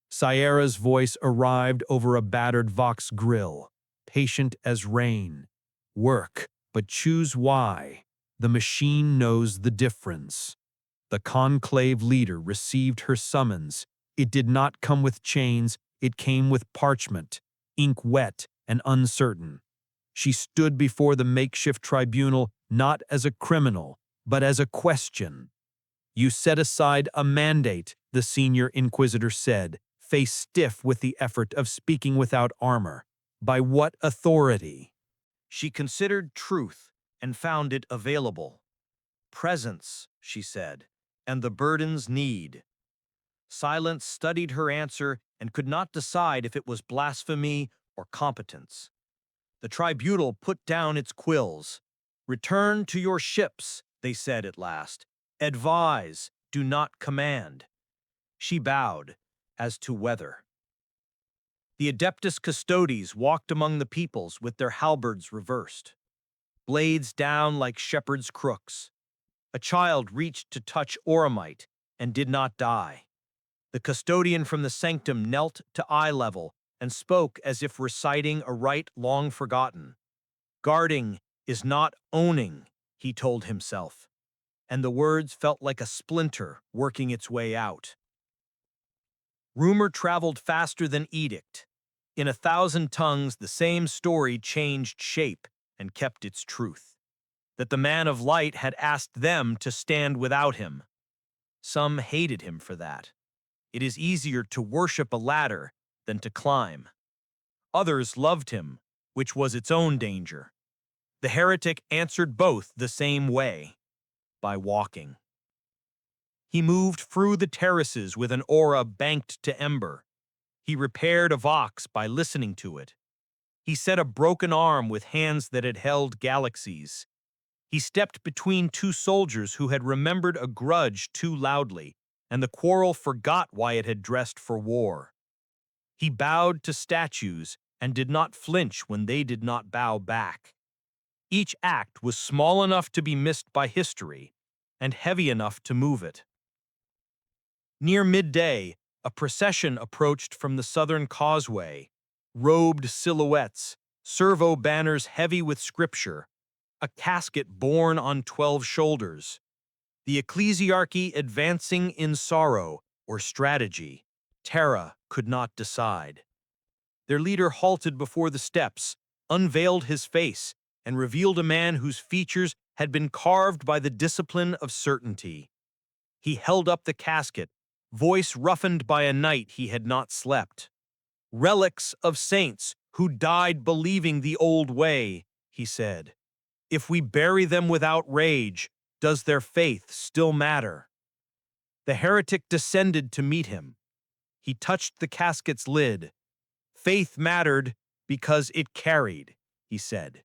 Sierra's voice arrived over a battered Vox grill, patient as rain. "Work, but choose why. The machine knows the difference." The conclave leader received her summons. It did not come with chains, it came with parchment, ink wet and uncertain. She stood before the makeshift tribunal not as a criminal, but as a question. "You set aside a mandate," the senior inquisitor said, face stiff with the effort of speaking without armor. "By what authority?" She considered truth and found it available. "Presence," she said, "and the burden's need." Silence studied her answer and could not decide if it was blasphemy or competence. The tribunal put down its quills. "Return to your ships," they said at last. "Advise, do not command." She bowed, as to whether. The Adeptus Custodes walked among the peoples with their halberds reversed, blades down like shepherds' crooks. A child reached to touch Oramite and did not die. The custodian from the sanctum knelt to eye level and spoke as if reciting a rite long forgotten. "Guarding is not owning," he told himself, and the words felt like a splinter working its way out. Rumor traveled faster than edict. In 1,000 tongues, the same story changed shape and kept its truth. That the man of light had asked them to stand without him. Some hated him for that. It is easier to worship a ladder than to climb. Others loved him, which was its own danger. The heretic answered both the same way, by walking. He moved through the terraces with an aura banked to ember. He repaired a vox by listening to it. He set a broken arm with hands that had held galaxies. He stepped between two soldiers who had remembered a grudge too loudly, and the quarrel forgot why it had dressed for war. He bowed to statues and did not flinch when they did not bow back. Each act was small enough to be missed by history, and heavy enough to move it. Near midday, a procession approached from the southern causeway, robed silhouettes, servo banners heavy with scripture, a casket borne on 12 shoulders, the ecclesiarchy advancing in sorrow or strategy. Terra could not decide. Their leader halted before the steps, unveiled his face, and revealed a man whose features had been carved by the discipline of certainty. He held up the casket, voice roughened by a night he had not slept. "Relics of saints who died believing the old way," he said. "If we bury them without rage, does their faith still matter?" The heretic descended to meet him. He touched the casket's lid. "Faith mattered because it carried," he said.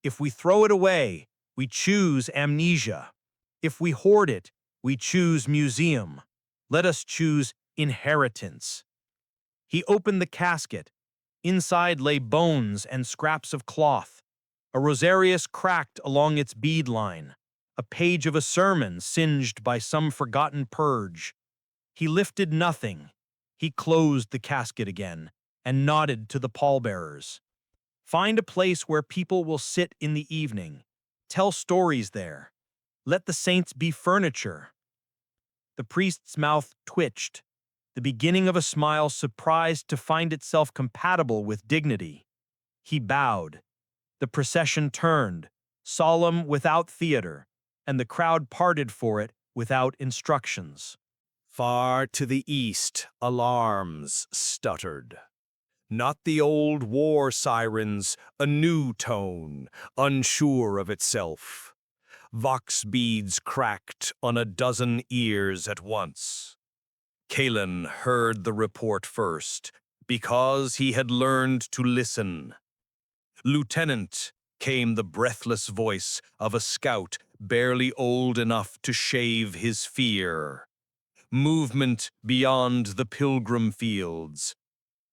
"If we throw it away, we choose amnesia. If we hoard it, we choose museum. Let us choose inheritance." He opened the casket. Inside lay bones and scraps of cloth. A rosarius cracked along its bead line, a page of a sermon singed by some forgotten purge. He lifted nothing. He closed the casket again and nodded to the pallbearers. "Find a place where people will sit in the evening. Tell stories there. Let the saints be furniture." The priest's mouth twitched, the beginning of a smile surprised to find itself compatible with dignity. He bowed. The procession turned, solemn without theater, and the crowd parted for it without instructions. Far to the east, alarms stuttered. Not the old war sirens, a new tone, unsure of itself. Vox beads cracked on a dozen ears at once. Kalen heard the report first, because he had learned to listen. "Lieutenant," came the breathless voice of a scout barely old enough to shave his fear. "Movement beyond the pilgrim fields.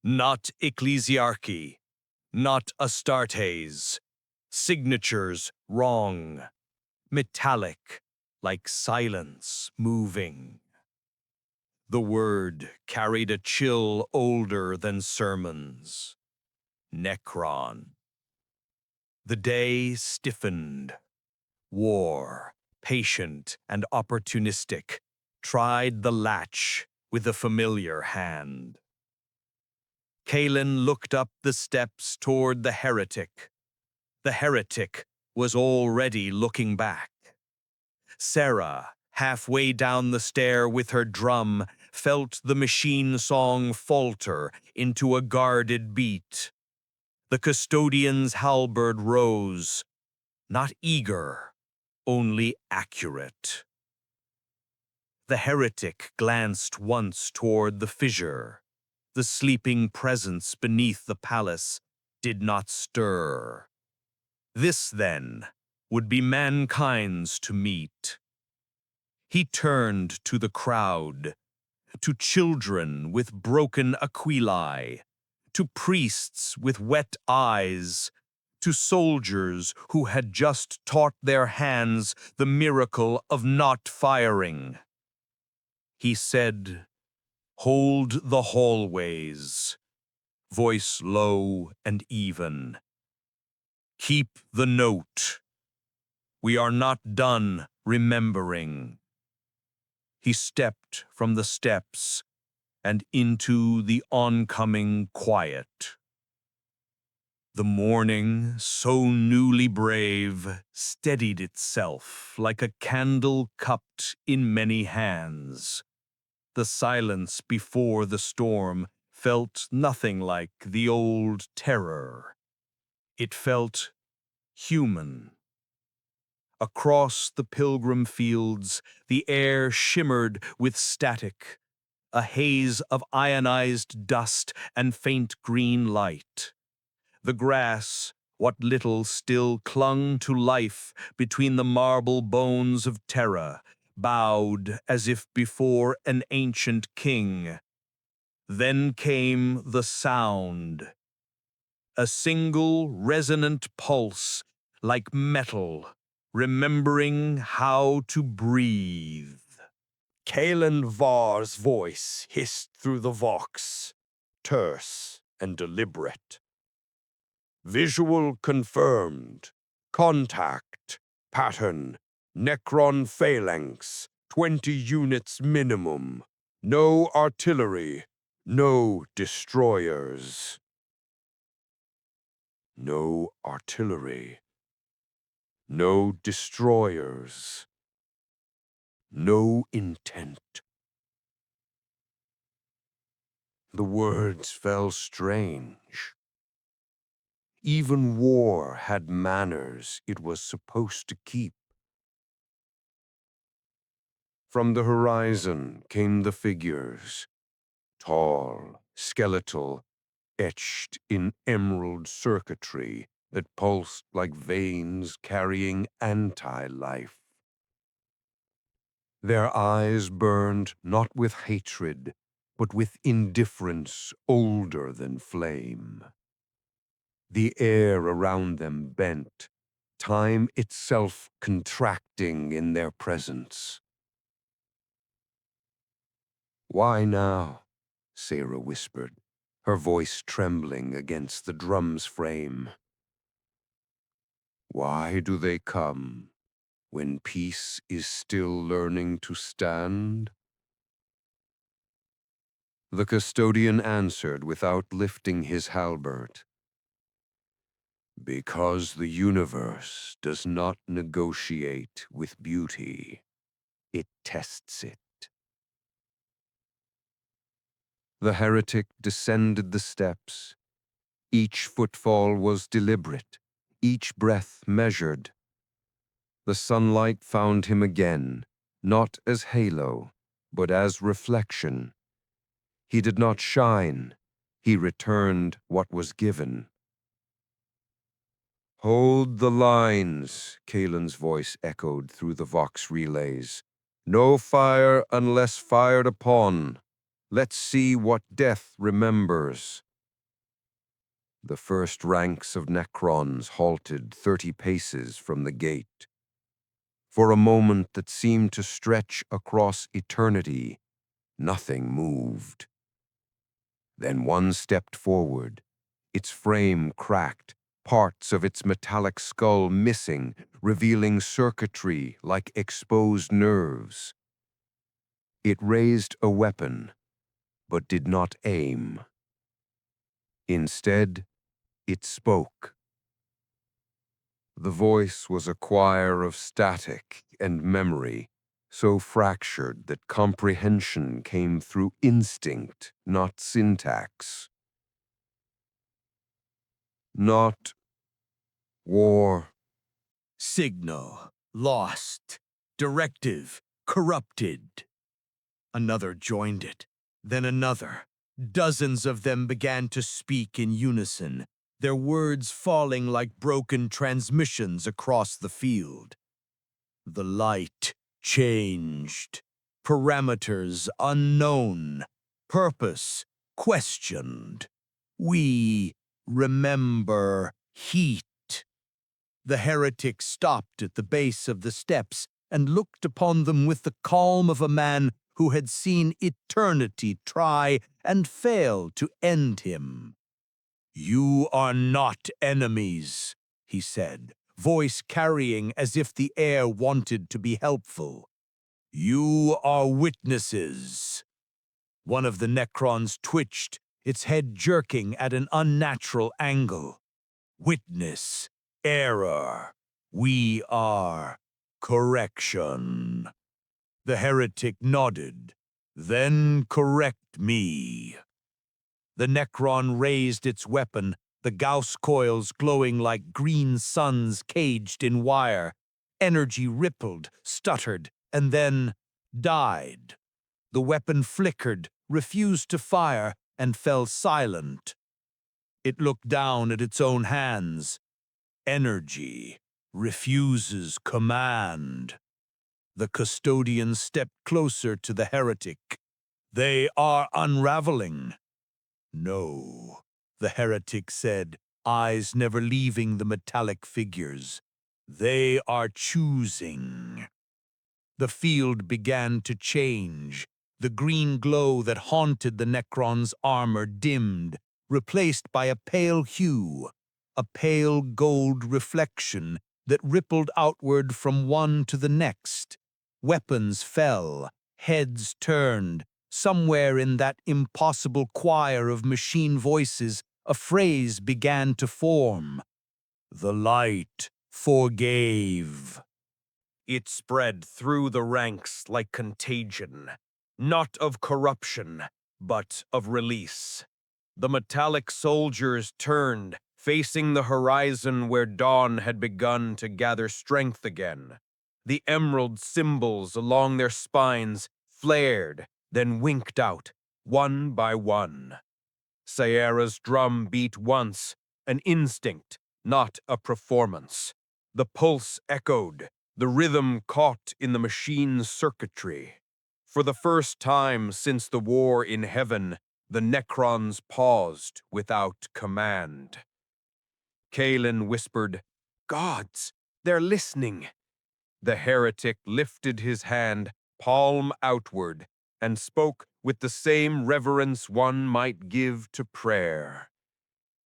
Not ecclesiarchy, not Astartes. Signatures wrong. Metallic, like silence moving." The word carried a chill older than sermons. Necron. The day stiffened. War, patient and opportunistic, tried the latch with a familiar hand. Kalen looked up the steps toward the heretic. The heretic was already looking back. Sarah, halfway down the stair with her drum, felt the machine song falter into a guarded beat. The custodian's halberd rose, not eager, only accurate. The heretic glanced once toward the fissure. The sleeping presence beneath the palace did not stir. This, then, would be mankind's to meet. He turned to the crowd, to children with broken aquili, to priests with wet eyes, to soldiers who had just taught their hands the miracle of not firing. He said, "Hold the hallways," voice low and even. "Keep the note. We are not done remembering." He stepped from the steps and into the oncoming quiet. The morning, so newly brave, steadied itself like a candle cupped in many hands. The silence before the storm felt nothing like the old terror. It felt human. Across the pilgrim fields, the air shimmered with static, a haze of ionized dust and faint green light. The grass, what little still clung to life between the marble bones of Terra, bowed as if before an ancient king. Then came the sound, a single resonant pulse like metal, remembering how to breathe. Kalen Var's voice hissed through the vox, terse and deliberate. Visual confirmed. Contact. Pattern. Necron phalanx. 20 units minimum. No artillery. No destroyers. No artillery. No destroyers. No intent. The words fell strange. Even war had manners it was supposed to keep. From the horizon came the figures, tall, skeletal, etched in emerald circuitry that pulsed like veins carrying anti-life. Their eyes burned not with hatred, but with indifference older than flame. The air around them bent, time itself contracting in their presence. "Why now?" Sarah whispered, her voice trembling against the drum's frame. "Why do they come when peace is still learning to stand?" The custodian answered without lifting his halberd. "Because the universe does not negotiate with beauty, it tests it." The heretic descended the steps. Each footfall was deliberate, each breath measured. The sunlight found him again, not as halo, but as reflection. He did not shine, he returned what was given. "Hold the lines," Kalen's voice echoed through the Vox relays. "No fire unless fired upon. Let's see what death remembers." The first ranks of Necrons halted 30 paces from the gate. For a moment that seemed to stretch across eternity, nothing moved. Then one stepped forward, its frame cracked, parts of its metallic skull missing, revealing circuitry like exposed nerves. It raised a weapon, but did not aim. Instead, it spoke. The voice was a choir of static and memory, so fractured that comprehension came through instinct, not syntax. Not war. Signal, lost. Directive, corrupted. Another joined it, then another. Dozens of them began to speak in unison, their words falling like broken transmissions across the field. The light changed. Parameters unknown. Purpose questioned. We remember heat. The heretic stopped at the base of the steps and looked upon them with the calm of a man who had seen eternity try and fail to end him. "You are not enemies," he said, voice carrying as if the air wanted to be helpful. "You are witnesses." One of the Necrons twitched, its head jerking at an unnatural angle. "Witness, error. We are correction." The heretic nodded. "Then correct me." The Necron raised its weapon, the Gauss coils glowing like green suns caged in wire. Energy rippled, stuttered, and then died. The weapon flickered, refused to fire, and fell silent. It looked down at its own hands. Energy refuses command. The custodian stepped closer to the heretic. "They are unraveling." "No," the heretic said, eyes never leaving the metallic figures. They are choosing. The field began to change. The green glow that haunted the Necron's armor dimmed, replaced by a pale hue, a pale gold reflection that rippled outward from one to the next. Weapons fell, heads turned. Somewhere in that impossible choir of machine voices, a phrase began to form. The light forgave. It spread through the ranks like contagion, not of corruption, but of release. The metallic soldiers turned, facing the horizon where dawn had begun to gather strength again. The emerald symbols along their spines flared, then winked out, one by one. Sierra's drum beat once, an instinct, not a performance. The pulse echoed, the rhythm caught in the machine's circuitry. For the first time since the war in heaven, the Necrons paused without command. Kalen whispered, "Gods, they're listening." The heretic lifted his hand, palm outward, and spoke with the same reverence one might give to prayer.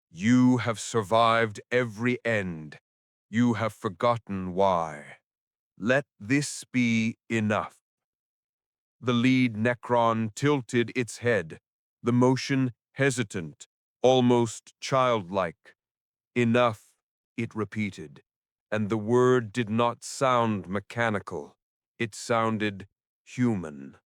"You have survived every end. You have forgotten why. Let this be enough." The lead Necron tilted its head, the motion hesitant, almost childlike. "Enough," it repeated, and the word did not sound mechanical. It sounded human.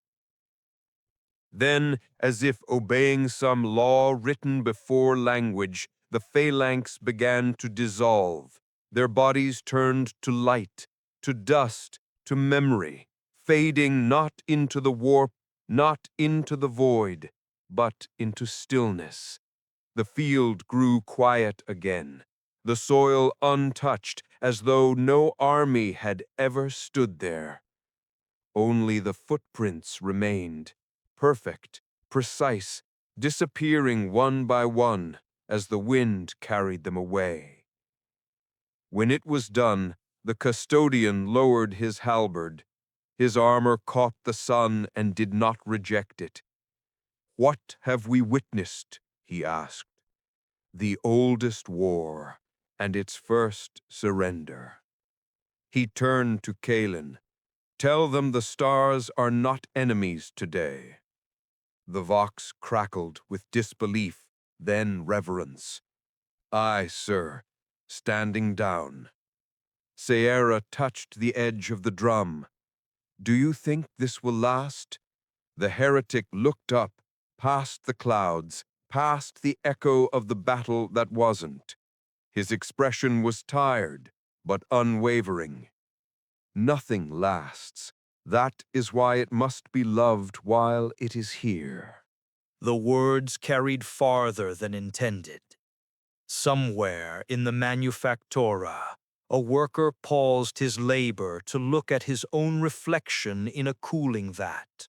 Then, as if obeying some law written before language, the phalanx began to dissolve. Their bodies turned to light, to dust, to memory, fading not into the warp, not into the void, but into stillness. The field grew quiet again, the soil untouched, as though no army had ever stood there. Only the footprints remained, perfect, precise, disappearing one by one as the wind carried them away. When it was done, the custodian lowered his halberd. His armor caught the sun and did not reject it. "What have we witnessed?" he asked. "The oldest war, and its first surrender." He turned to Kalen. "Tell them the stars are not enemies today." The Vox crackled with disbelief, then reverence. "Aye, sir," standing down. Sierra touched the edge of the drum. "Do you think this will last?" The heretic looked up, past the clouds, past the echo of the battle that wasn't. His expression was tired, but unwavering. "Nothing lasts. That is why it must be loved while it is here." The words carried farther than intended. Somewhere in the manufactura, a worker paused his labor to look at his own reflection in a cooling vat.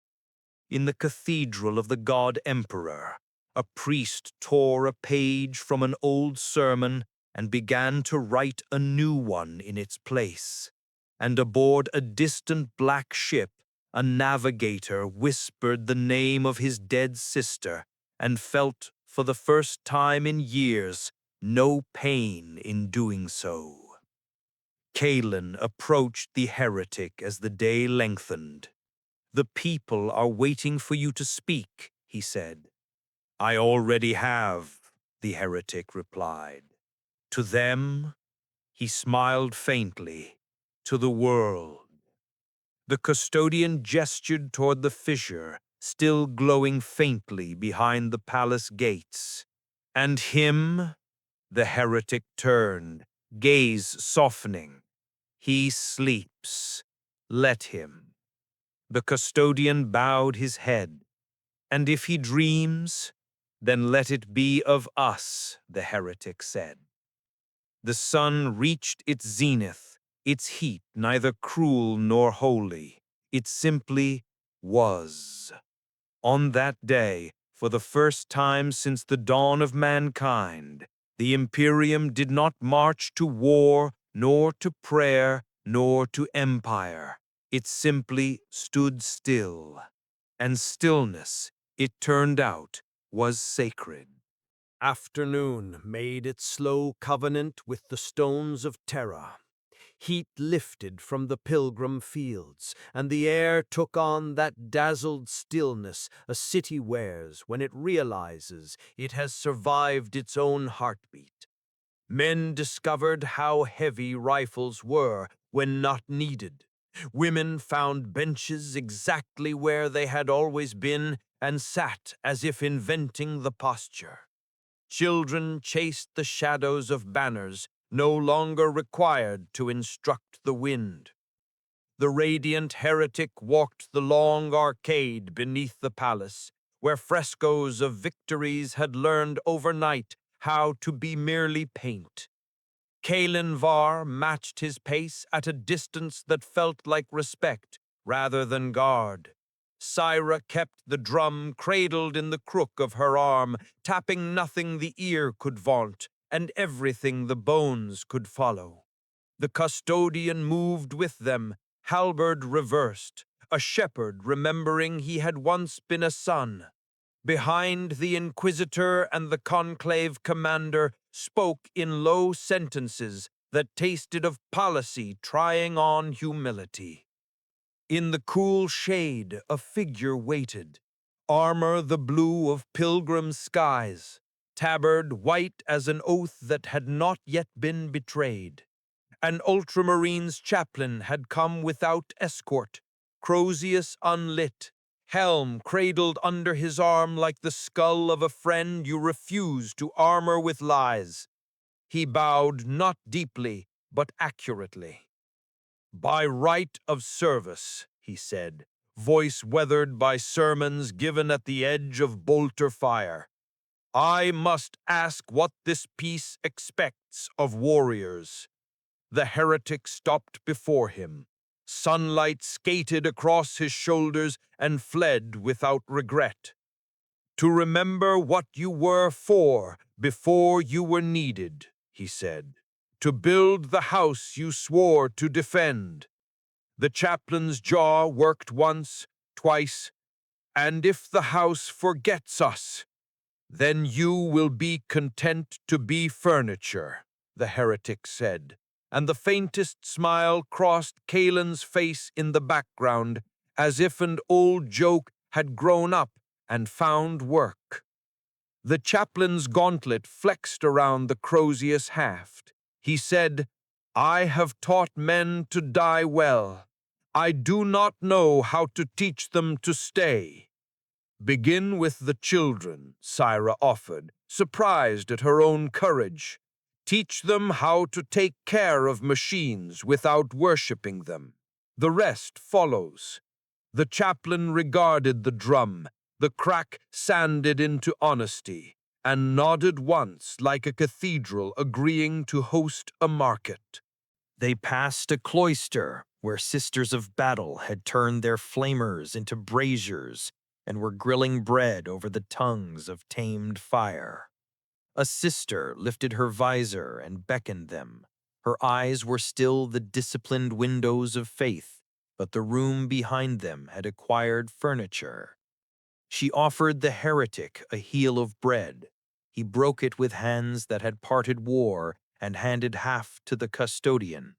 In the cathedral of the god emperor, a priest tore a page from an old sermon and began to write a new one in its place. And aboard a distant black ship, a navigator whispered the name of his dead sister and felt, for the first time in years, no pain in doing so. Kalen approached the heretic as the day lengthened. "The people are waiting for you to speak," he said. "I already have," the heretic replied. "To them," he smiled faintly, "to the world." The custodian gestured toward the fissure, still glowing faintly behind the palace gates. "And him?" The heretic turned, gaze softening. "He sleeps. Let him." The custodian bowed his head. "And if he dreams, then let it be of us," the heretic said. The sun reached its zenith, its heat neither cruel nor holy. It simply was. On that day, for the first time since the dawn of mankind, the Imperium did not march to war nor to prayer, nor to empire. It simply stood still. And stillness, it turned out, was sacred. Afternoon made its slow covenant with the stones of Terra. Heat lifted from the pilgrim fields, and the air took on that dazzled stillness a city wears when it realizes it has survived its own heartbeat. Men discovered how heavy rifles were when not needed. Women found benches exactly where they had always been and sat as if inventing the posture. Children chased the shadows of banners, no longer required to instruct the wind. The radiant heretic walked the long arcade beneath the palace, where frescoes of victories had learned overnight how to be merely paint. Kalen Var matched his pace at a distance that felt like respect rather than guard. Syra kept the drum cradled in the crook of her arm, tapping nothing the ear could vaunt, and everything the bones could follow. The custodian moved with them, halberd reversed, a shepherd remembering he had once been a son. Behind the inquisitor and the conclave commander spoke in low sentences that tasted of policy trying on humility. In the cool shade, a figure waited, armor the blue of pilgrim skies, tabard white as an oath that had not yet been betrayed. An ultramarine's chaplain had come without escort, Crozius unlit, helm cradled under his arm like the skull of a friend you refuse to armor with lies. He bowed not deeply, but accurately. "By right of service," he said, voice weathered by sermons given at the edge of bolter fire, "I must ask what this peace expects of warriors." The heretic stopped before him. Sunlight skated across his shoulders and fled without regret. "To remember what you were for before you were needed," he said. "To build the house you swore to defend." The chaplain's jaw worked once, twice, "And if the house forgets us, then you will be content to be furniture," the heretic said, and the faintest smile crossed Kalen's face in the background, as if an old joke had grown up and found work. The chaplain's gauntlet flexed around the Crozius haft. He said, "I have taught men to die well. I do not know how to teach them to stay." "Begin with the children," Syra offered, surprised at her own courage. "Teach them how to take care of machines without worshipping them. The rest follows." The chaplain regarded the drum, the crack sanded into honesty, and nodded once like a cathedral agreeing to host a market. They passed a cloister where sisters of battle had turned their flamers into braziers and were grilling bread over the tongues of tamed fire. A sister lifted her visor and beckoned them. Her eyes were still the disciplined windows of faith, but the room behind them had acquired furniture. She offered the heretic a heel of bread. He broke it with hands that had parted war and handed half to the custodian.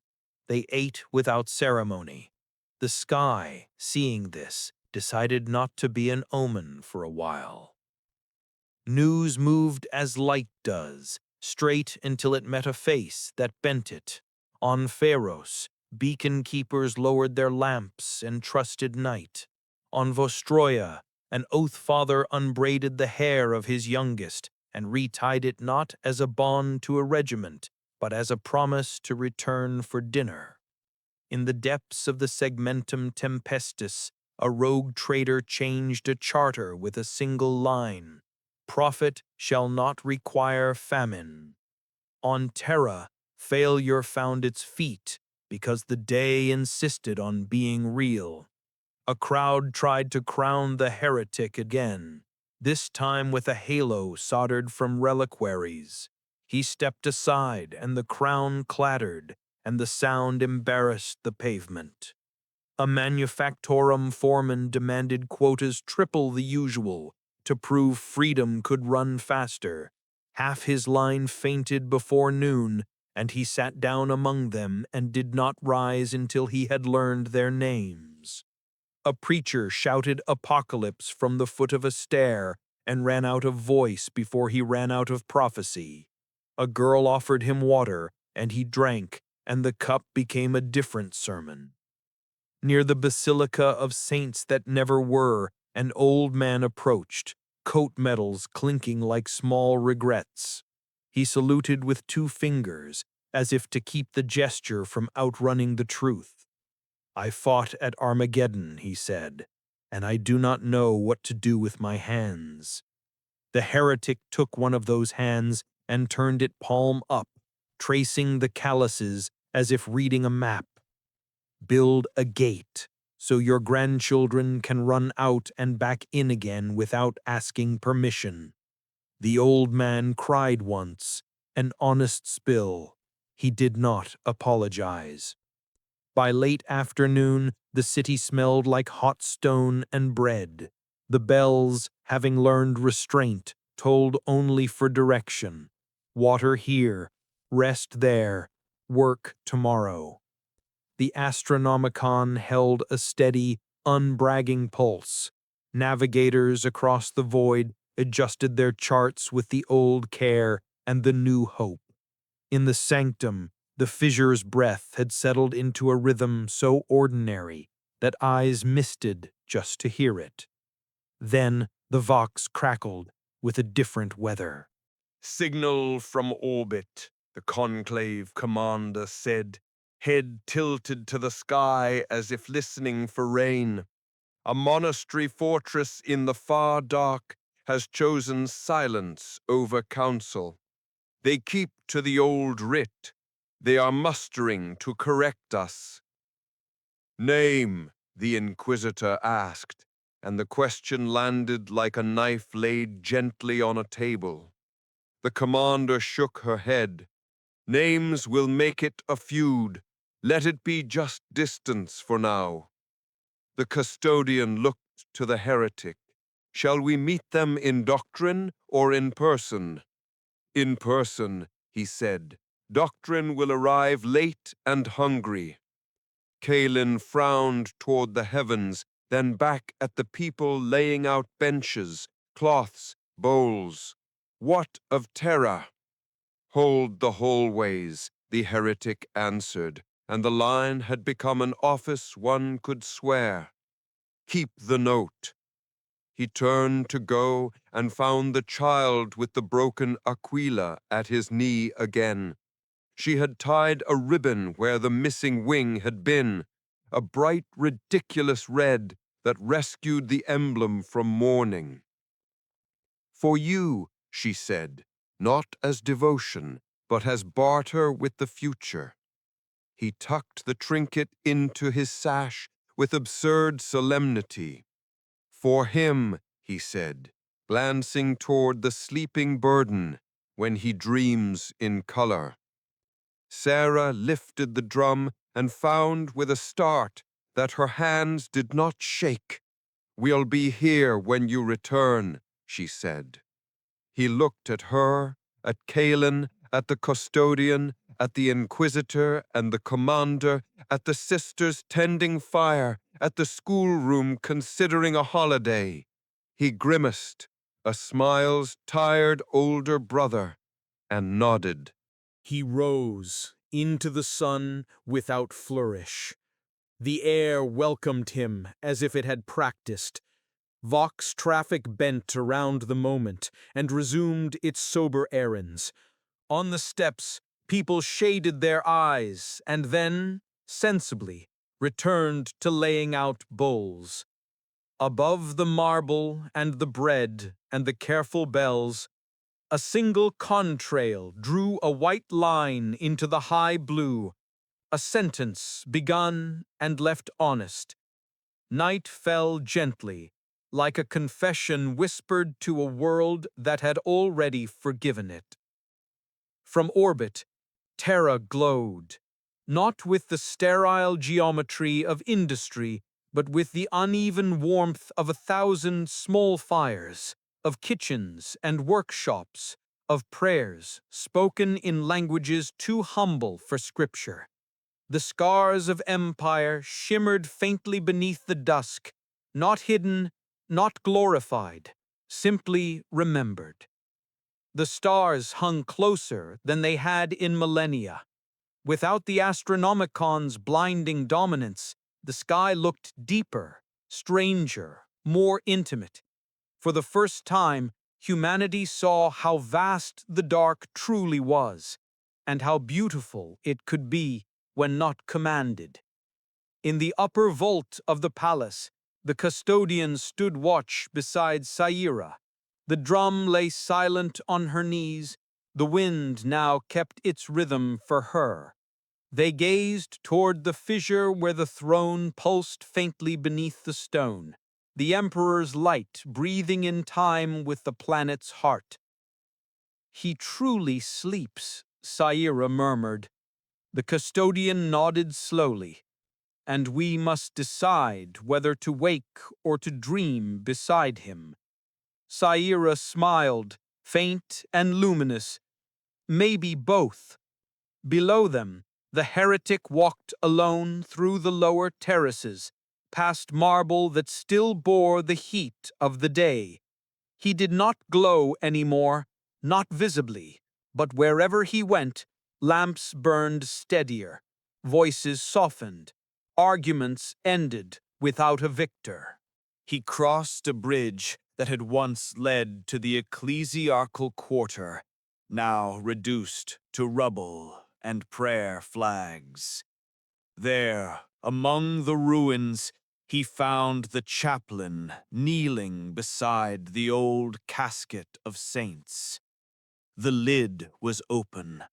They ate without ceremony. The sky, seeing this, decided not to be an omen for a while. News moved as light does, straight until it met a face that bent it. On Pharos, beacon keepers lowered their lamps and trusted night. On Vostroya, an oath father unbraided the hair of his youngest and retied it not as a bond to a regiment, but as a promise to return for dinner. In the depths of the Segmentum Tempestus, a rogue trader changed a charter with a single line: "Profit shall not require famine." On Terra, failure found its feet because the day insisted on being real. A crowd tried to crown the heretic again, this time with a halo soldered from reliquaries. He stepped aside, and the crown clattered, and the sound embarrassed the pavement. A manufactorum foreman demanded quotas triple the usual to prove freedom could run faster. Half his line fainted before noon, and he sat down among them and did not rise until he had learned their names. A preacher shouted apocalypse from the foot of a stair and ran out of voice before he ran out of prophecy. A girl offered him water, and he drank, and the cup became a different sermon. Near the Basilica of Saints that never were, an old man approached, coat medals clinking like small regrets. He saluted with 2 fingers, as if to keep the gesture from outrunning the truth. "I fought at Armageddon," he said, "and I do not know what to do with my hands." The heretic took one of those hands and turned it palm up, tracing the calluses as if reading a map. "Build a gate, so your grandchildren can run out and back in again without asking permission." The old man cried once, an honest spill. He did not apologize. By late afternoon, the city smelled like hot stone and bread. The bells, having learned restraint, tolled only for direction. Water here, rest there, work tomorrow. The Astronomicon held a steady, unbragging pulse. Navigators across the void adjusted their charts with the old care and the new hope. In the sanctum, the fissure's breath had settled into a rhythm so ordinary that eyes misted just to hear it. Then the vox crackled with a different weather. "Signal from orbit," the conclave commander said, head tilted to the sky as if listening for rain. "A monastery fortress in the far dark has chosen silence over counsel. They keep to the old writ. They are mustering to correct us." "Name," the Inquisitor asked, and the question landed like a knife laid gently on a table. The commander shook her head. "Names will make it a feud. Let it be just distance for now." The custodian looked to the heretic. "Shall we meet them in doctrine or in person?" "In person," he said. "Doctrine will arrive late and hungry." Kalin frowned toward the heavens, then back at the people laying out benches, cloths, bowls. "What of Terra?" "Hold the hallways," the heretic answered, and the line had become an office one could swear. "Keep the note." He turned to go and found the child with the broken Aquila at his knee again. She had tied a ribbon where the missing wing had been, a bright, ridiculous red that rescued the emblem from mourning. "For you," she said, not as devotion, but as barter with the future. He tucked the trinket into his sash with absurd solemnity. "For him," he said, glancing toward the sleeping burden when he dreams in color. Sarah lifted the drum and found with a start that her hands did not shake. "We'll be here when you return," she said. He looked at her, at Kalin, at the custodian, at the Inquisitor and the commander, at the sisters tending fire, at the schoolroom considering a holiday. He grimaced, a smile's tired older brother, and nodded. He rose into the sun without flourish. The air welcomed him as if it had practiced. Vox traffic bent around the moment and resumed its sober errands. On the steps, people shaded their eyes and then, sensibly, returned to laying out bowls. Above the marble and the bread and the careful bells, a single contrail drew a white line into the high blue, a sentence begun and left honest. Night fell gently, like a confession whispered to a world that had already forgiven it. From orbit, Terra glowed, not with the sterile geometry of industry, but with the uneven warmth of 1,000 small fires, of kitchens and workshops, of prayers spoken in languages too humble for scripture. The scars of empire shimmered faintly beneath the dusk, not hidden, not glorified, simply remembered. The stars hung closer than they had in millennia. Without the Astronomicon's blinding dominance, the sky looked deeper, stranger, more intimate. For the first time, humanity saw how vast the dark truly was, and how beautiful it could be when not commanded. In the upper vault of the palace, the custodian stood watch beside Saira. The drum lay silent on her knees. The wind now kept its rhythm for her. They gazed toward the fissure where the throne pulsed faintly beneath the stone, the emperor's light breathing in time with the planet's heart. "He truly sleeps," Saira murmured. The custodian nodded slowly. "And we must decide whether to wake or to dream beside him." Saira smiled, faint and luminous. "Maybe both." Below them, the heretic walked alone through the lower terraces, past marble that still bore the heat of the day. He did not glow anymore, not visibly, but wherever he went, lamps burned steadier, voices softened, arguments ended without a victor. He crossed a bridge that had once led to the ecclesiarchal quarter, now reduced to rubble and prayer flags. There, among the ruins, he found the chaplain kneeling beside the old casket of saints. The lid was open.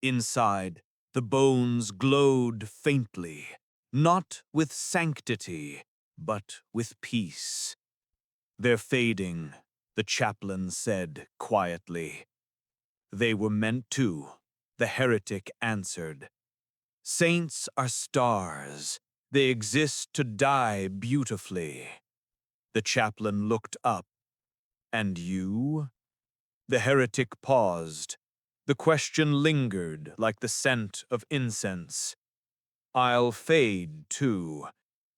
Inside, the bones glowed faintly, not with sanctity, but with peace. "They're fading," the chaplain said quietly. "They were meant to," the heretic answered. "Saints are stars. They exist to die beautifully." The chaplain looked up. "And you?" The heretic paused. The question lingered like the scent of incense. "I'll fade, too,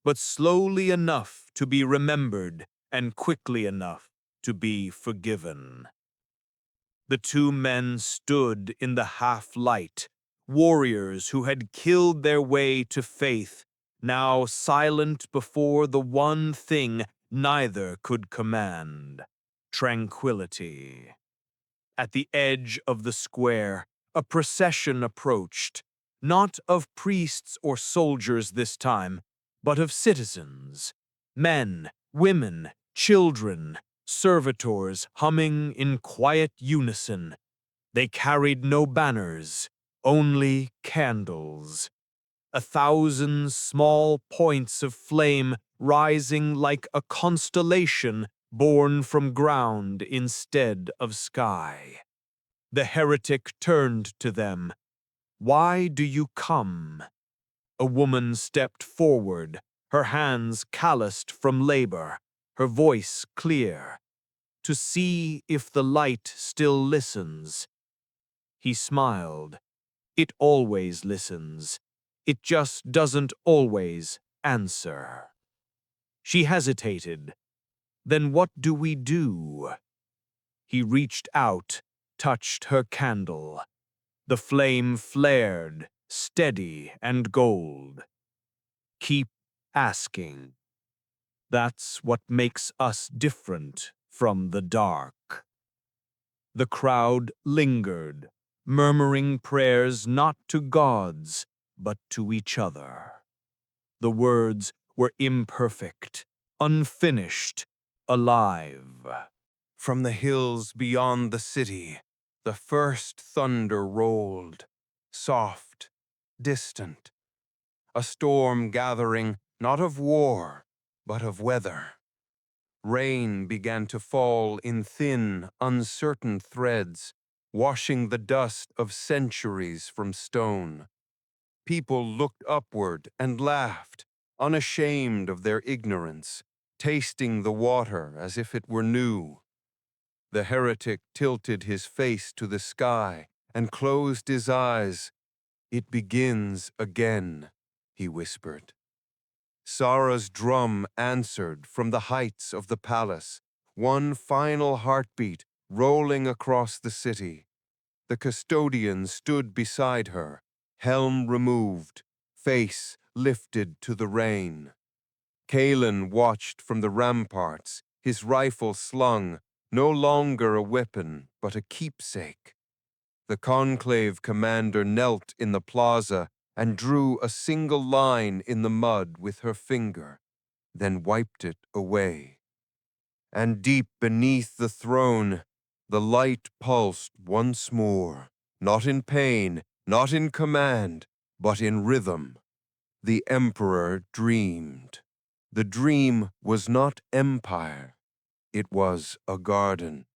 but slowly enough to be remembered and quickly enough to be forgiven." The two men stood in the half-light, warriors who had killed their way to faith, now silent before the one thing neither could command: tranquility. At the edge of the square, a procession approached, not of priests or soldiers this time, but of citizens, men, women, children, servitors humming in quiet unison. They carried no banners, only candles. 1,000 small points of flame rising like a constellation born from ground instead of sky. The heretic turned to them. "Why do you come?" A woman stepped forward, her hands calloused from labor, her voice clear. "To see if the light still listens." He smiled. "It always listens. It just doesn't always answer." She hesitated. "Then what do we do?" He reached out, touched her candle. The flame flared, steady and gold. "Keep asking. That's what makes us different from the dark." The crowd lingered, murmuring prayers not to gods, but to each other. The words were imperfect, unfinished, alive. From the hills beyond the city, the first thunder rolled, soft, distant, a storm gathering not of war, but of weather. Rain began to fall in thin, uncertain threads, washing the dust of centuries from stone. people looked upward and laughed, unashamed of their ignorance, tasting the water as if it were new. The heretic tilted his face to the sky and closed his eyes. "It begins again," he whispered. Sarah's drum answered from the heights of the palace, one final heartbeat rolling across the city. The custodian stood beside her, helm removed, face lifted to the rain. Kalen watched from the ramparts, his rifle slung, no longer a weapon, but a keepsake. The conclave commander knelt in the plaza and drew a single line in the mud with her finger, then wiped it away. And deep beneath the throne, the light pulsed once more, not in pain, not in command, but in rhythm. The emperor dreamed. The dream was not empire, it was a garden.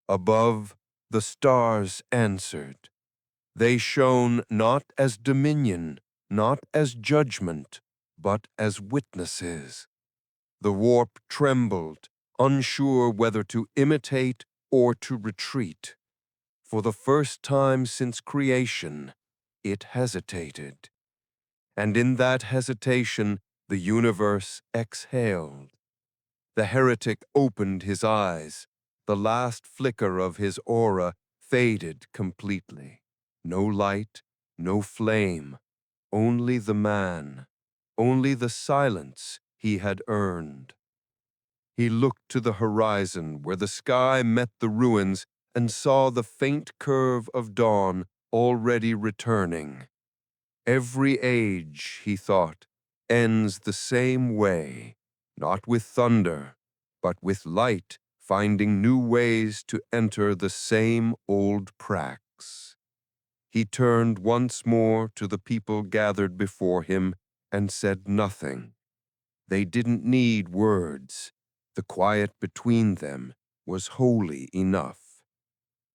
Above, the stars answered. They shone not as dominion, not as judgment, but as witnesses. The warp trembled, unsure whether to imitate or to retreat. For the first time since creation, it hesitated. And in that hesitation, the universe exhaled. The heretic opened his eyes. The last flicker of his aura faded completely. No light, no flame, only the man, only the silence he had earned. He looked to the horizon where the sky met the ruins and saw the faint curve of dawn already returning. Every age, he thought, ends the same way, not with thunder, but with light finding new ways to enter the same old cracks. He turned once more to the people gathered before him and said nothing. They didn't need words. The quiet between them was holy enough.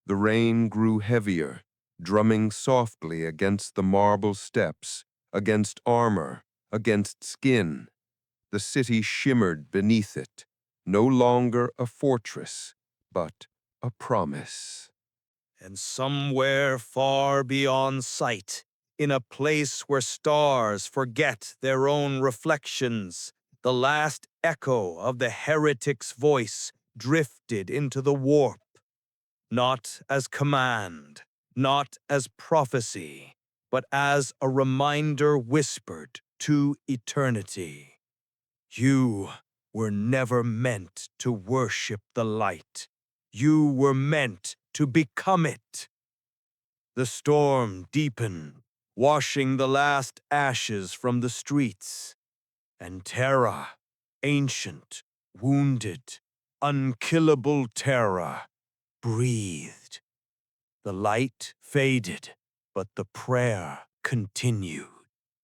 The rain grew heavier, drumming softly against the marble steps, against armor, against skin. The city shimmered beneath it, no longer a fortress, but a promise. And somewhere far beyond sight, in a place where stars forget their own reflections, the last echo of the heretic's voice drifted into the warp, not as command, not as prophecy, but as a reminder whispered to eternity. You were never meant to worship the light. You were meant to become it. The storm deepened, washing the last ashes from the streets. And Terra, ancient, wounded, unkillable Terra, breathed. The light faded, but the prayer continued.